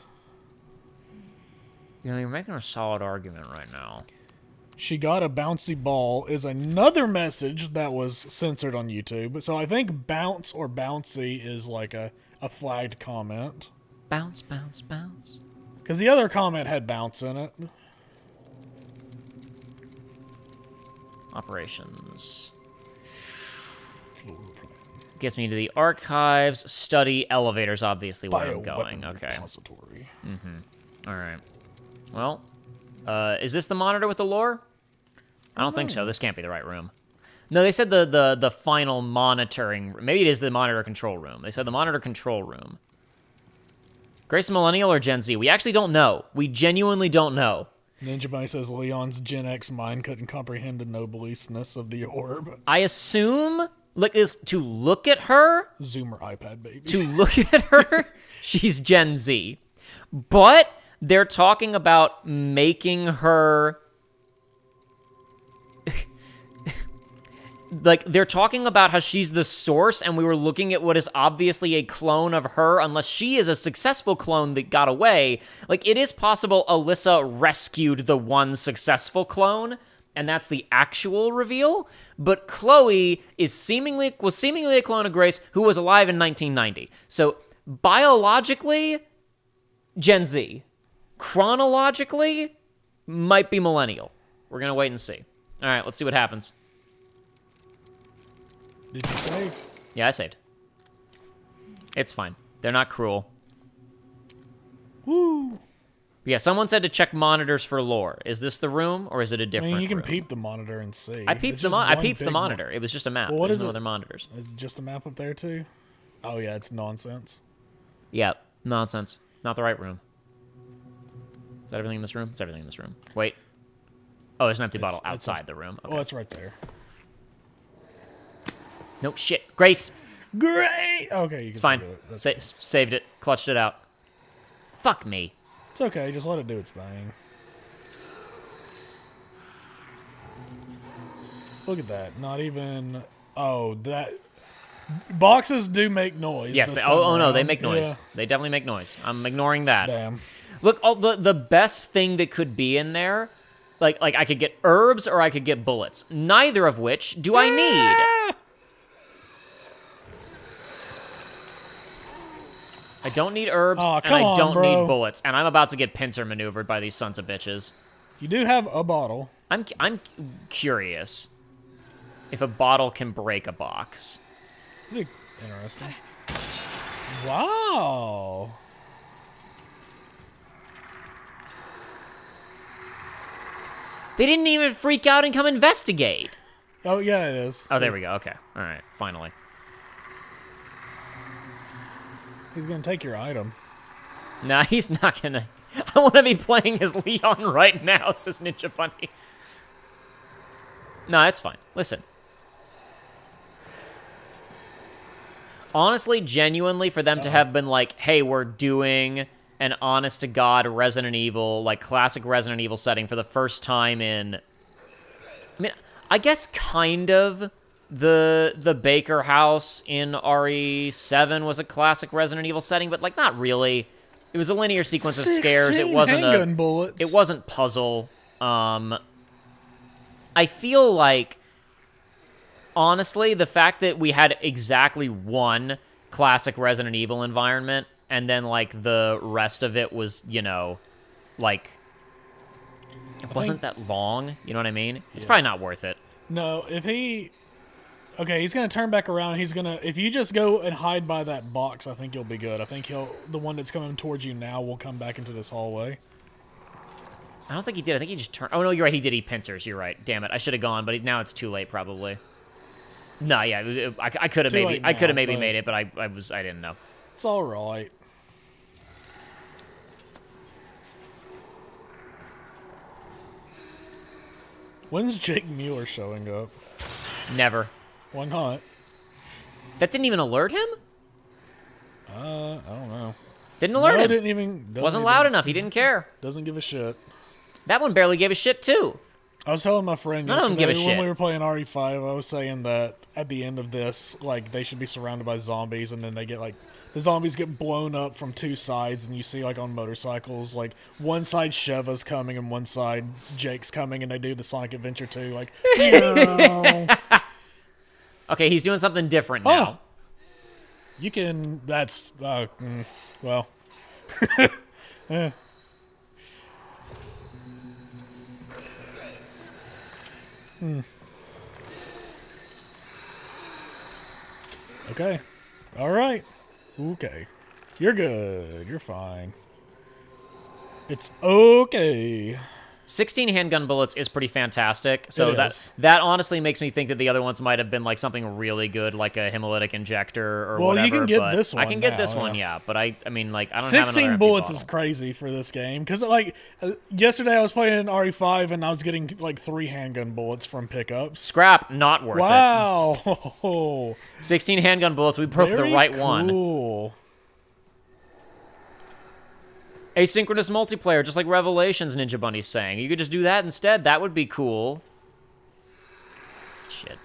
You know, you're making a solid argument right now. She got a bouncy ball is another message that was censored on YouTube. So I think bounce or bouncy is like a flagged comment. Bounce, bounce, bounce. Because the other comment had bounce in it. Operations. Gets me to the archives, study, elevators, obviously where I'm going. Bioweapon Okay. repository. All right. Well, is this the monitor with the lore? I don't think so. This can't be the right room. No, they said the final monitoring. Maybe it is the monitor control room. They said the monitor control room. Grace Millennial or Gen Z? We actually don't know. We genuinely don't know. Ninja Bunny says Leon's Gen X mind couldn't comprehend the nobleness of the orb. I assume Look is to look at her. Zoomer iPad baby. To look at her, she's Gen Z. But they're talking about making her like they're talking about how she's the source, and we were looking at what is obviously a clone of her, unless she is a successful clone that got away. Like, it is possible Alyssa rescued the one successful clone, and that's the actual reveal. But Chloe was seemingly a clone of Grace who was alive in 1990. So biologically, Gen Z. Chronologically, might be millennial. We're gonna wait and see. All right, let's see what happens. Did you save? Yeah, I saved. It's fine. They're not cruel. Woo! Yeah, someone said to check monitors for lore. Is this the room, or is it a I different mean, you can room? peep the monitor and see. I peeped It's the just I one peeped the big monitor. It was just a map. Well, what There's is no it? other monitors. Is it just a map up there too? Oh yeah, it's nonsense. Yeah, nonsense. Not the right room. Is that everything in this room? It's everything in this room. Wait. Oh, there's an empty bottle outside the room. Okay. Oh, it's right there. No, shit. Grace. Great. Okay, you can It's fine. still do it. Saved it. Clutched it out. Fuck me. It's okay. Just let it do its thing. Look at that. Not even. Oh, that. Boxes do make noise. Yes. this Oh time no, they around. make noise. Yeah. They definitely make noise. I'm ignoring that. Damn. Look, the best thing that could be in there, like I could get herbs or I could get bullets. Neither of which do I need. I don't need herbs, Aw, and come I on, don't bro. need bullets, and I'm about to get pincer maneuvered by these sons of bitches. You do have a bottle. I'm curious if a bottle can break a box. Pretty interesting. Wow. They didn't even freak out and come investigate. Oh yeah, it is. Oh, there we go. Okay. All right. Finally. He's gonna take your item. Nah, he's not gonna. I want to be playing as Leon right now, says Ninja Bunny. No, it's fine. Listen. Honestly, genuinely, for them to have been like, hey, we're doing an honest-to-God Resident Evil, like, classic Resident Evil setting for the first time in... I mean, I guess kind of the Baker house in RE7 was a classic Resident Evil setting, but, like, not really. It was a linear sequence of scares. It 16 wasn't handgun bullets. It wasn't puzzle. I feel like, honestly, the fact that we had exactly one classic Resident Evil environment, and then, like, the rest of it was, you know, like, it wasn't that long. You know what I mean? It's probably not worth it. No, if he... Okay, he's going to turn back around. He's going to... If you just go and hide by that box, I think you'll be good. I think the one that's coming towards you now will come back into this hallway. I don't think he did. I think he just turned... Oh, no, you're right. He did eat pincers. You're right. Damn it. I should have gone, but now it's too late, probably. No, yeah. I could have maybe... I could have maybe made it, but I didn't know. It's all right. When's Jake Mueller showing up? Never. Why not? That didn't even alert him? I don't know. Didn't alert No, him. didn't even... Wasn't loud enough. He didn't care. Doesn't give a shit. That one barely gave a shit, too. I was telling my friend None of them give a yesterday when shit. we were playing RE5, I was saying that at the end of this, like, they should be surrounded by zombies, and then they get, like, the zombies get blown up from two sides, and you see, like, on motorcycles, like, one side Sheva's coming and one side Jake's coming, and they do the Sonic Adventure 2, like, Okay, he's doing something different now. oh, you can, that's, well, eh. Okay. All right. Okay. You're good. You're fine. It's okay. 16 handgun bullets is pretty fantastic. So It that is. that honestly makes me think that the other ones might have been like something really good, like a hemolytic injector or Well, whatever. you can get but this I one can get now, this one, yeah. yeah. But I mean, like I don't have 16 another bullets empty is bottle. crazy for this game because like yesterday I was playing RE5 and I was getting like 3 handgun bullets from pickups. Scrap, not worth it. Wow. 16 handgun bullets. We broke the Very right one. cool. Asynchronous multiplayer, just like Revelations, Ninja Bunny's saying. You could just do that instead. That would be cool. Shit.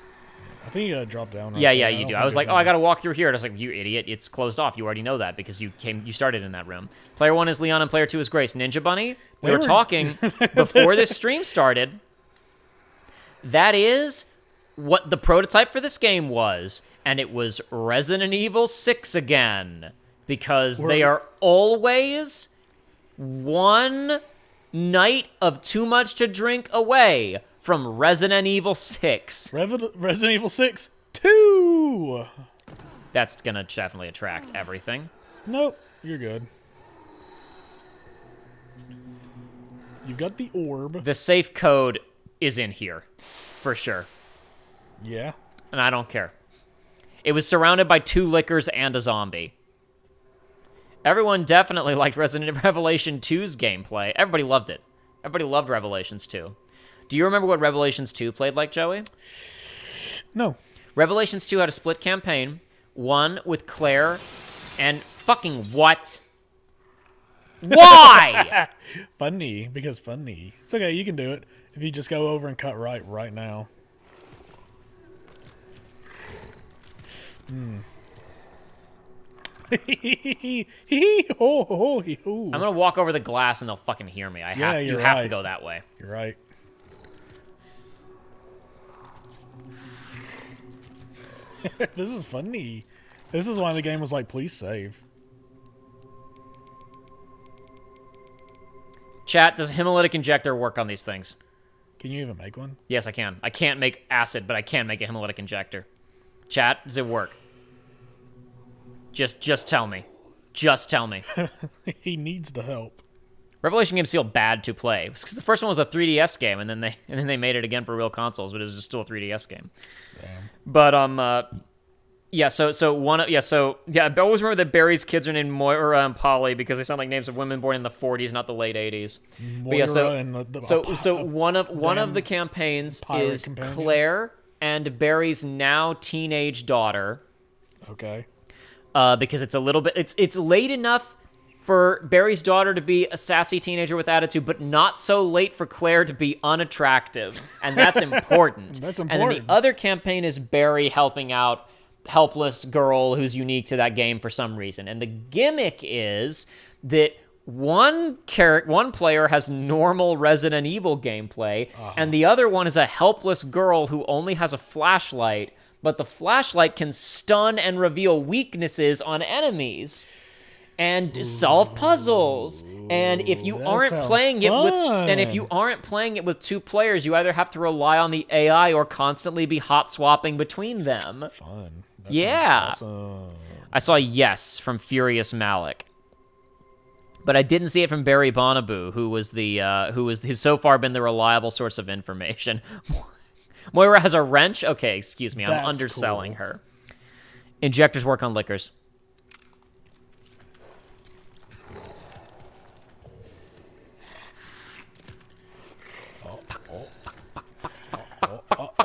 I think you gotta drop down. Right Yeah, there. yeah, I you don't do. think I was like, there's oh, I any- gotta walk through here. And I was like, you idiot, it's closed off. You already know that because you started in that room. Player 1 is Leon and player 2 is Grace. Ninja Bunny, we were talking before this stream started. That is what the prototype for this game was, and it was Resident Evil 6 again. Because they are always one night of too much to drink away from Resident Evil 6. Resident Evil 6 2. That's gonna definitely attract everything. Nope, you're good. You've got the orb. The safe code is in here, for sure. Yeah. And I don't care. It was surrounded by 2 liquors and a zombie. Everyone definitely liked Resident Revelation 2's gameplay. Everybody loved it. Everybody loved Revelations 2. Do you remember what Revelations 2 played like, Joey? No. Revelations 2 had a split campaign. One with Claire and fucking what? Why? Funny, because funny. It's okay, you can do it. If you just go over and cut right now. I'm gonna walk over the glass and they'll fucking hear me. You you're have to right. go that way. You're right. This is funny. This is why the game was like, please save. Chat, does hemolytic injector work on these things? Can you even make one? Yes, I can. I can't make acid, but I can make a hemolytic injector. Chat, does it work? Just tell me. Just tell me. He needs the help. Revelation games feel bad to play because the first one was a 3DS game, and then they made it again for real consoles, but it was just still a 3DS game. Damn. But yeah. So I always remember that Barry's kids are named Moira and Polly because they sound like names of women born in the 40s, not the late 80s. But yeah, Moira and so one of the campaigns pirate is companion? Claire and Barry's now teenage daughter. Okay. Because it's a little bit, it's late enough for Barry's daughter to be a sassy teenager with attitude, but not so late for Claire to be unattractive, and that's important. That's And then important. the other campaign is Barry helping out helpless girl who's unique to that game for some reason, and the gimmick is that one player has normal Resident Evil gameplay, and the other one is a helpless girl who only has a flashlight. But the flashlight can stun and reveal weaknesses on enemies and solve puzzles. And if you that aren't sounds playing it with fun. and if you aren't playing it with 2 players, you either have to rely on the AI or constantly be hot swapping between them. Fun. That Yeah. sounds awesome. I saw yes from Furious Malik. But I didn't see it from Barry Bonaboo, who has so far been the reliable source of information. Moira has a wrench? Okay, excuse me. I'm That's underselling cool. her. Injectors work on liquors.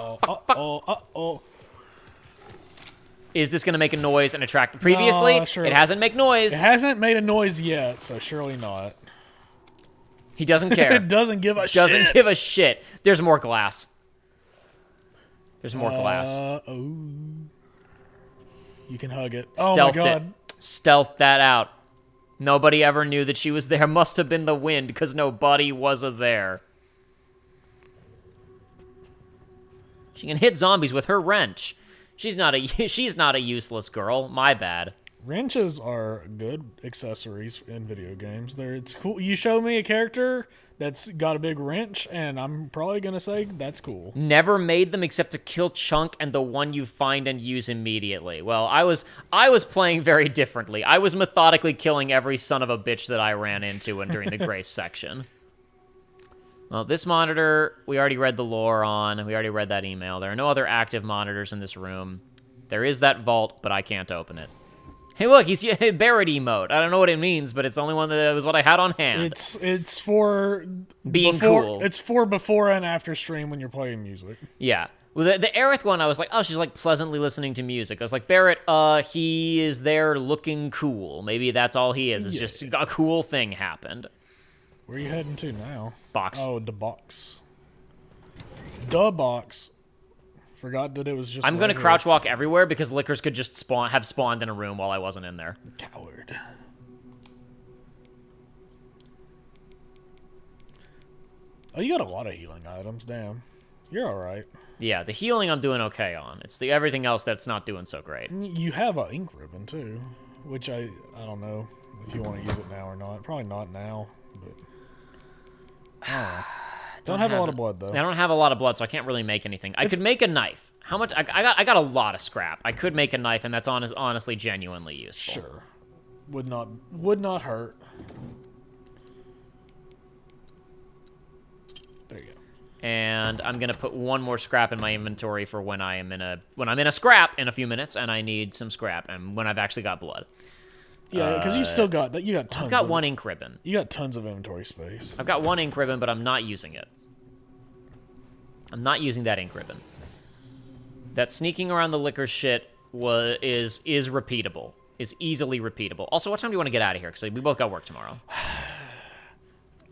Oh. Is this going to make a noise and attract? Previously, No, sure. it hasn't made noise. It hasn't made a noise yet, so surely not. He doesn't care. It doesn't give a Doesn't shit. give a shit. There's more glass. There's more glass. Oh. You can hug it. Stealthed Oh my god. it. Stealthed that out. Nobody ever knew that she was there. Must have been the wind, because nobody was there. She can hit zombies with her wrench. She's not a useless girl. My bad. Wrenches are good accessories in video games. It's cool. You show me a character that's got a big wrench, and I'm probably gonna say that's cool. Never made them except to kill Chunk and the one you find and use immediately. Well, I was playing very differently. I was methodically killing every son of a bitch that I ran into during the Grace section. Well, this monitor, we already read the lore on. We already read that email. There are no other active monitors in this room. There is that vault, but I can't open it. Hey, look, he's Barrett emote. I don't know what it means, but it's the only one that was what I had on hand. It's for being cool. It's for before and after stream when you're playing music. Yeah. Well, the Aerith one, I was like, oh, she's like pleasantly listening to music. I was like, Barrett, he is there looking cool. Maybe that's all he is. It's just a cool thing happened. Where are you heading to now? Box. Oh, the box. The box. Forgot that it was just. I'm gonna crouch walk everywhere because Lickers could just have spawned in a room while I wasn't in there. Coward. Oh, you got a lot of healing items. Damn, you're all right. Yeah, the healing I'm doing okay on. It's the everything else that's not doing so great. You have an ink ribbon too, which I don't know if you want to use it now or not. Probably not now, but. I don't have a lot of blood though. I don't have a lot of blood, so I can't really make anything. I could make a knife. How much? I got a lot of scrap. I could make a knife, and that's honestly genuinely useful. Sure, would not hurt. There you go. And I'm gonna put one more scrap in my inventory for when I'm in a scrap in a few minutes, and I need some scrap, and when I've actually got blood. Yeah, because you still got that. You got tons. I've got one ink ribbon. You got tons of inventory space. I've got one ink ribbon, but I'm not using it. I'm not using that ink ribbon. That sneaking around the liquor shit is repeatable. Is easily repeatable. Also, what time do you want to get out of here? Because we both got work tomorrow.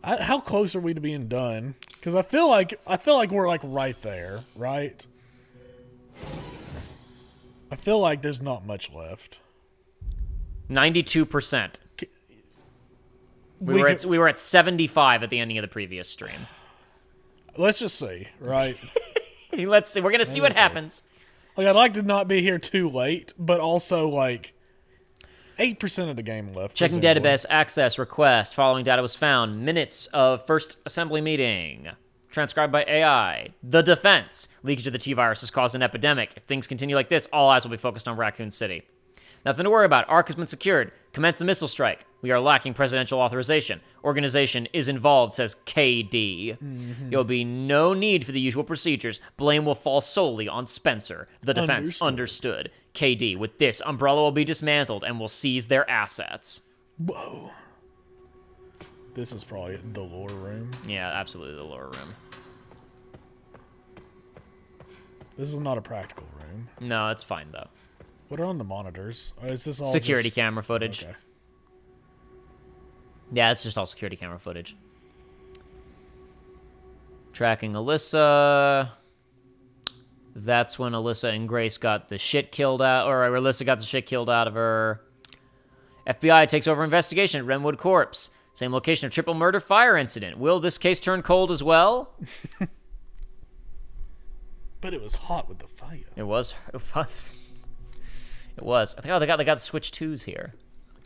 How close are we to being done? Because I feel like we're like right there, right? I feel like there's not much left. 92%. We were at 75 at the ending of the previous stream. Let's just see, right? Let's see. We're gonna see what happens. Like, I'd like to not be here too late, but also like 8% of the game left. Checking database access request. Following data was found. Minutes of first assembly meeting. Transcribed by AI. The defense. Leakage of the T-virus has caused an epidemic. If things continue like this, all eyes will be focused on Raccoon City. Nothing to worry about. Ark has been secured. Commence the missile strike. We are lacking presidential authorization. Organization is involved, says KD. There will be no need for the usual procedures. Blame will fall solely on Spencer. The defense understood. KD. With this, Umbrella will be dismantled and will seize their assets. Whoa. This is probably the lore room. Yeah, absolutely the lore room. This is not a practical room. No, it's fine, though. What are on the monitors? Is this all security just... camera footage. Okay. Yeah, it's just all security camera footage. Tracking Alyssa. That's when Alyssa and Grace got the shit killed out, or Alyssa got the shit killed out of her. FBI takes over investigation at Renwood Corpse. Same location of triple murder fire incident. Will this case turn cold as well? But it was hot with the fire. It was. It was. I think, they got the Switch 2s here.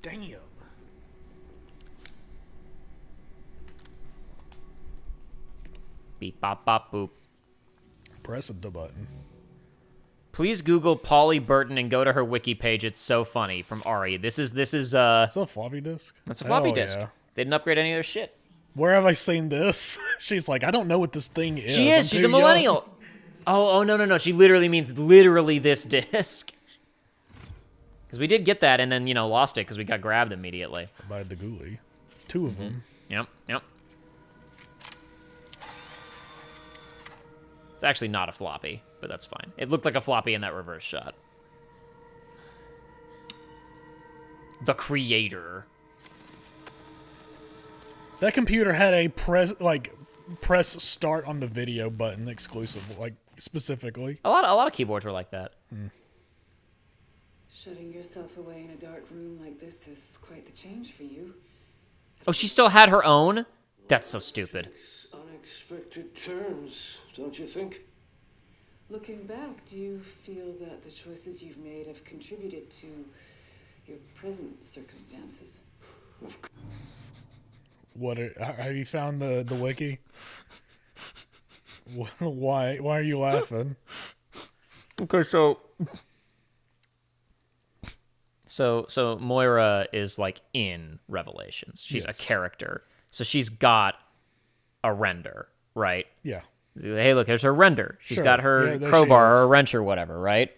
Damn. Beep, bop, bop, boop. Press the button. Please Google Polly Burton and go to her wiki page. It's so funny. From Ari. This is Is that a floppy disk? That's a floppy disk. Yeah. They didn't upgrade any of their shit. Where have I seen this? She's like, I don't know what this thing is. She is. She's a millennial. Oh, no. She literally means this disc. Because we did get that and then, lost it because we got grabbed immediately. By the ghoulie. 2 of them. Yep. It's actually not a floppy, but that's fine. It looked like a floppy in that reverse shot. The creator. That computer had a press start on the video button exclusive, specifically. A lot of keyboards were like that. Shutting yourself away in a dark room like this is quite the change for you. Oh, she still had her own? That's so stupid. Unexpected turns, don't you think? Looking back, do you feel that the choices you've made have contributed to your present circumstances? Have you found the wiki? Why are you laughing? Okay, So Moira is in Revelations. She's a character. So she's got a render. right? Yeah. Hey, look, there's her render. She's Sure. got her Yeah, there she crowbar is. or a wrench or whatever, right?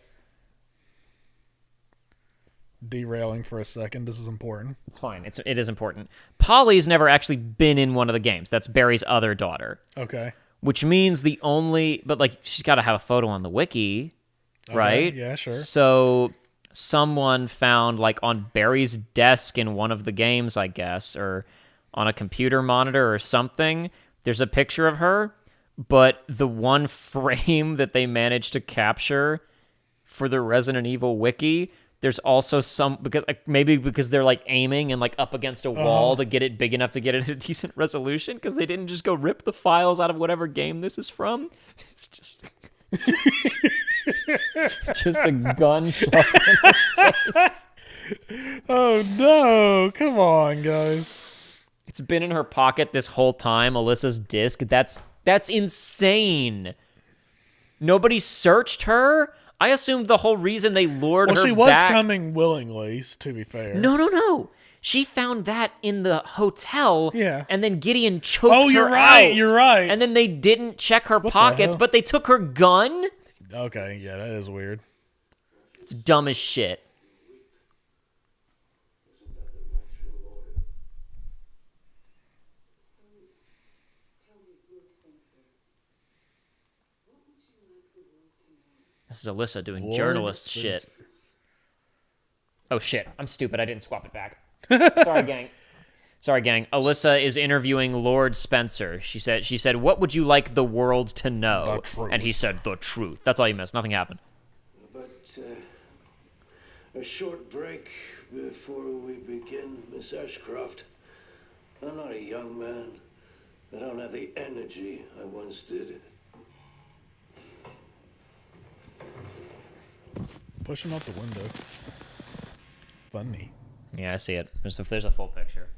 Derailing for a second. This is important. It's fine. It is important. Polly's never actually been in one of the games. That's Barry's other daughter. Okay. Which means but like she's got to have a photo on the wiki, right? Yeah, sure. So someone found like on Barry's desk in one of the games, I guess, or on a computer monitor or something, there's a picture of her, but the one frame that they managed to capture for the Resident Evil wiki, there's also because they're like aiming and like up against a wall to get it big enough to get it at a decent resolution, because they didn't just go rip the files out of whatever game this is from. It's just just a gunshot. Oh no! Come on, guys. It's been in her pocket this whole time, Alyssa's disc. That's insane. Nobody searched her? I assumed the whole reason they lured her back... Well, she was coming willingly, to be fair. No. She found that in the hotel, Yeah. and then Gideon choked her you're right, out. you're right. And then they didn't check her the pockets, hell? but they took her gun? Okay, yeah, that is weird. It's dumb as shit. This is Alyssa doing Lord journalist Spencer. shit. Oh shit, I'm stupid. I didn't swap it back. Sorry, gang. Alyssa is interviewing Lord Spencer. She said, "What would you like the world to know?" The truth. And he said, "The truth." That's all you missed. Nothing happened. But a short break before we begin, Miss Ashcroft. I'm not a young man. I don't have the energy I once did. Push him out the window. Funny. Yeah, I see it. There's a full picture.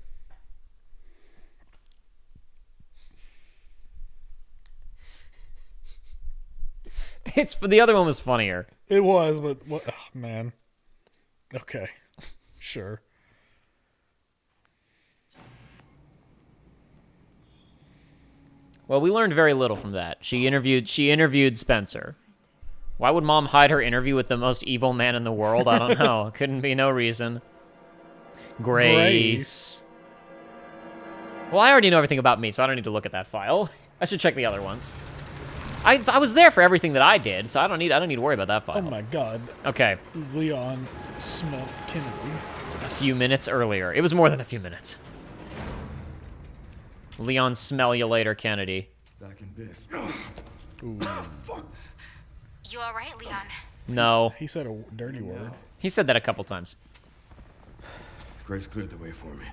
The other one was funnier. It was, but what? Oh, man. Okay. Sure. Well, we learned very little from that. She interviewed Spencer. Why would Mom hide her interview with the most evil man in the world? I don't know. Couldn't be no reason. Grace. Well, I already know everything about me, so I don't need to look at that file. I should check the other ones. I was there for everything that I did, so I don't need to worry about that file. Oh my god. Okay. Leon smelled Kennedy. A few minutes earlier. It was more than a few minutes. Leon, smell you later, Kennedy. Back in biz. You alright, Leon? No. He said a dirty word. He said that a couple times. Grace cleared the way for me.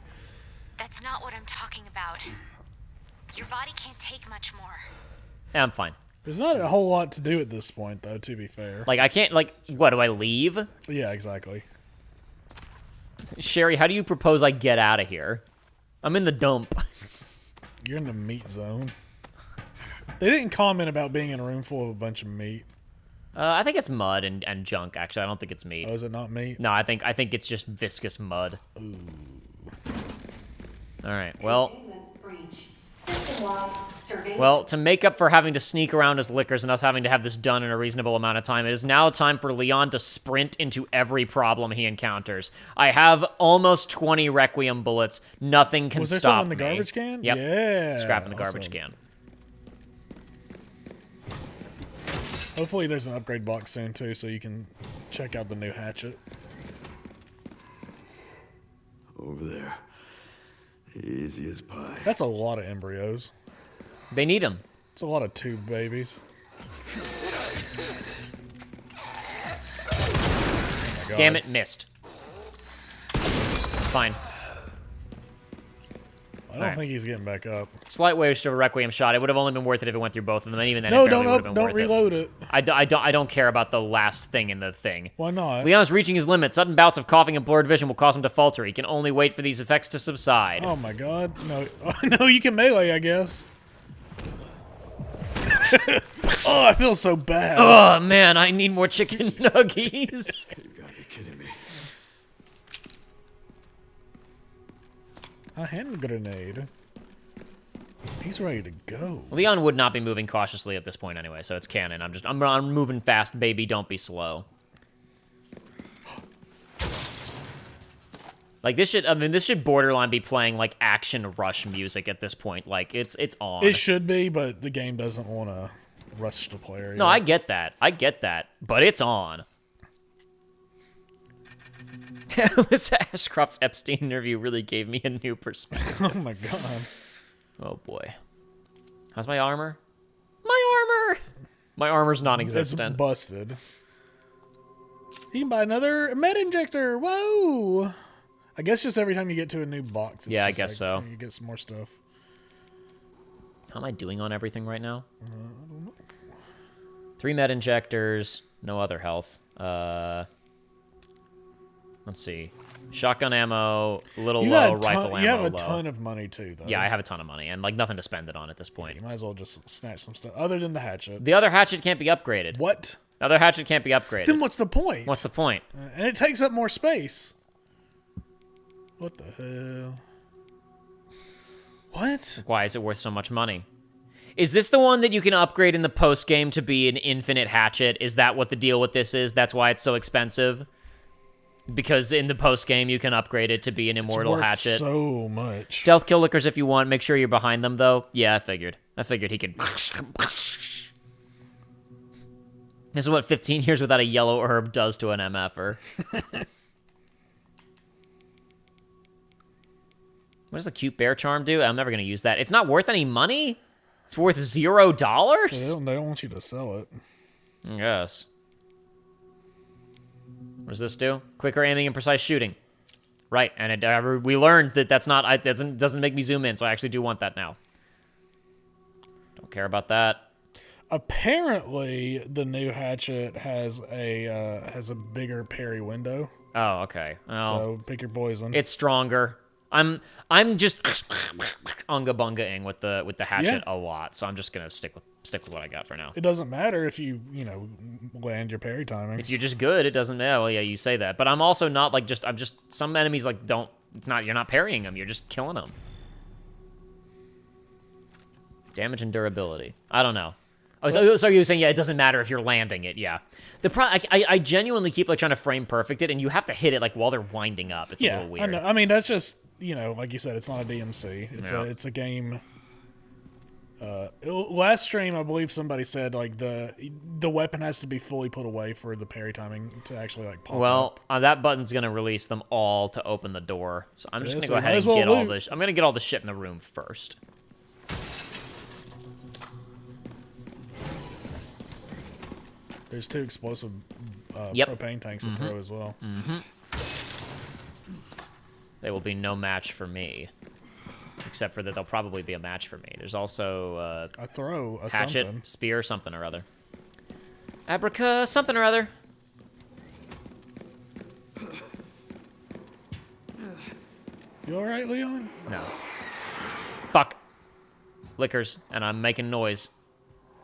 That's not what I'm talking about. Your body can't take much more. Yeah, I'm fine. There's not a whole lot to do at this point, though, to be fair. Like, I can't, like, what, do I leave? Yeah, exactly. Sherry, how do you propose I get out of here? I'm in the dump. You're in the meat zone. They didn't comment about being in a room full of a bunch of meat. I think it's mud and junk, actually. I don't think it's meat. Oh, is it not meat? No, I think it's just viscous mud. Ooh. All right, well... Breach. System-wide surveillance. Well, to make up for having to sneak around as lickers and us having to have this done in a reasonable amount of time, it is now time for Leon to sprint into every problem he encounters. I have almost 20 Requiem bullets. Nothing can Was there stop something in the me. garbage can? Yep. Yeah. Scrap in the garbage awesome. can. Hopefully there's an upgrade box soon, too, so you can check out the new hatchet. Over there. Easy as pie. That's a lot of embryos. They need them. It's a lot of tube babies. Oh my God. Damn it, missed. It's fine. I don't think he's getting back up. Slight waste of a Requiem shot. It would have only been worth it if it went through both of them, and even then, No, it barely would have don't been worth reload it. I don't care about the last thing in the thing. Why not? Leon's reaching his limit. Sudden bouts of coughing and blurred vision will cause him to falter. He can only wait for these effects to subside. Oh my God. No, no, you can melee, I guess. Oh, I feel so bad. Oh man, I need more chicken nuggies. You gotta be kidding me. A hand grenade. He's ready to go. Leon would not be moving cautiously at this point anyway, so it's canon. I'm moving fast, baby. Don't be slow. Like this should borderline be playing like action rush music at this point. Like it's on. It should be, but the game doesn't want to rush the player. No, I get that. But it's on. Alyssa Ashcroft's Epstein interview really gave me a new perspective. Oh my god. Oh boy. How's my armor? My armor's non-existent. It's busted. You can buy another med injector. Whoa. I guess just every time you get to a new box. It's yeah, I just guess like, so. You get some more stuff. How am I doing on everything right now? I don't know. 3 med injectors, no other health. Let's see. Shotgun ammo, little low, rifle ammo. You have a low. ton of money too, though. Yeah, I have a ton of money and like nothing to spend it on at this point. You might as well just snatch some stuff other than the hatchet. The other hatchet can't be upgraded. What? The other hatchet can't be upgraded. Then what's the point? What's the point? And it takes up more space. What the hell? What? Why is it worth so much money? Is this the one that you can upgrade in the post game to be an infinite hatchet? Is that what the deal with this is? That's why it's so expensive? Because in the post game you can upgrade it to be an immortal it's worth hatchet. So much. Stealth kill lickers if you want. Make sure you're behind them though. Yeah, I figured he could. This is what 15 years without a yellow herb does to an MFer. What does the cute bear charm do? I'm never going to use that. It's not worth any money? It's worth $0? They don't want you to sell it. I guess. What does this do? Quicker aiming and precise shooting. Right, and we learned that that's not... It doesn't make me zoom in, so I actually do want that now. Don't care about that. Apparently, the new hatchet has a bigger parry window. Oh, okay. Well, so pick your poison. It's stronger. I'm just unga bungaing with the hatchet a lot, so I'm just gonna stick with what I got for now. It doesn't matter if you land your parry timing. If you're just good, it doesn't. Yeah, well, yeah, you say that, but I'm also not like just. I'm just some enemies like don't. It's not. You're not parrying them. You're just killing them. Damage and durability. I don't know. Oh, so you're saying, yeah, it doesn't matter if you're landing it, yeah. I genuinely keep like trying to frame perfect it, and you have to hit it like while they're winding up. It's a little weird. I know. I mean, that's just like you said, it's not a DMC. It's a game. Last stream, I believe somebody said like the weapon has to be fully put away for the parry timing to actually like pop up. Well, that button's gonna release them all to open the door, so I'm just gonna go ahead and get all this. I'm gonna get all the shit in the room first. There's 2 explosive propane tanks to throw as well. Mm-hmm. They will be no match for me. Except for that they'll probably be a match for me. There's also I throw a hatchet, something. spear, something or other. Abraca, something or other. You alright, Leon? No. Fuck. Lickers, and I'm making noise.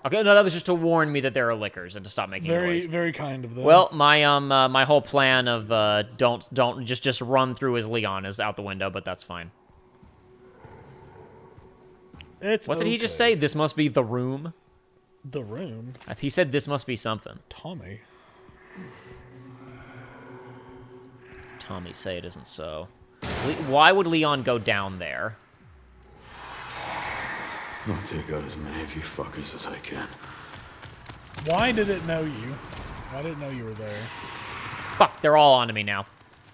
Okay, no, that was just to warn me that there are lickers and to stop making noise. Very kind of them. Well, my my whole plan of don't just run through as Leon is out the window, but that's fine. What did he just say? This must be the room? The room? He said this must be something. Tommy, say it isn't so. Why would Leon go down there? I'll take out as many of you fuckers as I can. why did it know you? I didn't know you were there. Fuck, they're all onto me now.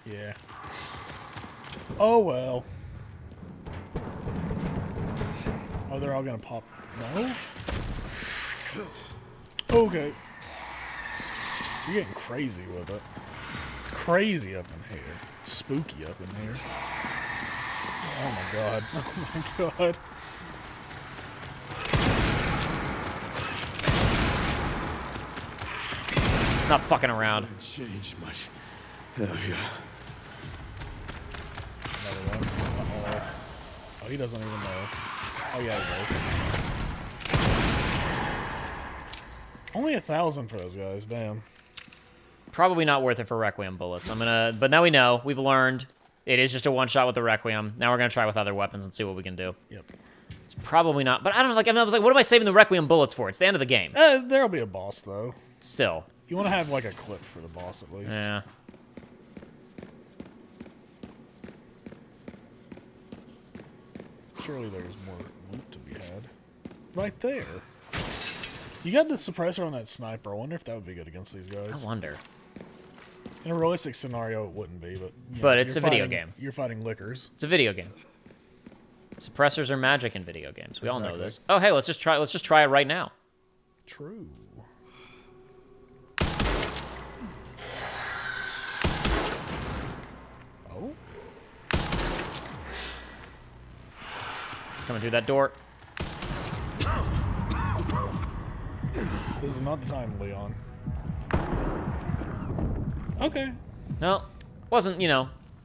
Yeah. Oh, well. Oh, they're all gonna pop. No? Okay. You're getting crazy with it. It's crazy up in here. It's spooky up in here. Oh my god. Oh my god. Not fucking around. Haven't changed much. Have ya? Another one. Uh-oh. Oh, he doesn't even know. Oh yeah, he does. Only 1,000 for those guys, damn. Probably not worth it for Requiem bullets. But now we know. We've learned. It is just a one-shot with the Requiem. Now we're gonna try with other weapons and see what we can do. Yep. Probably not. But I don't know. Like, I was like, what am I saving the Requiem bullets for? It's the end of the game. There'll be a boss, though. Still. You want to have, like, a clip for the boss, at least. Yeah. Surely there's more loot to be had. Right there. You got the suppressor on that sniper. I wonder if that would be good against these guys. I wonder. In a realistic scenario, it wouldn't be, but... But it's a video game. You're fighting lickers. It's a video game. Suppressors are magic in video games. We all know this. Oh, hey, let's just try it right now. True. Oh? It's coming through that door. This is not the time, Leon. Okay. No, wasn't,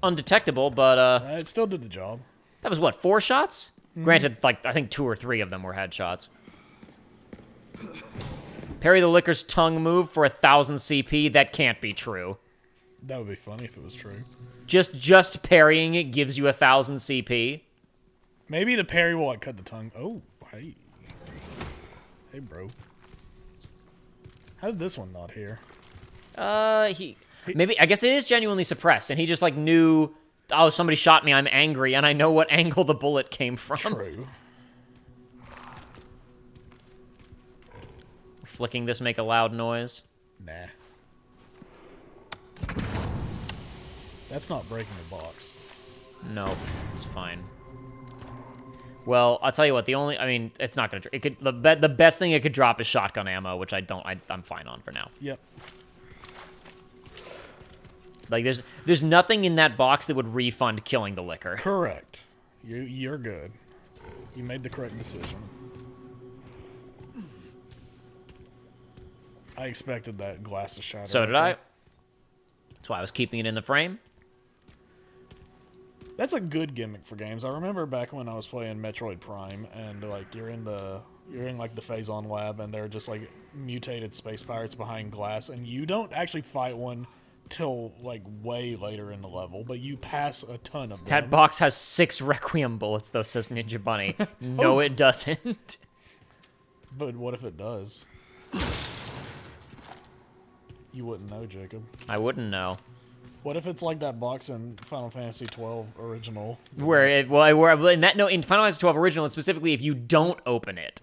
undetectable, but, It still did the job. that was, what, 4 shots? Granted, like, I think 2 or 3 of them were headshots. Parry the Licker's tongue move for 1,000 CP? That can't be true. That would be funny if it was true. Just parrying it gives you 1,000 CP? Maybe the parry will, like, cut the tongue. Oh, hey. Hey, bro. How did this one not hear? Maybe, I guess it is genuinely suppressed, and he just, like, knew, oh, somebody shot me, I'm angry, and I know what angle the bullet came from. True. Flicking this make a loud noise? Nah. That's not breaking the box. No, it's fine. Well, I'll tell you what, it's not gonna, the best thing it could drop is shotgun ammo, which I'm fine on for now. Yep. Like, there's nothing in that box that would refund killing the Licker. Correct. You're good. You made the correct decision. I expected that glass to shatter. So did I. That's why I was keeping it in the frame. That's a good gimmick for games. I remember back when I was playing Metroid Prime, and like you're in like the Phazon lab, and they're just like mutated space pirates behind glass, and you don't actually fight one till like way later in the level, but you pass a ton of them. That box has 6 Requiem bullets, though, says Ninja Bunny. No, it doesn't. But what if it does? You wouldn't know, Jacob. I wouldn't know. What if it's like that box in Final Fantasy XII Original? In Final Fantasy XII Original, and specifically if you don't open it.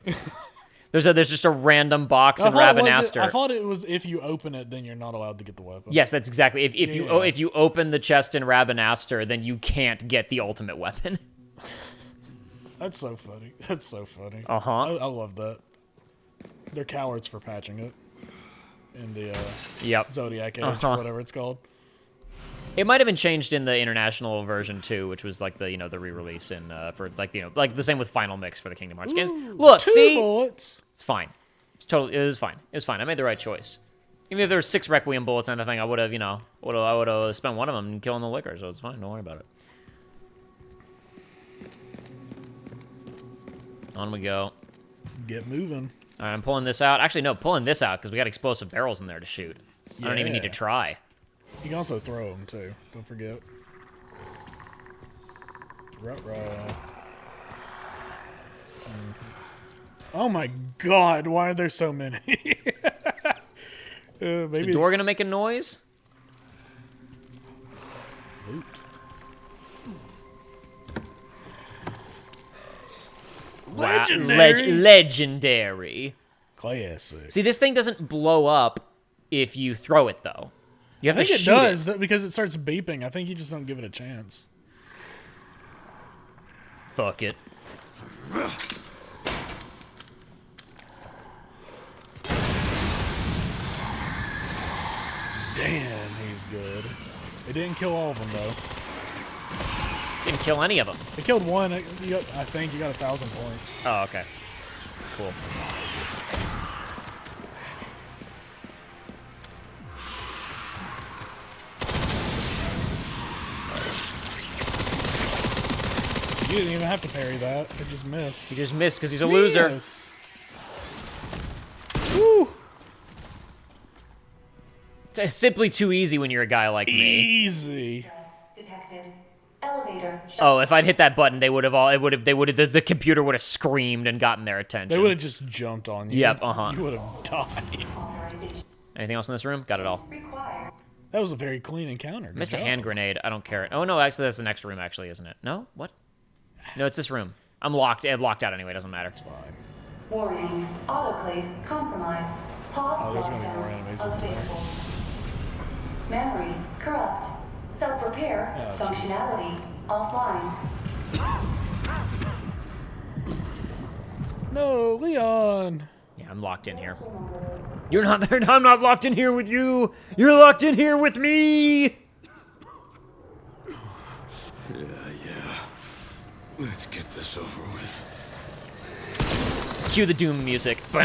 There's just a random box in Rabanastre. I thought it was if you open it, then you're not allowed to get the weapon. Yes, that's exactly. If you open the chest in Rabanastre, then you can't get the ultimate weapon. That's so funny. That's so funny. Uh-huh. I love that. They're cowards for patching it in the Zodiac Age, or whatever it's called. It might have been changed in the international version too, which was like the the re-release in for like the same with Final Mix for the Kingdom Hearts games. Look, see, bullets. It's fine. It was fine. It was fine. I made the right choice. Even if there were 6 Requiem bullets and everything, I would have I would have spent one of them killing the Licker, so it's fine. Don't worry about it. On we go. Get moving. All right, I'm pulling this out. Actually, no, pulling this out because we got explosive barrels in there to shoot. I don't even need to try. You can also throw them, too. Don't forget. Ruh-roh. Oh my god, why are there so many? Maybe... Is the door going to make a noise? Loot. Legendary. Legendary. Classic. See, this thing doesn't blow up if you throw it, though. You have to shoot it. I think it does, because it starts beeping. I think you just don't give it a chance. Fuck it. Damn, he's good. It didn't kill all of them, though. Didn't kill any of them. It killed one. I think you got 1,000 points. Oh, okay. Cool. You didn't even have to parry that. It just missed. He just missed because he's a loser. Woo! It's simply too easy when you're a guy like me. Easy. Detected. Elevator. Oh, if I'd hit that button, they would have the computer would have screamed and gotten their attention. They would have just jumped on you. Yep, You would have died. Anything else in this room? Got it all. That was a very clean encounter. Good Missed a job. hand grenade. I don't care. Oh, no, actually, that's the next room, actually, isn't it? No? What? No, it's this room. I'm locked. I'm locked out anyway. Doesn't matter. It's fine. Warning. Autoclave compromised. Pod there's gonna be lockdown more enemies, isn't there? available. Memory corrupt. Self-repair functionality offline. No, Leon. Yeah, I'm locked in here. You're not there. I'm not locked in here with you. You're locked in here with me. Yeah. Let's get this over with. Cue the Doom music. You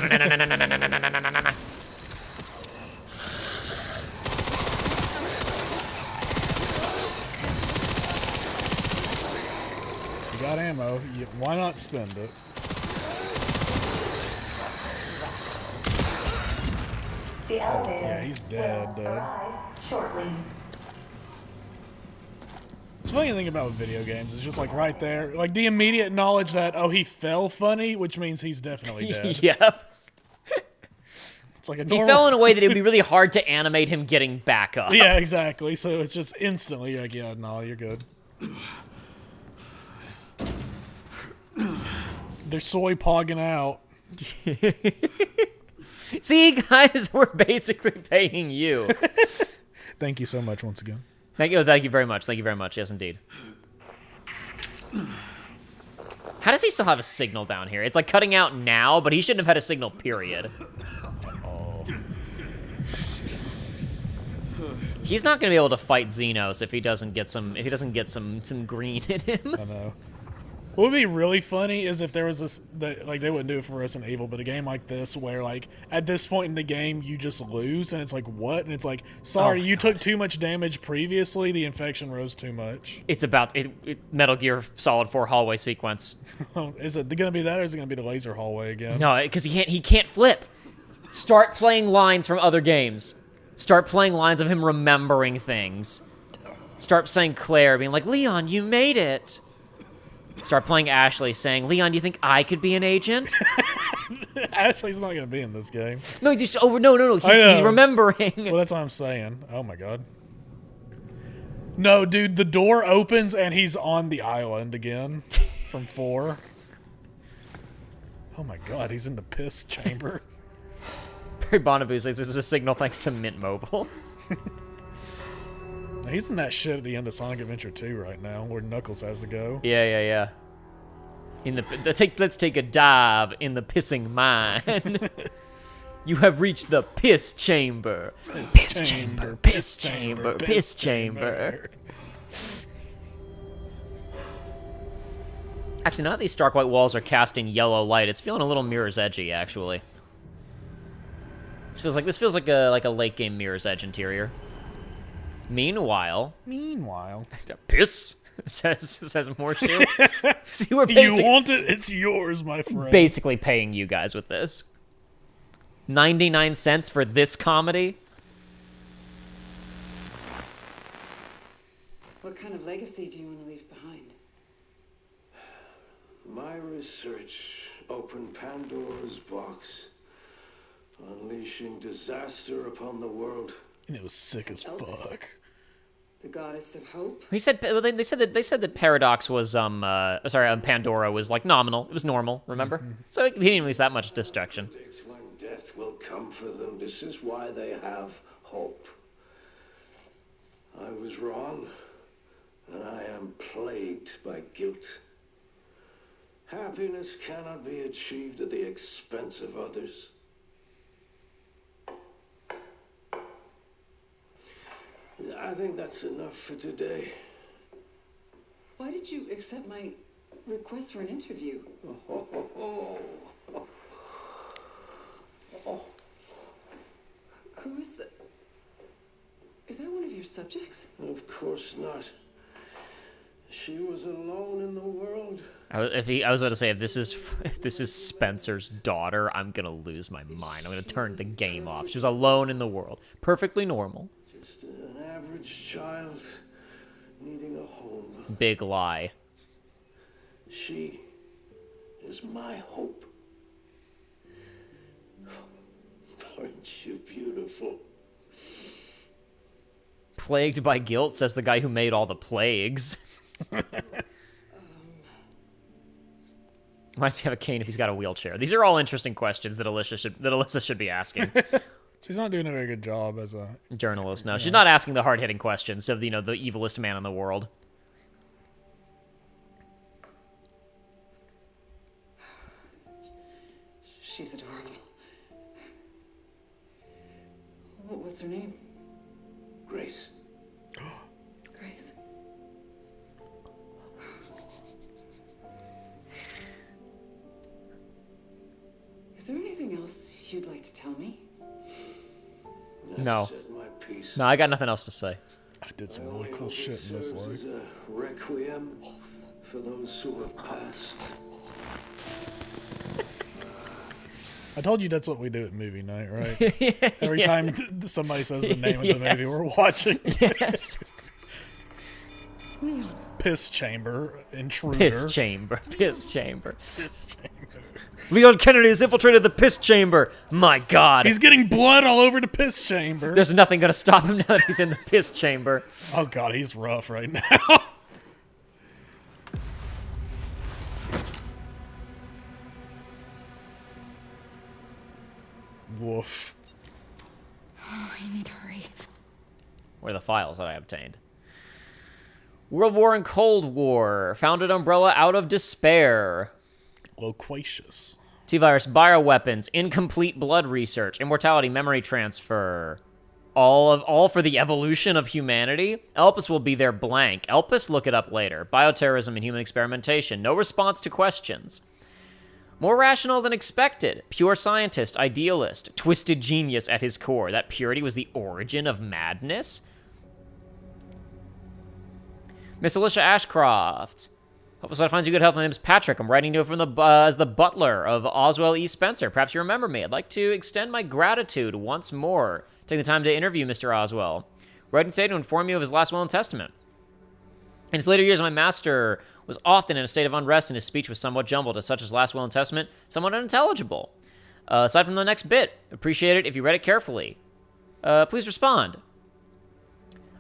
got ammo. Why not spend it? The elevator yeah, he's dead, will dead. arrive shortly. It's funny thing about video games. It's just like right there, like the immediate knowledge that he fell funny, which means he's definitely dead. Yep. It's like a He normal... fell in a way that it would be really hard to animate him getting back up. Yeah, exactly. So it's just instantly like, yeah, no, you're good. They're soy pogging out. See, guys, we're basically paying you. Thank you so much once again. Thank you very much. Thank you very much. Yes, indeed. How does he still have a signal down here? It's like cutting out now, but he shouldn't have had a signal, period. He's not going to be able to fight Xenos if he doesn't get some green in him. I know. What would be really funny is if there was this, like they wouldn't do it for Resident Evil, but a game like this where like at this point in the game you just lose and it's like what? And it's like, sorry, you took too much damage previously, the infection rose too much. It's about Metal Gear Solid 4 hallway sequence. Is it gonna be that or is it gonna be the laser hallway again? No, because he can't flip. Start playing lines from other games. Start playing lines of him remembering things. Start saying Claire, being like, Leon, you made it. Start playing Ashley, saying, Leon, do you think I could be an agent? Ashley's not gonna be in this game. No, no. He's remembering. Well, that's what I'm saying. Oh my god. No, dude, the door opens and he's on the island again from 4. Oh my god, he's in the piss chamber. Barry Bonaboo says this is a signal thanks to Mint Mobile. He's in that shit at the end of Sonic Adventure 2 right now, where Knuckles has to go. Yeah. Let's take a dive in the pissing mine. You have reached the piss chamber. Piss chamber. Actually, now that these stark white walls are casting yellow light, it's feeling a little Mirror's Edgy, actually. This feels like a late game Mirror's Edge interior. Meanwhile, the piss says Morshu. See, we're you want it? It's yours, my friend. Basically paying you guys with this. 99 cents for this comedy. What kind of legacy do you want to leave behind? My research opened Pandora's box, unleashing disaster upon the world. And it was sick as fuck. The goddess of hope? He said they said that Paradox was Pandora was like nominal. It was normal, remember? So he didn't release that much destruction. When death will come for them, this is why they have hope. I was wrong, and I am plagued by guilt. Happiness cannot be achieved at the expense of others. I think that's enough for today. Why did you accept my request for an interview? Who is the... Is that one of your subjects? Of course not. She was alone in the world. I was about to say if this is Spencer's daughter, I'm gonna lose my mind. I'm gonna turn the game off. She was alone in the world, perfectly normal. Just an average child needing a home. Big lie. She is my hope. Aren't you beautiful? Plagued by guilt, says the guy who made all the plagues. Why does he have a cane if he's got a wheelchair? These are all interesting questions that Alyssa should be asking. She's not doing a very good job as a Journalist, no. She's not asking the hard-hitting questions of, the evilest man in the world. She's adorable. What's her name? Grace. Grace. Is there anything else you'd like to tell me? No. Said my piece. No, I got nothing else to say. I did some really cool shit in this life. As a requiem for those who have passed. I told you that's what we do at movie night, right? Every time somebody says the name of the movie we're watching. Yes. Piss chamber, intruder. Piss chamber. Piss chamber. Piss chamber. Leon Kennedy has infiltrated the piss chamber. My God. He's getting blood all over the piss chamber. There's nothing going to stop him now that he's in the piss chamber. Oh God, he's rough right now. Woof. Oh, I need to hurry. Where are the files that I obtained? World War and Cold War. Founded Umbrella out of despair. Loquacious. T-Virus, bioweapons, incomplete blood research, immortality, memory transfer. All for the evolution of humanity? Elpis will be there blank. Elpis, look it up later. Bioterrorism and human experimentation. No response to questions. More rational than expected. Pure scientist, idealist, twisted genius at his core. That purity was the origin of madness? Miss Alicia Ashcroft. Hope this finds you good health. My name is Patrick. I'm writing to you from as the butler of Oswell E. Spencer. Perhaps you remember me. I'd like to extend my gratitude once more. Take the time to interview Mr. Oswell. Writing today to inform you of his last will and testament. In his later years, my master was often in a state of unrest, and his speech was somewhat jumbled, as such as last will and testament, somewhat unintelligible. Aside from the next bit, appreciate it if you read it carefully. Please respond.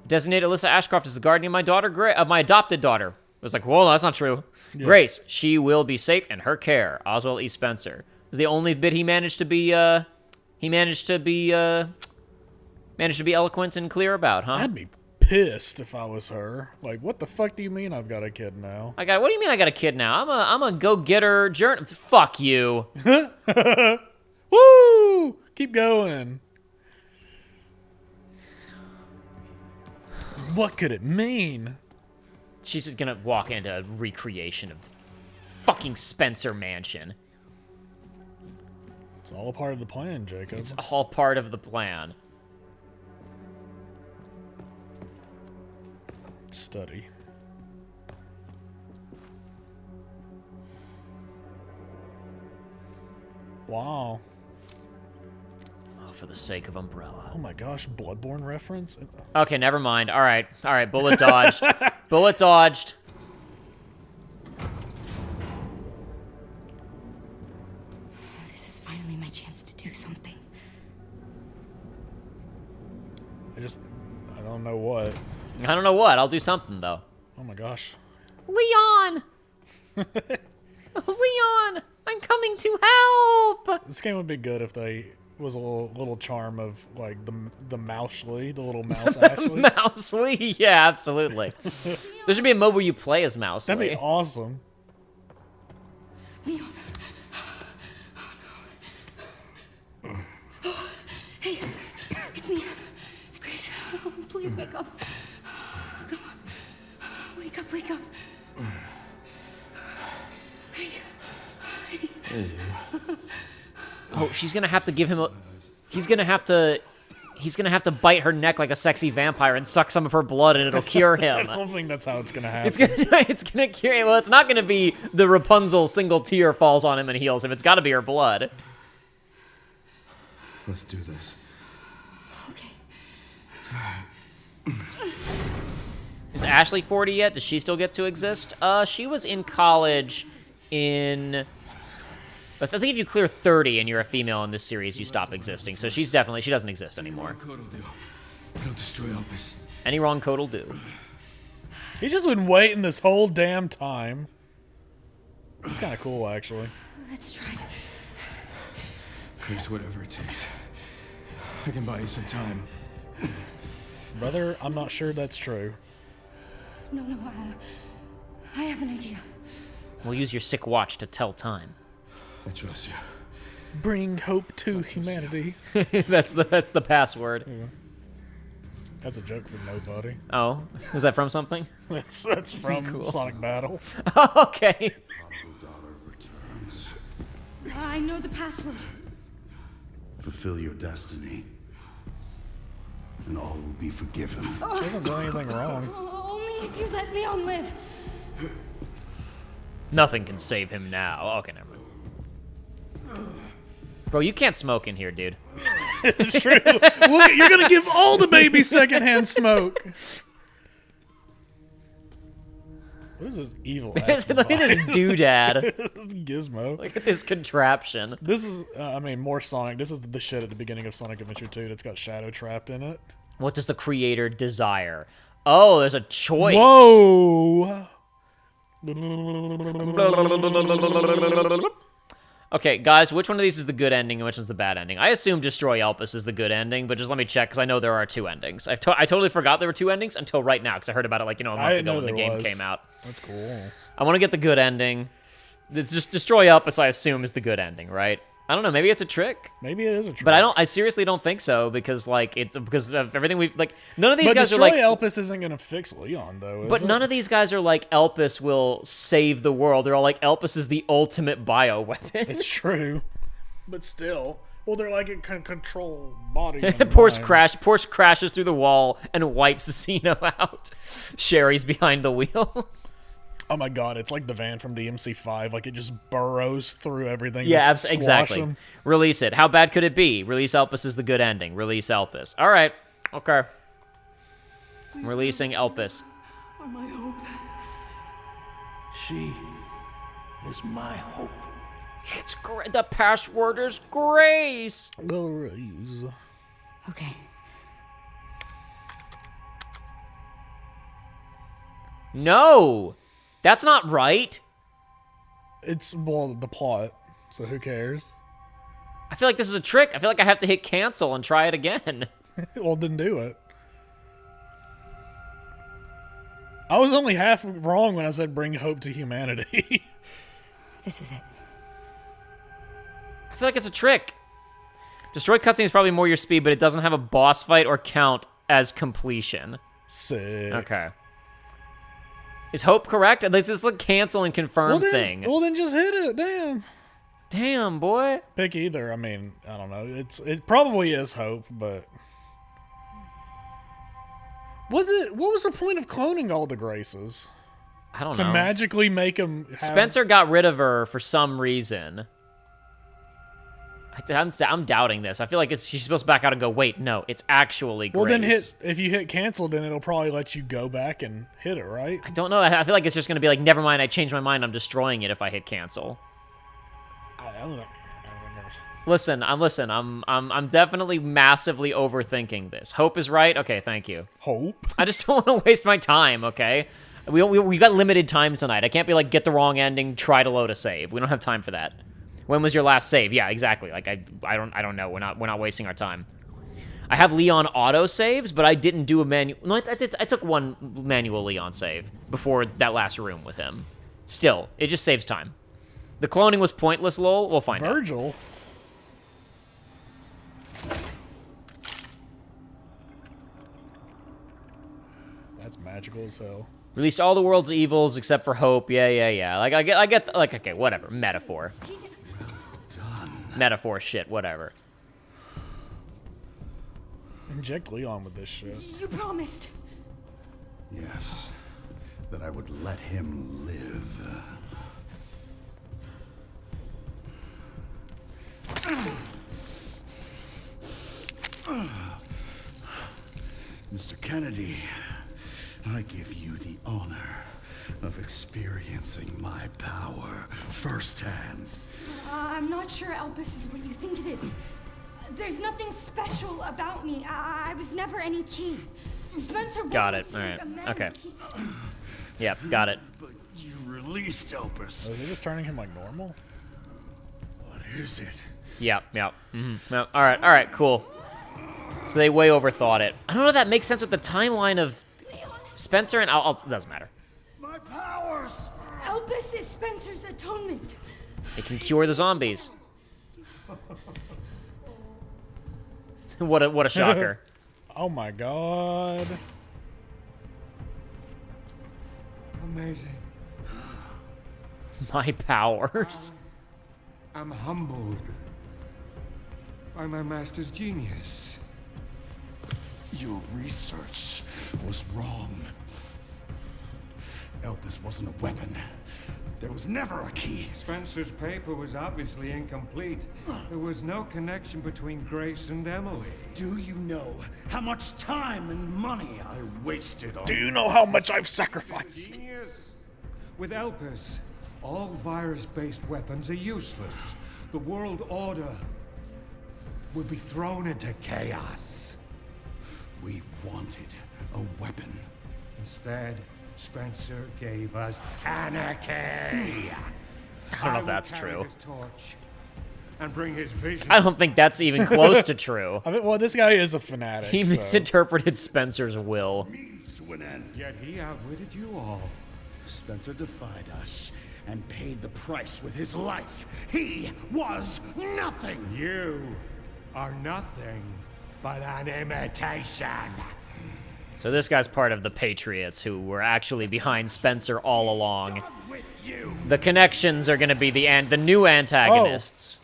Designate Alyssa Ashcroft as the guardian of my daughter, of my adopted daughter. I was like, well, that's not true. Yeah. Grace, she will be safe in her care. Oswald E. Spencer. This is the only bit he managed to be, managed to be eloquent and clear about, huh? I'd be pissed if I was her. Like, what the fuck do you mean I've got a kid now? What do you mean I got a kid now? I'm a go-getter journal. Fuck you. Woo! Keep going. What could it mean? She's just gonna walk into a recreation of the fucking Spencer Mansion. It's all a part of the plan, Jacob. It's all part of the plan. Study. Wow. Oh, for the sake of Umbrella. Oh my gosh, Bloodborne reference? Okay, never mind. All right, bullet dodged. Bullet dodged. This is finally my chance to do something. I don't know what. I don't know what. I'll do something, though. Oh my gosh. Leon! Leon! I'm coming to help! This game would be good if they was a little charm of, like, the Mousely, the little mouse Ashley. Mousely? Yeah, absolutely. There should be a mode where you play as Mousely. That'd be awesome. Leon. Oh, no. Hey, it's me. It's Grace. Oh, please wake up. Come on. Wake up, wake up. Hey. Oh, she's gonna have to give him a... He's gonna have to bite her neck like a sexy vampire and suck some of her blood, and it'll cure him. I don't think that's how it's gonna happen. It's gonna cure him. Well, it's not gonna be the Rapunzel single tear falls on him and heals him. It's gotta be her blood. Let's do this. Okay. Is Ashley 40 yet? Does she still get to exist? She was in college in... But I think if you clear 30 and you're a female in this series, you stop existing. So she doesn't exist anymore. Code will do. It'll destroy Opus. Any wrong code will do. He's just been waiting this whole damn time. It's kind of cool, actually. Let's try. Grace, whatever it takes. I can buy you some time. Brother, I'm not sure that's true. No, I have an idea. We'll use your sick watch to tell time. I trust you. Bring hope to humanity. That's the password. Yeah. That's a joke for nobody. Oh, is that from something? That's from Cool. Sonic Battle. Okay. Dollar returns. I know the password. Fulfill your destiny, and all will be forgiven. She hasn't done anything wrong. Only if you let Leon live. Nothing can save him now. Okay, never mind. Bro, you can't smoke in here, dude. It's true. Look, you're gonna give all the babies secondhand smoke. What is this evil ass Look at this doodad. This Gizmo. Look at this contraption. This is, more Sonic. This is the shit at the beginning of Sonic Adventure 2 that's got Shadow trapped in it. What does the creator desire? Oh, there's a choice. Whoa! Okay, guys, which one of these is the good ending and which one's the bad ending? I assume Destroy Elpis is the good ending, but just let me check, because I know there are two endings. I totally forgot there were two endings until right now, because I heard about it, like, a month ago when the game came out. That's cool. I want to get the good ending. It's just Destroy Elpis, I assume, is the good ending, right? I don't know, maybe it's a trick. Maybe it is a trick. But I seriously don't think so, because, like, it's because of everything we've, like, none of these guys are Destroy like... Elpis isn't gonna fix Leon, though, is But it? none of these guys are like, Elpis will save the world. They're all like, Elpis is the ultimate bioweapon. It's true. But still. Well, they're like, it can control body. Porsche crashes through the wall and wipes Zeno out. Sherry's behind the wheel. Oh my god, it's like the van from the MC5. Like, it just burrows through everything. Yeah, to squash exactly. them. Release it. How bad could it be? Release Elpis is the good ending. Release Elpis. All right. Okay. I'm releasing Elpis. Are my hope. She is my hope. It's great. The password is Grace. Grace. Okay. No. That's not right. It's, well, the plot, so who cares? I feel like this is a trick. I feel like I have to hit cancel and try it again. Well, then do it. I was only half wrong when I said bring hope to humanity. This is it. I feel like it's a trick. Destroy cutscene is probably more your speed, but it doesn't have a boss fight or count as completion. Sick. Okay. Is hope correct? It's this like cancel and confirm thing. Well, then just hit it. Damn. Damn, boy. Pick either. I mean, I don't know. It probably is hope, but what was the point of cloning all the Graces? I don't to know. magically make them. Spencer got rid of her for some reason. I'm doubting this. I feel like she's supposed to back out and go, wait, no, it's actually Grace. Well, then if you hit cancel, then it'll probably let you go back and hit it, right? I don't know. I feel like it's just going to be like, never mind, I changed my mind, I'm destroying it if I hit cancel. I don't know. Listen, I'm definitely massively overthinking this. Hope is right? Okay, thank you. Hope? I just don't want to waste my time, okay? We got limited time tonight. I can't be like, get the wrong ending, try to load a save. We don't have time for that. When was your last save? Yeah, exactly. Like I don't know. We're not wasting our time. I have Leon auto saves, but I didn't do a manual. No, I took one manual Leon save before that last room with him. Still, it just saves time. The cloning was pointless, lol. We'll find out. Virgil. That's magical as hell. Released all the world's evils except for hope. Yeah. Like I get like, okay, whatever. Metaphor. Metaphor shit, whatever. Inject Leon with this shit. You promised. Yes, that I would let him live. Mr. Kennedy, I give you the honor of experiencing my power firsthand. I'm not sure Elpis is what you think it is. There's nothing special about me. I was never any key. Spencer Got wanted it. to All make right. amends. Okay. Yep, got it. But you released Elpis. Are they just turning him like normal? What is it? Yep, yep. Yep. All right, cool. So they way overthought it. I don't know if that makes sense with the timeline of Spencer and... it doesn't matter. My powers! Elpis is Spencer's atonement. It can cure the zombies. What a shocker. Oh my god. Amazing. My powers. I'm humbled by my master's genius. Your research was wrong. Elpis wasn't a weapon. There was never a key. Spencer's paper was obviously incomplete. There was no connection between Grace and Emily. Do you know how much time and money I wasted on... Do you know how much I've sacrificed? Genius. With Elpis, all virus-based weapons are useless. The world order will be thrown into chaos. We wanted a weapon. Instead, Spencer gave us anarchy. I don't know if that's true. His torch and bring his vision. I don't think that's even close to true. I mean, well, this guy is a fanatic. He so. misinterpreted Spencer's will. Means to an end. Yet he outwitted you all. Spencer defied us and paid the price with his life. He was nothing. You are nothing but an imitation. So this guy's part of the Patriots who were actually behind Spencer all along. The connections are going to be the new antagonists.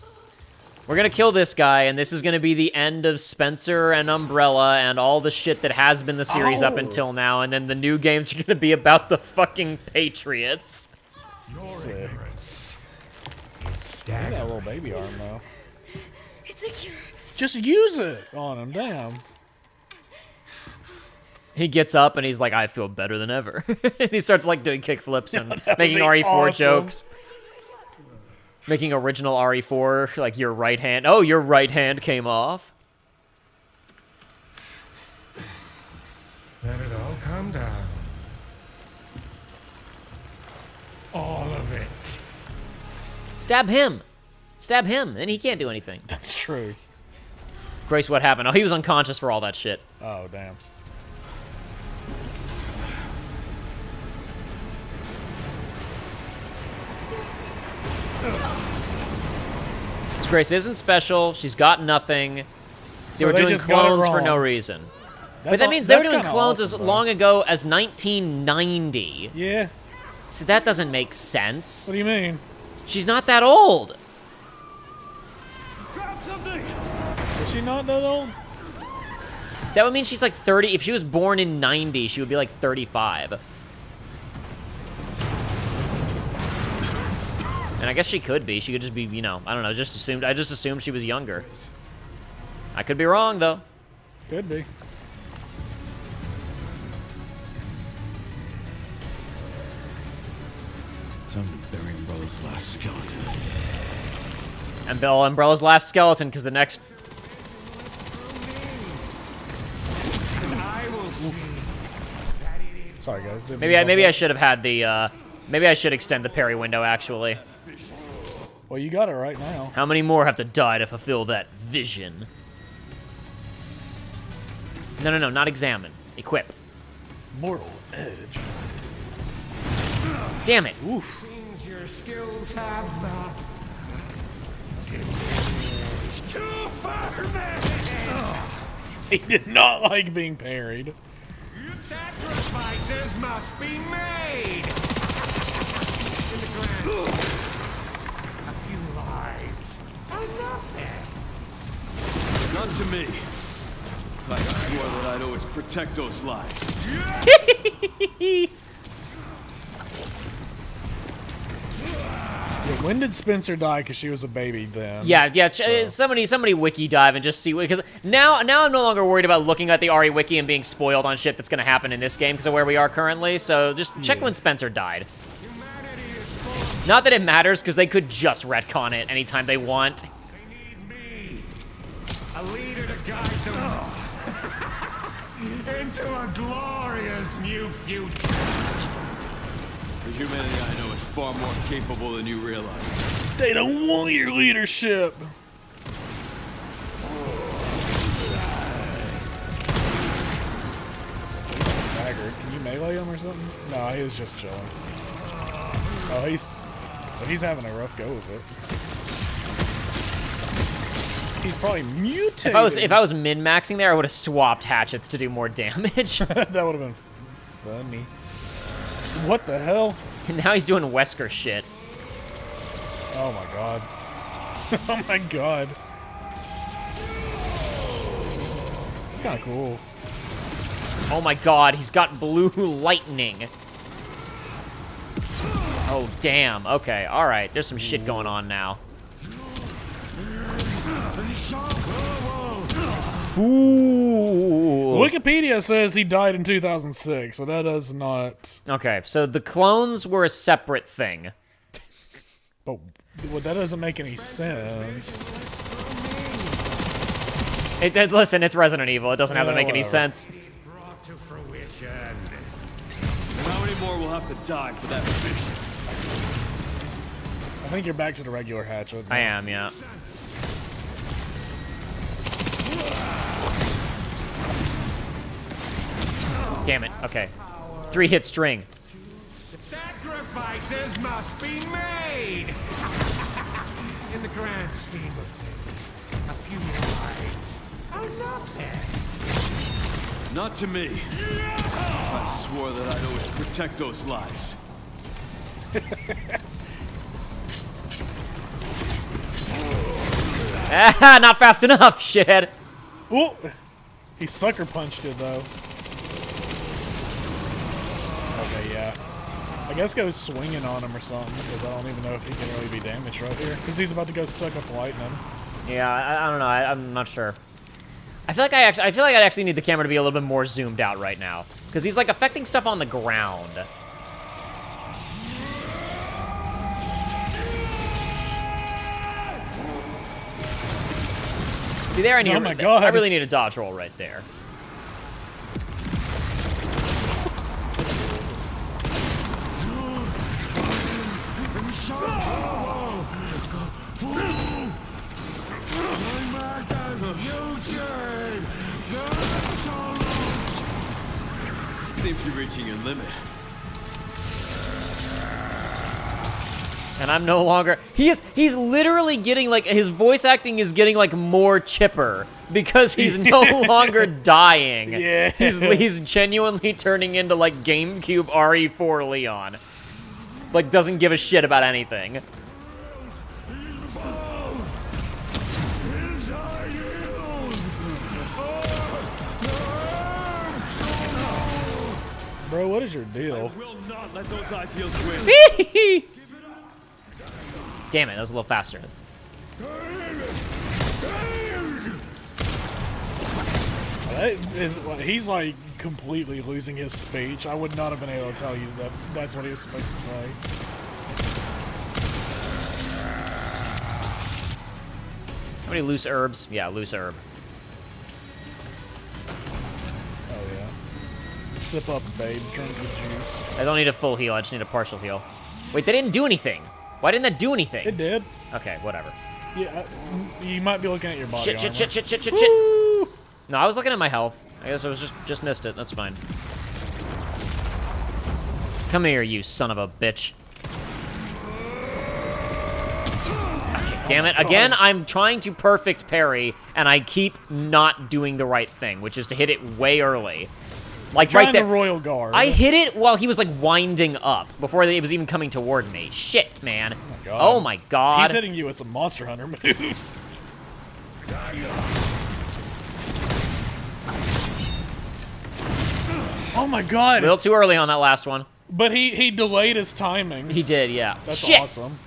We're going to kill this guy, and this is going to be the end of Spencer and Umbrella and all the shit that has been the series up until now, and then the new games are going to be about the fucking Patriots. Sick. Look at that little baby arm, though. It's a cure. Just use it on him, damn. He gets up and he's like, I feel better than ever. And he starts like doing kickflips and making be RE4 awesome. jokes. Making original RE4, like your right hand. Oh, your right hand came off. Let it all come down. All of it. Stab him. Stab him, and he can't do anything. That's true. Grace, what happened? Oh, he was unconscious for all that shit. Oh, damn. This Grace isn't special. She's got nothing. They So were they doing just got it clones for wrong. no reason. But That's that all- means they were that's doing kinda clones awesome, as though. long ago as 1990. Yeah. So that doesn't make sense. What do you mean? She's not that old. Is she not that old? That would mean she's like 30. If she was born in 90, she would be like 35. And I guess she could be. She could just be, you know, I don't know, I just assumed she was younger. I could be wrong, though. Could be. Time to bury Umbrella's last skeleton. And Bill Umbrella's last skeleton, because the next... I will see. Sorry, guys. Didn't Maybe I should have had the, maybe I should extend the parry window, actually. Well, you got it right now. How many more have to die to fulfill that vision? No, not examine. Equip. Mortal Edge. Damn it. Oof. Seems your skills have too far back. He did not like being parried. Sacrifices must be made. In the glance, a few lives are nothing. None to me. Like I swore that I'd always protect those lives. Yo, When did Spencer die? Because she was a baby then. Yeah. Somebody wiki dive and just see, because now I'm no longer worried about looking at the RE wiki and being spoiled on shit that's gonna happen in this game because of where we are currently. So just check when Spencer died. Not that it matters, because they could just retcon it anytime they want. They need me, a leader to guide them into a glorious new future. The humanity I know is far more capable than you realize. They don't want your leadership. Staggered. Can you melee him or something? No, he was just chilling. Oh, he's having a rough go of it. He's probably mutated. If I was min-maxing there, I would have swapped hatchets to do more damage. That would have been funny. What the hell? And now he's doing Wesker shit. Oh my god. Oh my god. It's kind of cool. Oh my god, he's got blue lightning. Oh, damn. Okay, alright. There's some shit going on now. Ooh. Wikipedia says he died in 2006, so that does not... Okay, so the clones were a separate thing. But well, that doesn't make any sense. Listen, it's Resident Evil. It doesn't have to make any sense. Brought to fruition. And how many more will have to die for that mission? I think you're back to the regular hatchet. I am, yeah. Damn it. Okay. 3-hit string. Sacrifices must be made. In the grand scheme of things, a few lives are nothing. Not to me. I swore that I'd always protect those lives. Ah, not fast enough, shithead. Ooh. He sucker punched it though. Okay, yeah. I guess go swinging on him or something, because I don't even know if he can really be damaged right here. Because he's about to go suck up lightning. Yeah, I don't know. I'm not sure. I feel like I actually need the camera to be a little bit more zoomed out right now, because he's like affecting stuff on the ground. See there, I need. Oh my god! I really need a dodge roll right there. Seems you're reaching your limit. And I'm no longer. He's literally getting like his voice acting is getting like more chipper because he's no longer dying. Yeah. He's genuinely turning into like GameCube RE4 Leon. Like doesn't give a shit about anything. Bro, what is your deal? I will not let those ideals win. Damn it, that was a little faster. He's like completely losing his speech. I would not have been able to tell you that that's what he was supposed to say. How many loose herbs? Yeah, loose herb. Oh yeah. Sip up, babe. Drink the juice. I don't need a full heal, I just need a partial heal. Wait, they didn't do anything. Why didn't that do anything? It did. Okay, whatever. Yeah, you might be looking at your body armor. Shit. No, I was looking at my health. I guess I was just missed it. That's fine. Come here, you son of a bitch. Okay, damn it. Again, I'm trying to perfect parry, and I keep not doing the right thing, which is to hit it way early. Like right there. The Royal Guard. I hit it while he was like winding up before it was even coming toward me. Shit, man. Oh my god. He's hitting you with some Monster Hunter moves. Oh my god. A little too early on that last one. But he delayed his timing. He did, yeah. That's Shit. awesome.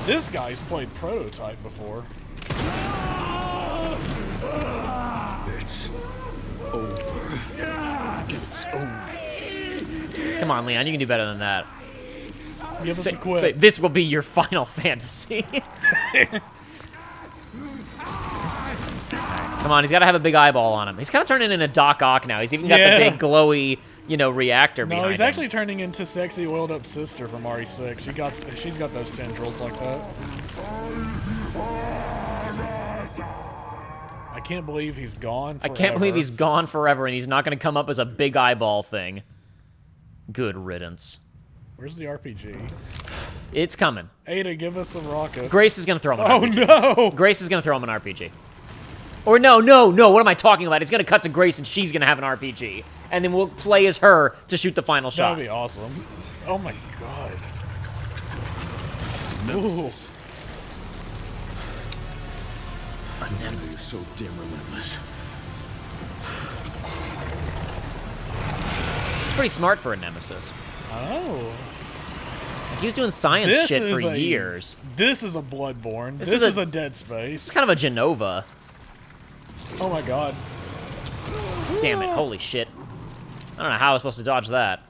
This guy's played Prototype before. It's over. It's over. Come on, Leon, you can do better than that. Give us Say, a quit. say, this will be your Final Fantasy. Come on, he's got to have a big eyeball on him. He's kind of turning into Doc Ock now. He's even got the big glowy, you know, reactor behind him. No, he's actually turning into sexy oiled up sister from RE6. She's got those tendrils like that. I can't believe he's gone forever. I can't believe he's gone forever and he's not going to come up as a big eyeball thing. Good riddance. Where's the RPG? It's coming. Ada, give us a rocket. Grace is going to throw him an RPG. Oh, no! Grace is going to throw him an RPG. Or no, what am I talking about? It's going to cut to Grace and she's going to have an RPG. And then we'll play as her to shoot the final shot. That'd be awesome. Oh my god. Ooh. A nemesis. So damn relentless. It's pretty smart for a nemesis. Oh. He was doing science shit for years. This is a Bloodborne. This is a Dead Space. It's kind of a Genova. Oh my god. Damn it, holy shit. I don't know how I was supposed to dodge that.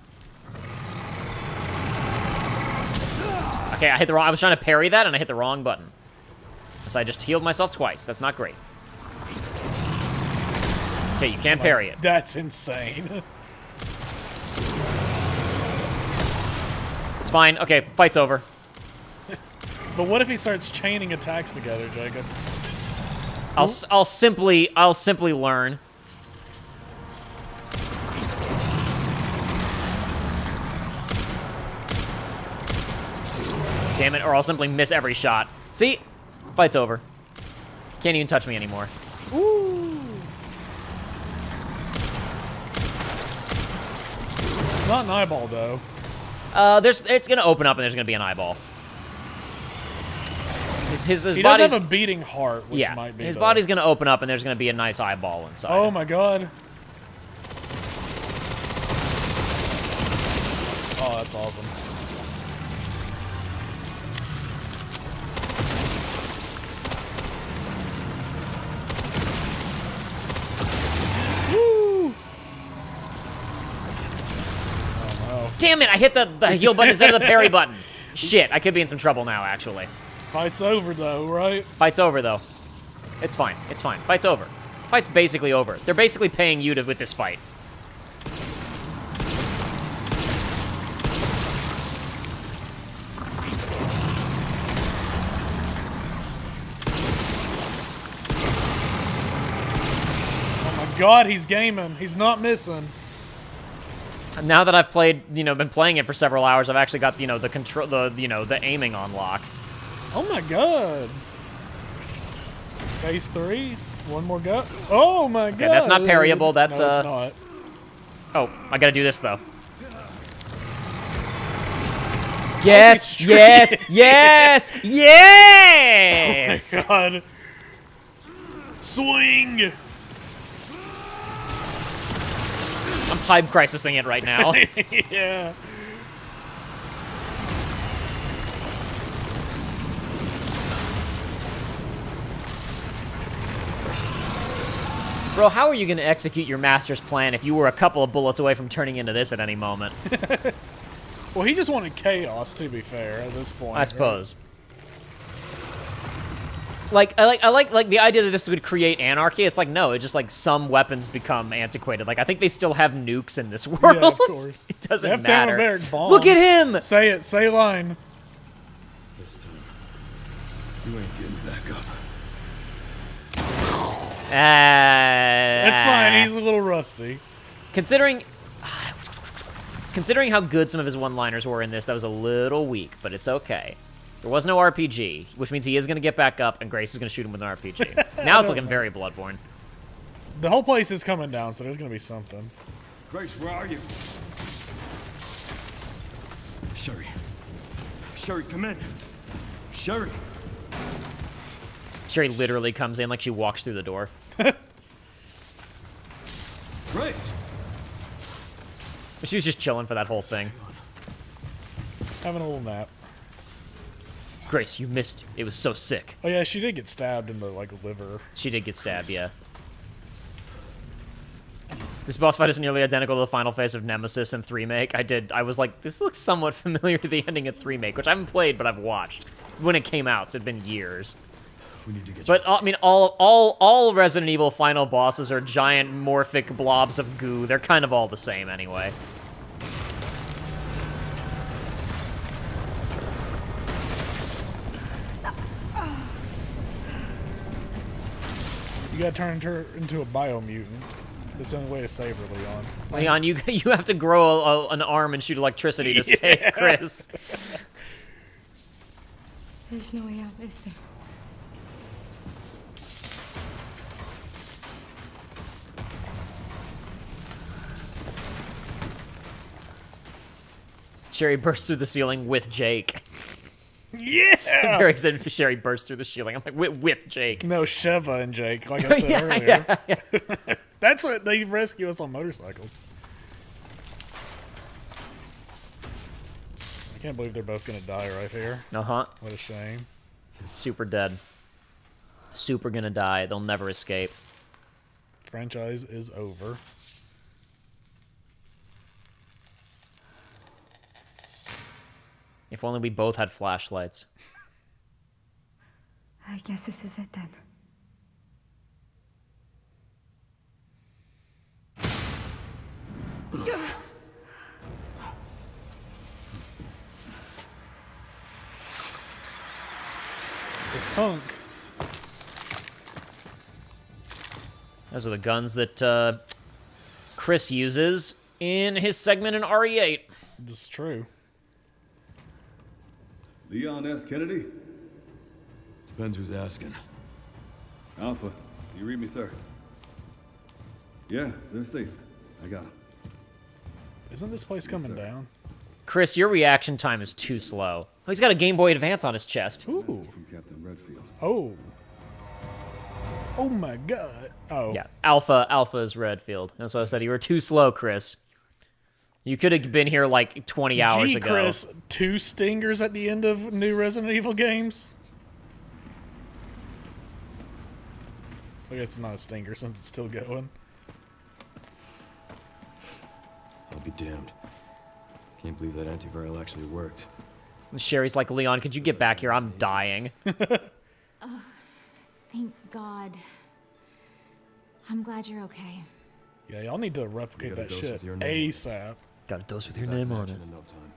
Okay, I hit the wrong... I was trying to parry that, and I hit the wrong button. So I just healed myself twice. That's not great. Okay, you can't parry it. That's insane. It's fine. Okay, fight's over. But what if he starts chaining attacks together, Jacob? I'll simply learn. Damn it, or I'll simply miss every shot. See? Fight's over. Can't even touch me anymore. Ooh. It's not an eyeball, though. It's gonna open up and there's gonna be an eyeball. His he body's... does have a beating heart, which might be his the... body's gonna open up and there's gonna be a nice eyeball inside. Oh my god. Oh, that's awesome. Woo! Oh no. Damn it, I hit the heal button instead of the parry button. Shit, I could be in some trouble now, actually. Fight's over, though, right? Fight's over, though. It's fine. It's fine. Fight's over. Fight's basically over. They're basically paying you with this fight. Oh my god, he's gaming. He's not missing. Now that I've played, been playing it for several hours, I've actually got, the control, the aiming on lock. Oh my god. Phase 3. One more go. Oh my god. Okay, that's not parryable. That's, no, it's not. Oh, I gotta do this, though. Yes, yes, yes, yes! Oh my god. Swing! I'm time crisising it right now. Yeah. Bro, how are you going to execute your master's plan if you were a couple of bullets away from turning into this at any moment? Well, he just wanted chaos, to be fair, at this point. I suppose. Like, I like the idea that this would create anarchy. It's like, no, it just, like, some weapons become antiquated. Like, I think they still have nukes in this world. Yeah, of course. It doesn't they have matter. thermobaric bombs. Look at him! Say it. Say a line. This time, you ain't getting back up. That's fine. He's a little rusty. Considering how good some of his one-liners were in this, that was a little weak, but it's okay. There was no RPG, which means he is going to get back up, and Grace is going to shoot him with an RPG. Now it's looking very Bloodborne. The whole place is coming down, so there's going to be something. Grace, where are you? Sherry. Sherry, come in. Sherry. Sherry literally comes in like she walks through the door. Grace. She was just chilling for that whole thing. Having a little nap. Grace, you missed. It was so sick. Oh yeah, she did get stabbed in the like liver. She did get stabbed, yeah. This boss fight is nearly identical to the final phase of Nemesis in 3-Make. I was like, this looks somewhat familiar to the ending of 3-Make, which I haven't played, but I've watched when it came out, so it'd been years. We need to get But I mean, all Resident Evil final bosses are giant morphic blobs of goo. They're kind of all the same anyway. You gotta turn her into a biomutant. That's the only way to save her, Leon. Leon, you have to grow an arm and shoot electricity to save Chris. There's no way out, is there? Sherry bursts through the ceiling with Jake. Yeah! Eric said Sherry burst through the ceiling. I'm like, with Jake. No, Sheva and Jake, like I said earlier. Yeah. That's what they rescue us on motorcycles. I can't believe they're both gonna die right here. Uh-huh. What a shame. Super dead. Super gonna die. They'll never escape. Franchise is over. If only we both had flashlights. I guess this is it then. It's Hunk. Those are the guns that Chris uses in his segment in RE8. This is true. Leon F. Kennedy? Depends who's asking. Alpha, do you read me, sir? Yeah, they're safe. I got him. Isn't this place coming down? Chris, your reaction time is too slow. Oh, he's got a Game Boy Advance on his chest. Ooh. From Captain Redfield. Oh. Oh my god. Oh. Yeah, Alpha is Redfield. That's what I said. You were too slow, Chris. You could have been here like 20 hours ago. Chris, 2 stingers at the end of new Resident Evil games? I guess it's not a stinger since it's still going. I'll be damned. Can't believe that antiviral actually worked. And Sherry's like, Leon, could you get back here? I'm dying. Thank God. I'm glad you're okay. Yeah, y'all need to replicate that dose shit with your name. ASAP. Got a dose with your name on it. In no time.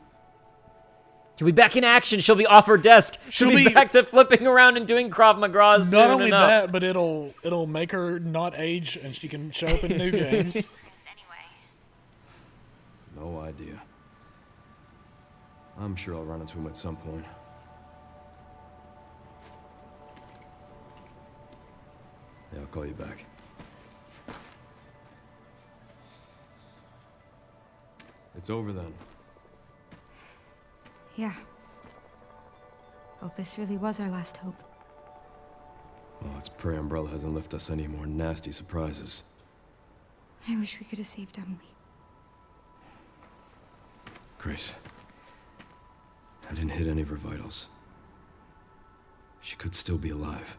She'll be back in action. She'll be off her desk. She'll be back to flipping around and doing Krav Maga soon Not only enough. that, but it'll make her not age, and she can show up in new games. No idea. I'm sure I'll run into him at some point. Yeah, I'll call you back. It's over then. Yeah. Hope this really was our last hope. Well, let's pray Umbrella hasn't left us any more nasty surprises. I wish we could have saved Emily. Grace, I didn't hit any of her vitals. She could still be alive.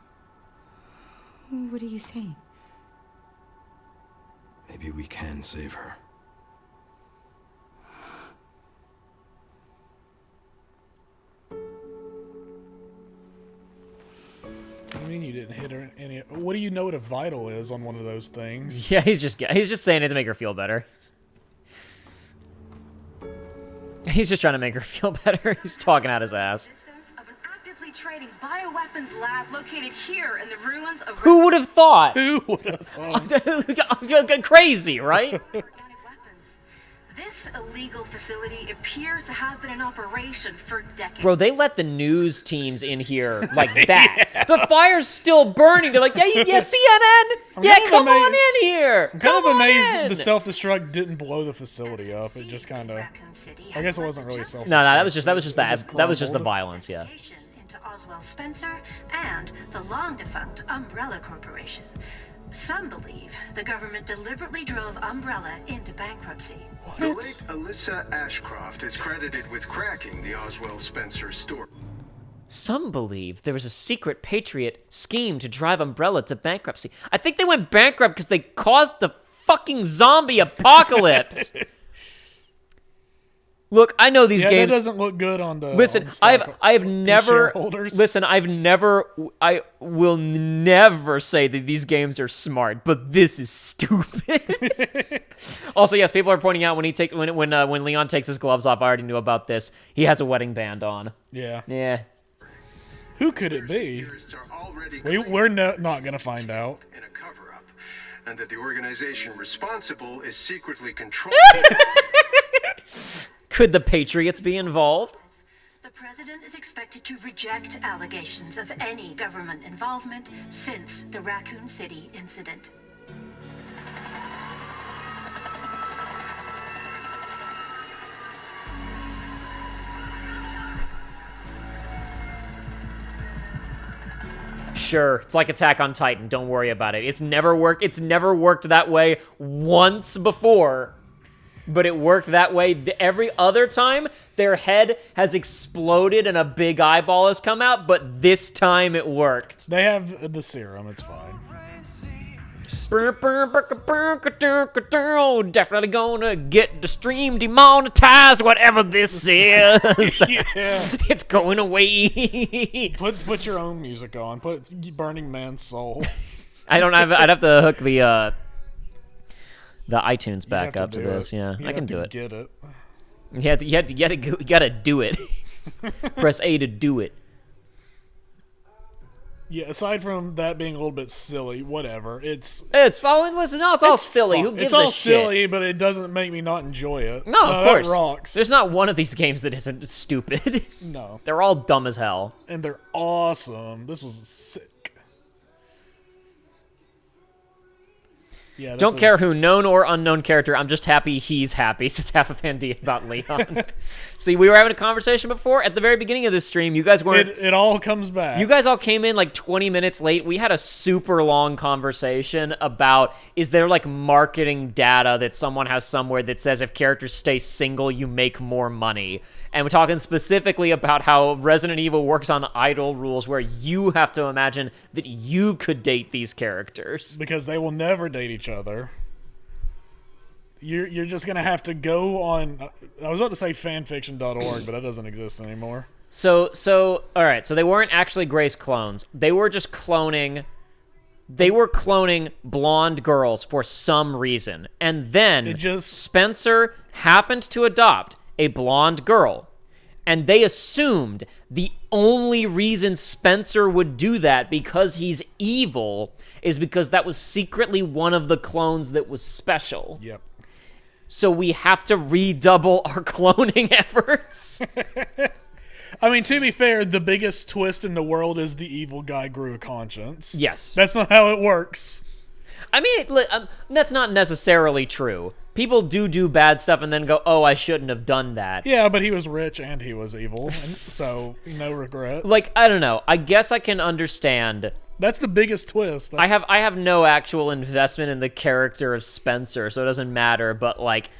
What are you saying? Maybe we can save her. I mean, you didn't hit her any. What do you know what a vital is on one of those things? Yeah, he's just saying it to make her feel better. He's just trying to make her feel better. He's talking out his ass. Of an actively trading bioweapons lab located here in the ruins of. Who would have thought? Who would have thought? Crazy, right? This illegal facility appears to have been in operation for decades. Bro, they let the news teams in here like that. Yeah. The fire's still burning. They're like, yeah, CNN. Yeah, come on in here. I'm kind of amazed the self-destruct didn't blow the facility up. It just kind of. I guess it wasn't really self-destruct. No, that was just the violence. Yeah. Into Oswald Spencer and the long-defunct Umbrella Corporation. Some believe the government deliberately drove Umbrella into bankruptcy. The late Alyssa Ashcroft is credited with cracking the Oswald Spencer story. Some believe there was a secret Patriot scheme to drive Umbrella to bankruptcy. I think they went bankrupt because they caused the fucking zombie apocalypse. Look, I know these games. That doesn't look good on the. Listen, I will never say that these games are smart, but this is stupid. Also, yes, people are pointing out when Leon takes his gloves off. I already knew about this. He has a wedding band on. Yeah. Yeah. Who could it be? We're not gonna find out. In a cover-up, and that the organization responsible is secretly controlled. Could the Patriots be involved? The president is expected to reject allegations of any government involvement since the Raccoon City incident. Sure, it's like Attack on Titan. Don't worry about it. It's never worked that way once before. But it worked that way every other time. Their head has exploded and a big eyeball has come out, but this time it worked. They have the serum, it's fine. Definitely gonna get the stream demonetized, whatever this is. It's going away. Put your own music on. Put Burning Man's Soul. I'd have to hook the iTunes back up to this. Yeah, I can do it. Get it. You gotta do it. Press A to do it. Yeah, aside from that being a little bit silly, whatever. It's following. Listen, no, it's all silly. Who gives a shit? It's all silly, but it doesn't make me not enjoy it. No, of course. That rocks. There's not one of these games that isn't stupid. No. They're all dumb as hell. And they're awesome. This was sick. Yeah, Don't care who, known or unknown character. I'm just happy he's happy, says half a fan D about Leon. See, we were having a conversation before. At the very beginning of this stream, you guys weren't... It all comes back. You guys all came in like 20 minutes late. We had a super long conversation about, is there like marketing data that someone has somewhere that says if characters stay single, you make more money? And we're talking specifically about how Resident Evil works on idle rules where you have to imagine that you could date these characters. Because they will never date each other. You're just going to have to go on... I was about to say fanfiction.org, but that doesn't exist anymore. So, all right. So they weren't actually Grace clones. They were just cloning... They were cloning blonde girls for some reason. And then Spencer happened to adopt a blonde girl. And they assumed the only reason Spencer would do that because he's evil is because that was secretly one of the clones that was special. Yep. So we have to redouble our cloning efforts. I mean, to be fair, the biggest twist in the world is the evil guy grew a conscience. Yes. That's not how it works. I mean, that's not necessarily true. People do bad stuff and then go, oh, I shouldn't have done that. Yeah, but he was rich and he was evil, and so no regrets. Like, I don't know. I guess I can understand. That's the biggest twist. I have no actual investment in the character of Spencer, so it doesn't matter, but like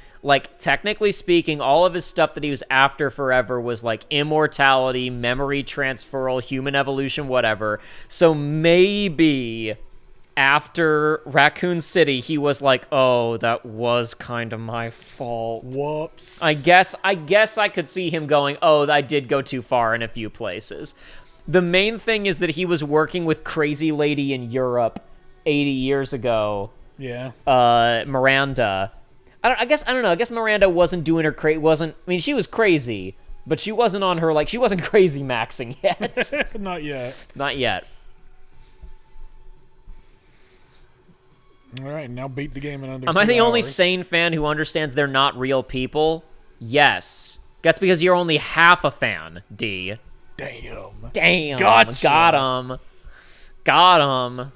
technically speaking, all of his stuff that he was after forever was like immortality, memory transferal, human evolution, whatever. So maybe after Raccoon City, he was like, oh, that was kind of my fault. Whoops. I guess I could see him going, oh, I did go too far in a few places. The main thing is that he was working with Crazy Lady in Europe 80 years ago. Yeah. Miranda. I guess Miranda wasn't doing her I mean, she was crazy, but she wasn't on her, like, she wasn't crazy maxing yet. Not yet. Not yet. All right, now beat the game in under 2 Am I the only hours. sane fan who understands they're not real people? Yes. That's because you're only half a fan, D. Damn. Gotcha. Got him.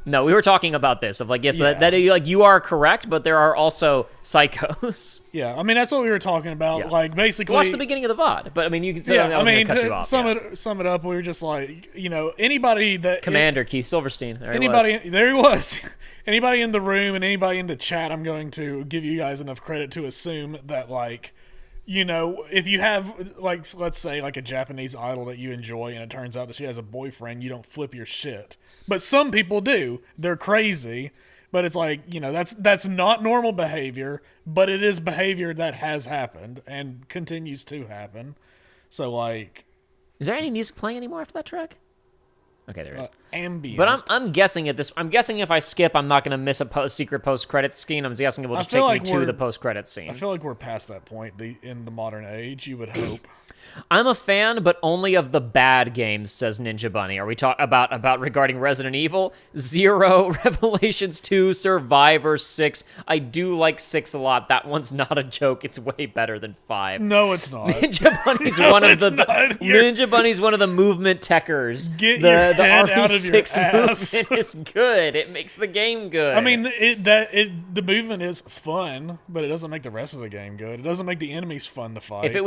No, we were talking about this, of like, yes, Yeah. that like, you are correct, but there are also psychos. Yeah, I mean, that's what we were talking about. Yeah. Like, basically... Watch the beginning of the VOD, but I mean, you can say I was going to cut you off. Sum it up, we were just like, you know, anybody that... Commander Keith Silverstein. There he was. Anybody in the room and anybody in the chat, I'm going to give you guys enough credit to assume that, like, you know, if you have, like, let's say, like a Japanese idol that you enjoy and it turns out that she has a boyfriend, you don't flip your shit. But some people do. They're crazy. But it's like, you know, that's not normal behavior, but it is behavior that has happened and continues to happen. So, like... Is there any music playing anymore after that track? Okay, there is. Ambient. But I'm guessing at this. I'm guessing if I skip, I'm not going to miss a secret post-credit scene. I'm guessing it will just take me to the post-credit scene. I feel like we're past that point in the modern age. You would hope. I'm a fan, but only of the bad games, says Ninja Bunny. Are we talking about regarding Resident Evil? 0, Revelations 2, Survivor 6. I do like 6 a lot. That one's not a joke. It's way better than 5. No, it's not. Ninja Bunny's Ninja Bunny's one of the movement techers. Get your head out of your ass. Movement is good. It makes the game good. I mean, the movement is fun, but it doesn't make the rest of the game good. It doesn't make the enemies fun to fight. If it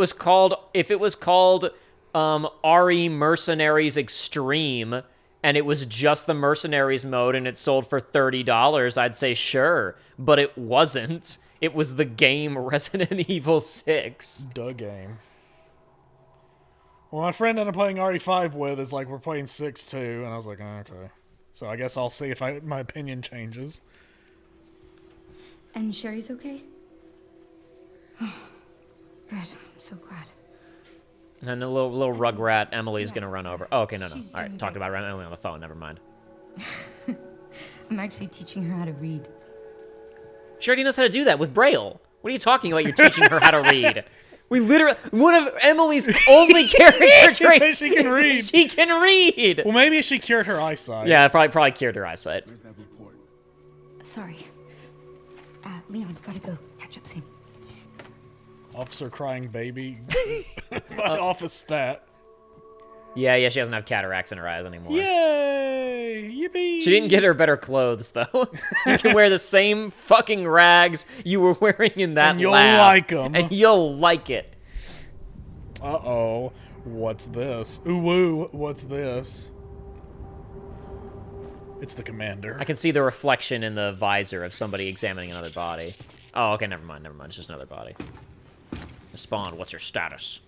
was called RE Mercenaries Extreme, and it was just the Mercenaries mode, and it sold for $30, I'd say sure. But it wasn't. It was the game Resident Evil 6. The game. Well, my friend ended up playing RE5 with is like, we're playing 6 too, and I was like, oh, okay. So I guess I'll see if my opinion changes. And Sherry's okay? Oh, good. I'm so glad. And a little rugrat Emily's gonna run over. Oh, okay, no. All right, doing talking about Emily on the phone. Never mind. I'm actually teaching her how to read. She already knows how to do that with Braille. What are you talking about? You're teaching her how to read. We literally, one of Emily's only character traits she can read. She can read. Well, maybe she cured her eyesight. Yeah, probably cured her eyesight. Where's that report? Sorry. Leon, gotta go. Catch up soon. Officer crying baby. My office stat. Yeah, she doesn't have cataracts in her eyes anymore. Yay! Yippee! She didn't get her better clothes, though. You can wear the same fucking rags you were wearing in that and you'll lab. like them. And you'll like it. Uh-oh. What's this? Ooh, woo. What's this? It's the commander. I can see the reflection in the visor of somebody examining another body. Oh, okay, never mind. It's just another body. Spawn, what's your status?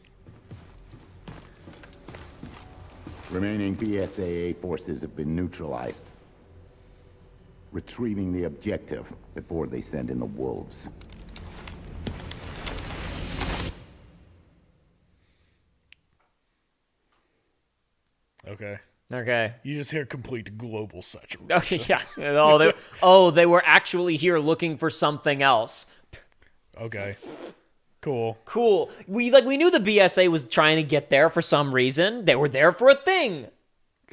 Remaining BSAA forces have been neutralized. Retrieving the objective before they send in the wolves. Okay. You just hear complete global saturation. Okay, yeah. They were actually here looking for something else. Okay. Cool. We knew the BSA was trying to get there for some reason. They were there for a thing.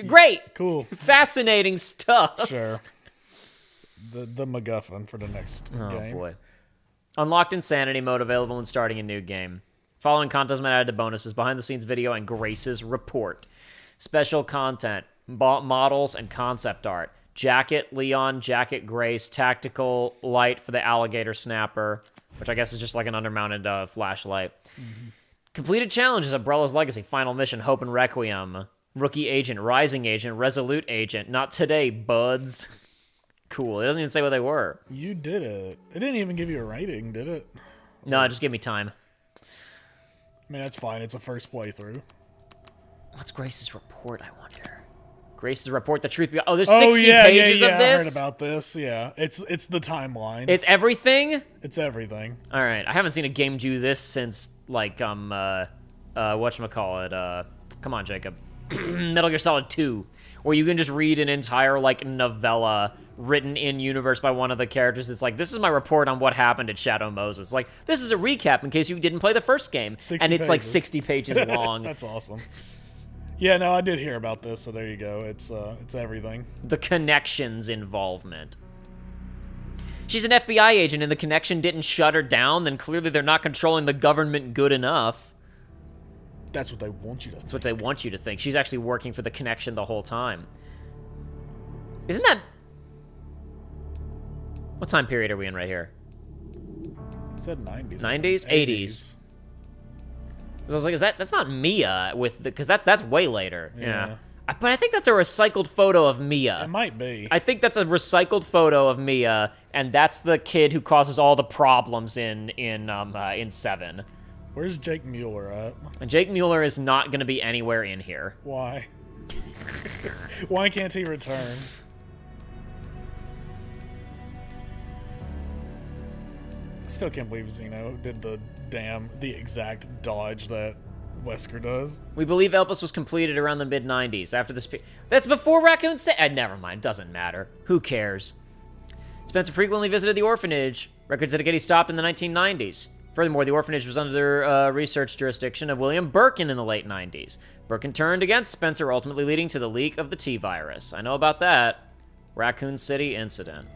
Great. Cool. Fascinating stuff. Sure. The MacGuffin for the next game. Oh, boy. Unlocked Insanity mode available when starting a new game. Following content has been added to bonuses, behind-the-scenes video, and Grace's report. Special content, models, and concept art. Jacket, Leon, Jacket, Grace, tactical light for the alligator snapper, which I guess is just like an undermounted flashlight. Mm-hmm. Completed challenges, Umbrella's Legacy, Final Mission, Hope and Requiem. Rookie Agent, Rising Agent, Resolute Agent. Not today, buds. Cool. It doesn't even say what they were. You did it. It didn't even give you a rating, did it? No, just give me time. I mean, that's fine. It's a first playthrough. What's Grace's report, I wonder? Grace's report, the truth. Oh, there's 60 pages of this? I heard about this. Yeah, it's the timeline. It's everything? It's everything. All right. I haven't seen a game do this since, like, whatchamacallit, come on, Jacob. Metal Gear Solid 2, where you can just read an entire, like, novella written in universe by one of the characters. It's like, this is my report on what happened at Shadow Moses. Like, this is a recap in case you didn't play the first game. And it's like 60 pages long. That's awesome. Yeah, no, I did hear about this, so there you go. It's everything. The Connection's involvement. She's an FBI agent and the Connection didn't shut her down, then clearly they're not controlling the government good enough. That's what they want you to think. That's what they want you to think. She's actually working for the Connection the whole time. Isn't that... What time period are we in right here? It said 90s. 90s? 80s. I was like, that's not Mia with the... Because that's way later. Yeah. But I think that's a recycled photo of Mia. It might be. I think that's a recycled photo of Mia, and that's the kid who causes all the problems in 7. Where's Jake Mueller at? And Jake Mueller is not going to be anywhere in here. Why? Why can't he return? I still can't believe Zeno did the exact dodge that Wesker does. We believe Elpis was completed around the mid-90s. After this, that's before Raccoon City. Never mind, doesn't matter. Who cares? Spencer frequently visited the orphanage. Records indicate he stopped in the 1990s. Furthermore, the orphanage was under research jurisdiction of William Birkin in the late 90s. Birkin turned against Spencer, ultimately leading to the leak of the T-virus. I know about that. Raccoon City incident.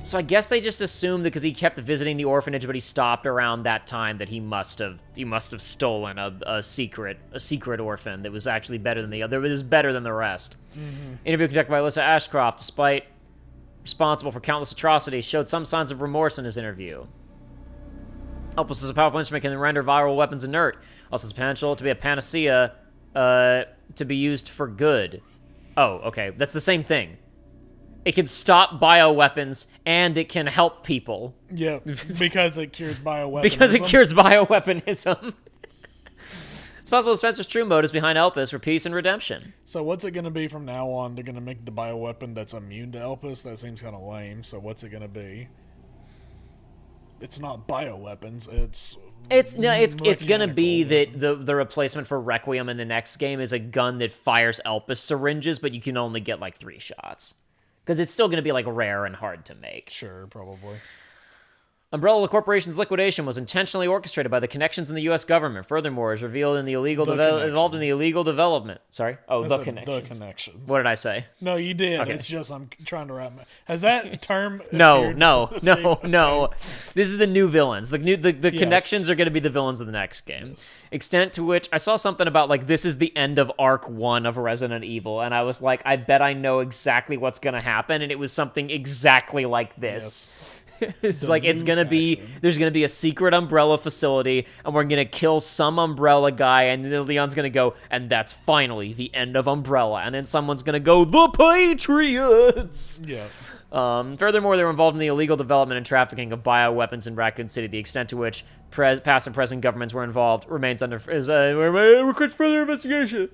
So I guess they just assumed that because he kept visiting the orphanage, but he stopped around that time, that he must have stolen a secret orphan that was actually better than the other. It was better than the rest. Interview conducted by Alyssa Ashcroft, despite responsible for countless atrocities, showed some signs of remorse in his interview. Elpis is a powerful instrument, can render viral weapons inert. Also has potential to be a panacea, to be used for good. Oh, okay, that's the same thing. It can stop bioweapons, and it can help people. Yeah, because it cures bioweaponism. Because it cures bioweaponism. It's possible Spencer's true motives behind Elpis were peace and redemption. So what's it going to be from now on? They're going to make the bioweapon that's immune to Elpis? That seems kind of lame. So what's it going to be? It's not bioweapons. It's gonna be that the replacement for Requiem in the next game is a gun that fires Elpis syringes, but you can only get like 3 shots. Because it's still gonna be like rare and hard to make. Sure, probably. Umbrella Corporation's liquidation was intentionally orchestrated by the connections in the U.S. government. Furthermore, is revealed in the involved in the illegal development. Sorry? Oh, the connections. The connections. What did I say? No, you did. Okay. It's just I'm trying to wrap my... Has that term... No. This is the new villains. The connections are going to be the villains of the next game. Yes. Extent to which... I saw something about, like, this is the end of Arc 1 of Resident Evil, and I was like, I bet I know exactly what's going to happen, and it was something exactly like this. Yes. It's like, it's gonna be, there's gonna be a secret Umbrella facility, and we're gonna kill some Umbrella guy, and then Leon's gonna go, and that's finally the end of Umbrella, and then someone's gonna go, the Patriots! Yeah. Furthermore, they were involved in the illegal development and trafficking of bioweapons in Raccoon City, the extent to which past and present governments were involved remains requires further investigation.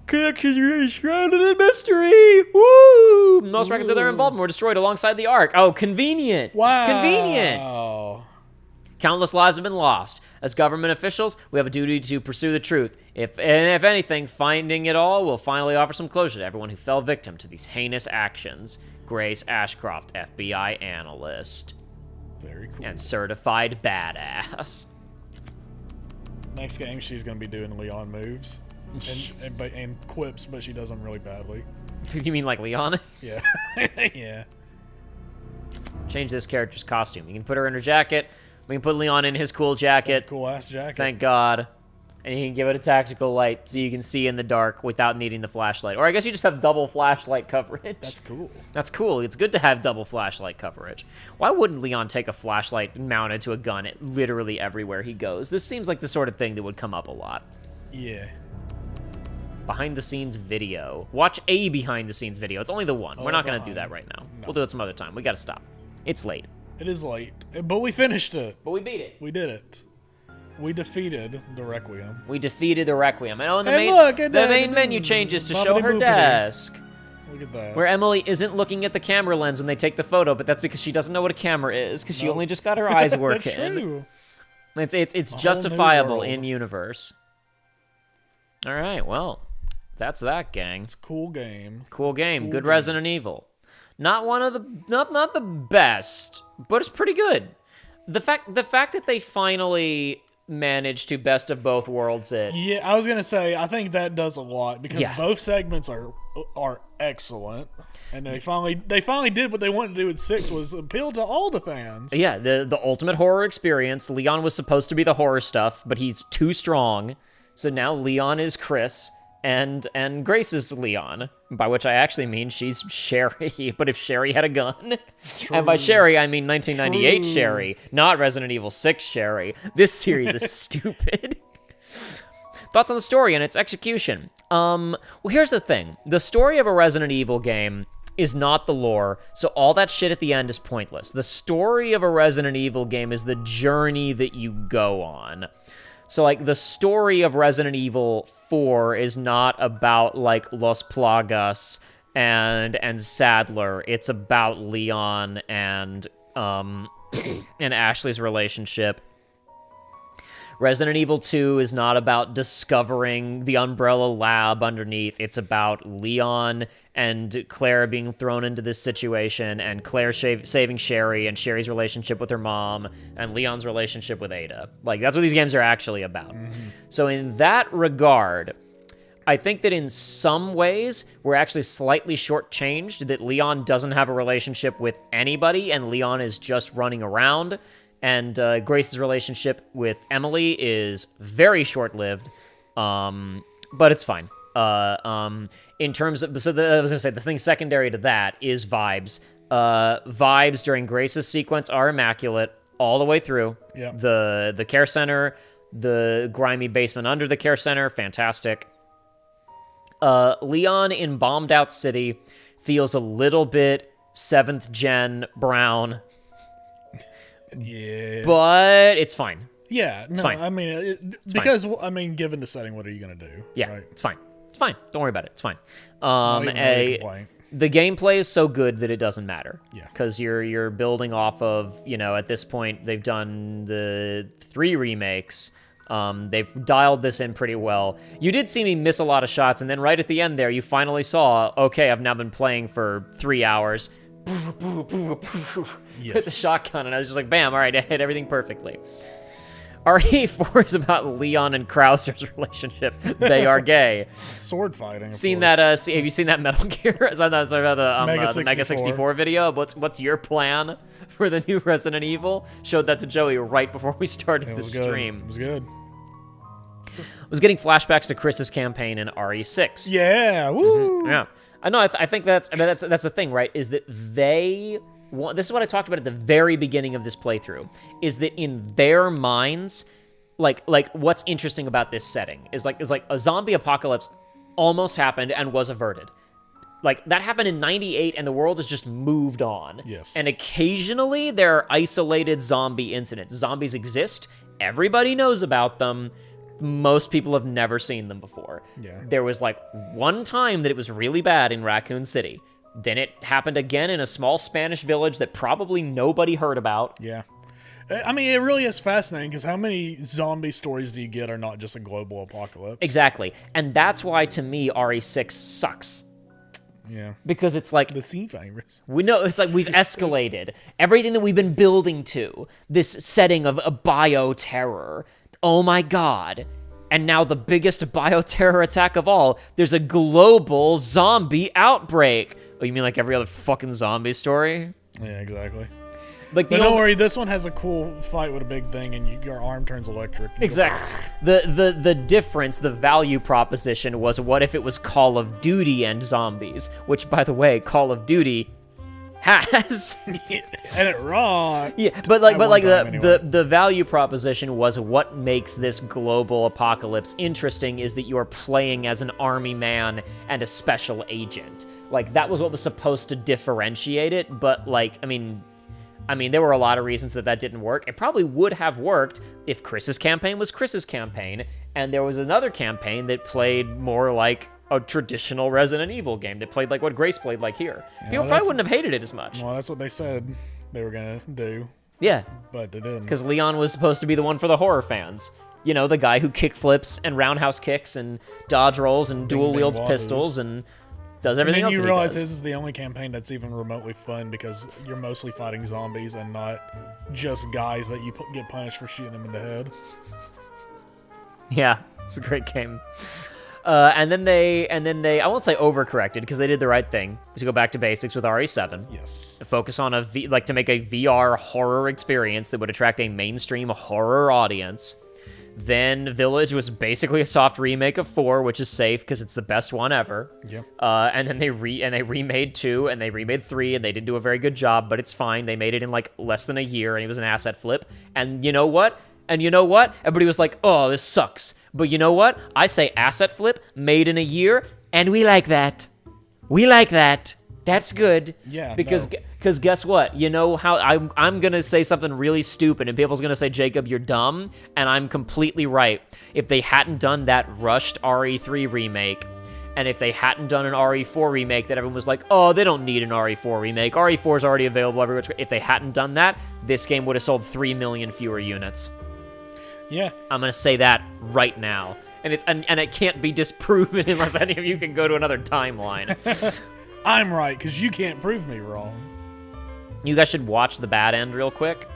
Connections are shrouded in mystery. Woo! Most records of their involvement were destroyed alongside the Ark. Oh, convenient. Wow. Convenient. Countless lives have been lost. As government officials, we have a duty to pursue the truth. If anything, finding it all will finally offer some closure to everyone who fell victim to these heinous actions. Grace Ashcroft, FBI analyst. Very cool. And certified badass. Next game, she's going to be doing Leon moves. And quips, but she does them really badly. You mean like Leon? Yeah. Yeah. Change this character's costume. You can put her in her jacket. We can put Leon in his cool jacket. That's a cool-ass jacket. Thank God. And you can give it a tactical light so you can see in the dark without needing the flashlight. Or I guess you just have double flashlight coverage. That's cool. That's cool. It's good to have double flashlight coverage. Why wouldn't Leon take a flashlight mounted to a gun literally everywhere he goes? This seems like the sort of thing that would come up a lot. Yeah. Behind-the-scenes video. Watch a behind-the-scenes video. It's only the one. We're not going to do that right now. No. We'll do it some other time. We got to stop. It's late. It is late. But we finished it. But we beat it. We did it. We defeated the Requiem. We defeated the Requiem. I know in the main menu changes to show her desk. Look at that. Where Emily isn't looking at the camera lens when they take the photo, but that's because she doesn't know what a camera is, because she only just got her eyes working. That's true. It's justifiable in universe. All right, well, that's that, gang. It's a cool game. Cool game. Good Resident Evil. Not one of the not the best, but it's pretty good. The fact that they finally managed to best of both worlds it. Yeah, I was gonna say I think that does a lot because both segments are excellent, and they finally did what they wanted to do in 6 was appeal to all the fans. Yeah, the ultimate horror experience. Leon was supposed to be the horror stuff, but he's too strong. So now Leon is Chris, and Grace is Leon, by which I actually mean she's Sherry, but if Sherry had a gun. True. And by Sherry, I mean 1998 True. Sherry, not Resident Evil 6 Sherry. This series is stupid. Thoughts on the story and its execution? Well, here's the thing. The story of a Resident Evil game is not the lore, so all that shit at the end is pointless. The story of a Resident Evil game is the journey that you go on. So, like, the story of Resident Evil 4 is not about, like, Los Plagas and Sadler. It's about Leon and Ashley's relationship. Resident Evil 2 is not about discovering the Umbrella lab underneath. It's about Leon and Claire being thrown into this situation, and Claire saving Sherry, and Sherry's relationship with her mom, and Leon's relationship with Ada. Like, that's what these games are actually about. So in that regard, I think that in some ways, we're actually slightly shortchanged, that Leon doesn't have a relationship with anybody, and Leon is just running around. And Grace's relationship with Emily is very short-lived, but it's fine. In terms of, I was gonna say, the thing secondary to that is vibes. Vibes during Grace's sequence are immaculate all the way through. Yeah. The care center, the grimy basement under the care center, fantastic. Leon in Bombed Out City feels a little bit 7th gen Brown. Yeah. But it's fine. Yeah. It's no, fine. I mean, because, I mean, given the setting, what are you going to do? Yeah, right? It's fine. It's fine. Don't worry about it. It's fine. Not even really a complaint. The gameplay is so good that it doesn't matter. Yeah. Because you're building off of, at this point, they've done the 3 remakes. They've dialed this in pretty well. You did see me miss a lot of shots, and then right at the end there, you finally saw, okay, I've now been playing for 3 hours. Yes. With the shotgun, and I was just like, bam, all right, I hit everything perfectly. RE4 is about Leon and Krauser's relationship. They are gay. Sword fighting. Seen that? Have you seen that Metal Gear? Sorry about the Mega 64 video. What's your plan for the new Resident Evil? Showed that to Joey right before we started the stream. It was good. I was getting flashbacks to Chris's campaign in RE6. Yeah. Woo. Yeah. I know. I think that's the thing, right? Is that they want. This is what I talked about at the very beginning of this playthrough. Is that in their minds, like what's interesting about this setting is like a zombie apocalypse almost happened and was averted. Like, that happened in 98, and the world has just moved on. Yes. And occasionally, there are isolated zombie incidents. Zombies exist. Everybody knows about them. Most people have never seen them before. Yeah. There was, like, one time that it was really bad in Raccoon City. Then it happened again in a small Spanish village that probably nobody heard about. Yeah. I mean, it really is fascinating, because how many zombie stories do you get are not just a global apocalypse? Exactly. And that's why, to me, RE6 sucks. Yeah. Because it's like... The sea virus. We know, it's like we've escalated. Everything that we've been building to. This setting of a bioterror. Oh my god. And now the biggest bioterror attack of all. There's a global zombie outbreak. Oh, you mean like every other fucking zombie story? Yeah, exactly. Like, but don't worry, this one has a cool fight with a big thing, and your arm turns electric. Exactly. The difference, the value proposition was, what if it was Call of Duty and zombies? Which, by the way, Call of Duty has. And it wrong. Yeah, but the value proposition was, what makes this global apocalypse interesting is that you're playing as an army man and a special agent. Like, that was what was supposed to differentiate it, but, like, I mean, there were a lot of reasons that didn't work. It probably would have worked if Chris's campaign was Chris's campaign, and there was another campaign that played more like a traditional Resident Evil game, that played like what Grace played like here. People probably wouldn't have hated it as much. Well, that's what they said they were going to do. Yeah. But they didn't. Because Leon was supposed to be the one for the horror fans. You know, the guy who kick flips and roundhouse kicks and dodge rolls and dual wields pistols and does everything else. And then you that realize he does. this is the only campaign that's even remotely fun, because you're mostly fighting zombies and not just guys that you get punished for shooting them in the head. Yeah, it's a great game. And then they, I won't say overcorrected, because they did the right thing to go back to basics with RE7. Yes. To focus on to make a VR horror experience that would attract a mainstream horror audience. Then Village was basically a soft remake of 4, which is safe because it's the best one ever. Yep. And then they remade 2, and they remade 3, and they didn't do a very good job, but it's fine. They made it in like less than a year, and it was an asset flip. And you know what? Everybody was like, oh, this sucks. But you know what? I say asset flip, made in a year, and we like that. We like that. That's good. Yeah, Because no. because guess what? You know how I'm gonna say something really stupid, and people's gonna say, Jacob, you're dumb, and I'm completely right. If they hadn't done that rushed RE3 remake, and if they hadn't done an RE4 remake that everyone was like, oh, they don't need an RE4 remake. RE4 is already available everywhere. If they hadn't done that, this game would have sold 3 million fewer units. Yeah. I'm gonna say that right now. And it can't be disproven unless any of you can go to another timeline. I'm right, because you can't prove me wrong. You guys should watch The Bad End real quick.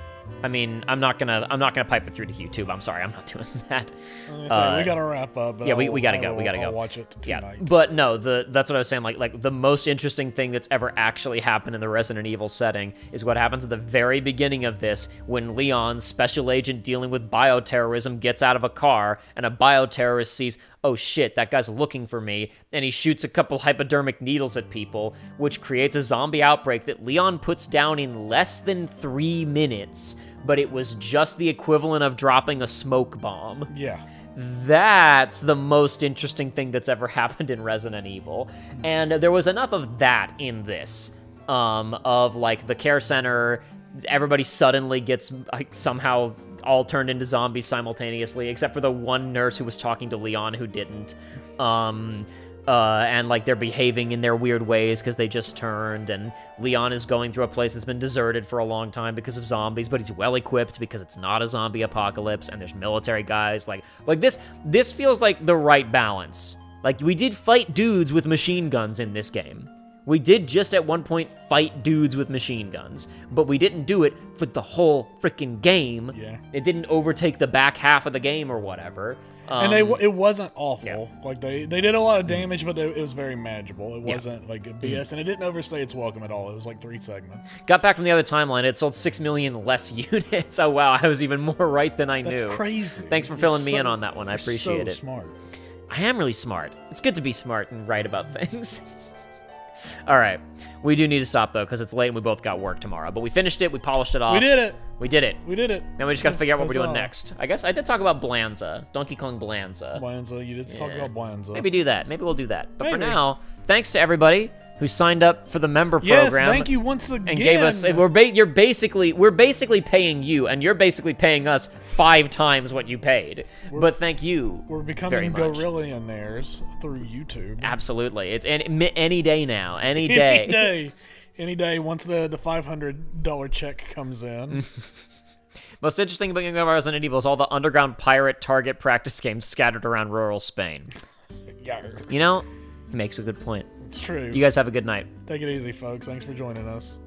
I mean, I'm not gonna pipe it through to YouTube. I'm sorry, I'm not doing that. We gotta wrap up. But yeah, we gotta go. We gotta go. I'll watch it tonight. Yeah, but no, that's what I was saying. Like the most interesting thing that's ever actually happened in the Resident Evil setting is what happens at the very beginning of this when Leon, special agent dealing with bioterrorism, gets out of a car and a bioterrorist sees, oh shit, that guy's looking for me, and he shoots a couple hypodermic needles at people, which creates a zombie outbreak that Leon puts down in less than 3 minutes, but it was just the equivalent of dropping a smoke bomb. Yeah. That's the most interesting thing that's ever happened in Resident Evil, and there was enough of that in this, of like the care center, everybody suddenly gets like somehow all turned into zombies simultaneously, except for the one nurse who was talking to Leon who didn't. And like they're behaving in their weird ways because they just turned, and Leon is going through a place that's been deserted for a long time because of zombies, but he's well equipped because it's not a zombie apocalypse, and there's military guys. Like this feels like the right balance. Like, we did fight dudes with machine guns in this game. We did just at one point fight dudes with machine guns, but we didn't do it for the whole freaking game. Yeah. It didn't overtake the back half of the game or whatever. And it wasn't awful. Yeah. Like they did a lot of damage, but it was very manageable. It wasn't like a BS, and it didn't overstay its welcome at all. It was like 3 segments. Got back from the other timeline. It sold 6 million less units. Oh wow, I was even more right than I knew. That's crazy. Thanks for filling me in on that one. I appreciate it. Smart. I am really smart. It's good to be smart and right about things. All right. We do need to stop, though, because it's late and we both got work tomorrow. But we finished it. We polished it off. We did it. We did it. We did it. Now we just got to figure out what we're doing Huzzah. next. I guess I did talk about Blanza. Donkey Kong Blanza. Blanza. You did talk about Blanza. Maybe do that. Maybe we'll do that. But for Maybe. now, thanks to everybody who signed up for the member Yes, program. thank you once again. And gave us. We're basically paying you, and you're basically paying us 5 times what you paid. But thank you. We're very becoming much. gorillionaires through YouTube. Absolutely. It's any day now. Any day. Any day. Any day once the $500 check comes in. Most interesting thing about Resident Evil is all the underground pirate target practice games scattered around rural Spain. Yarr. You know, he makes a good point. It's true. You guys have a good night. Take it easy, folks. Thanks for joining us.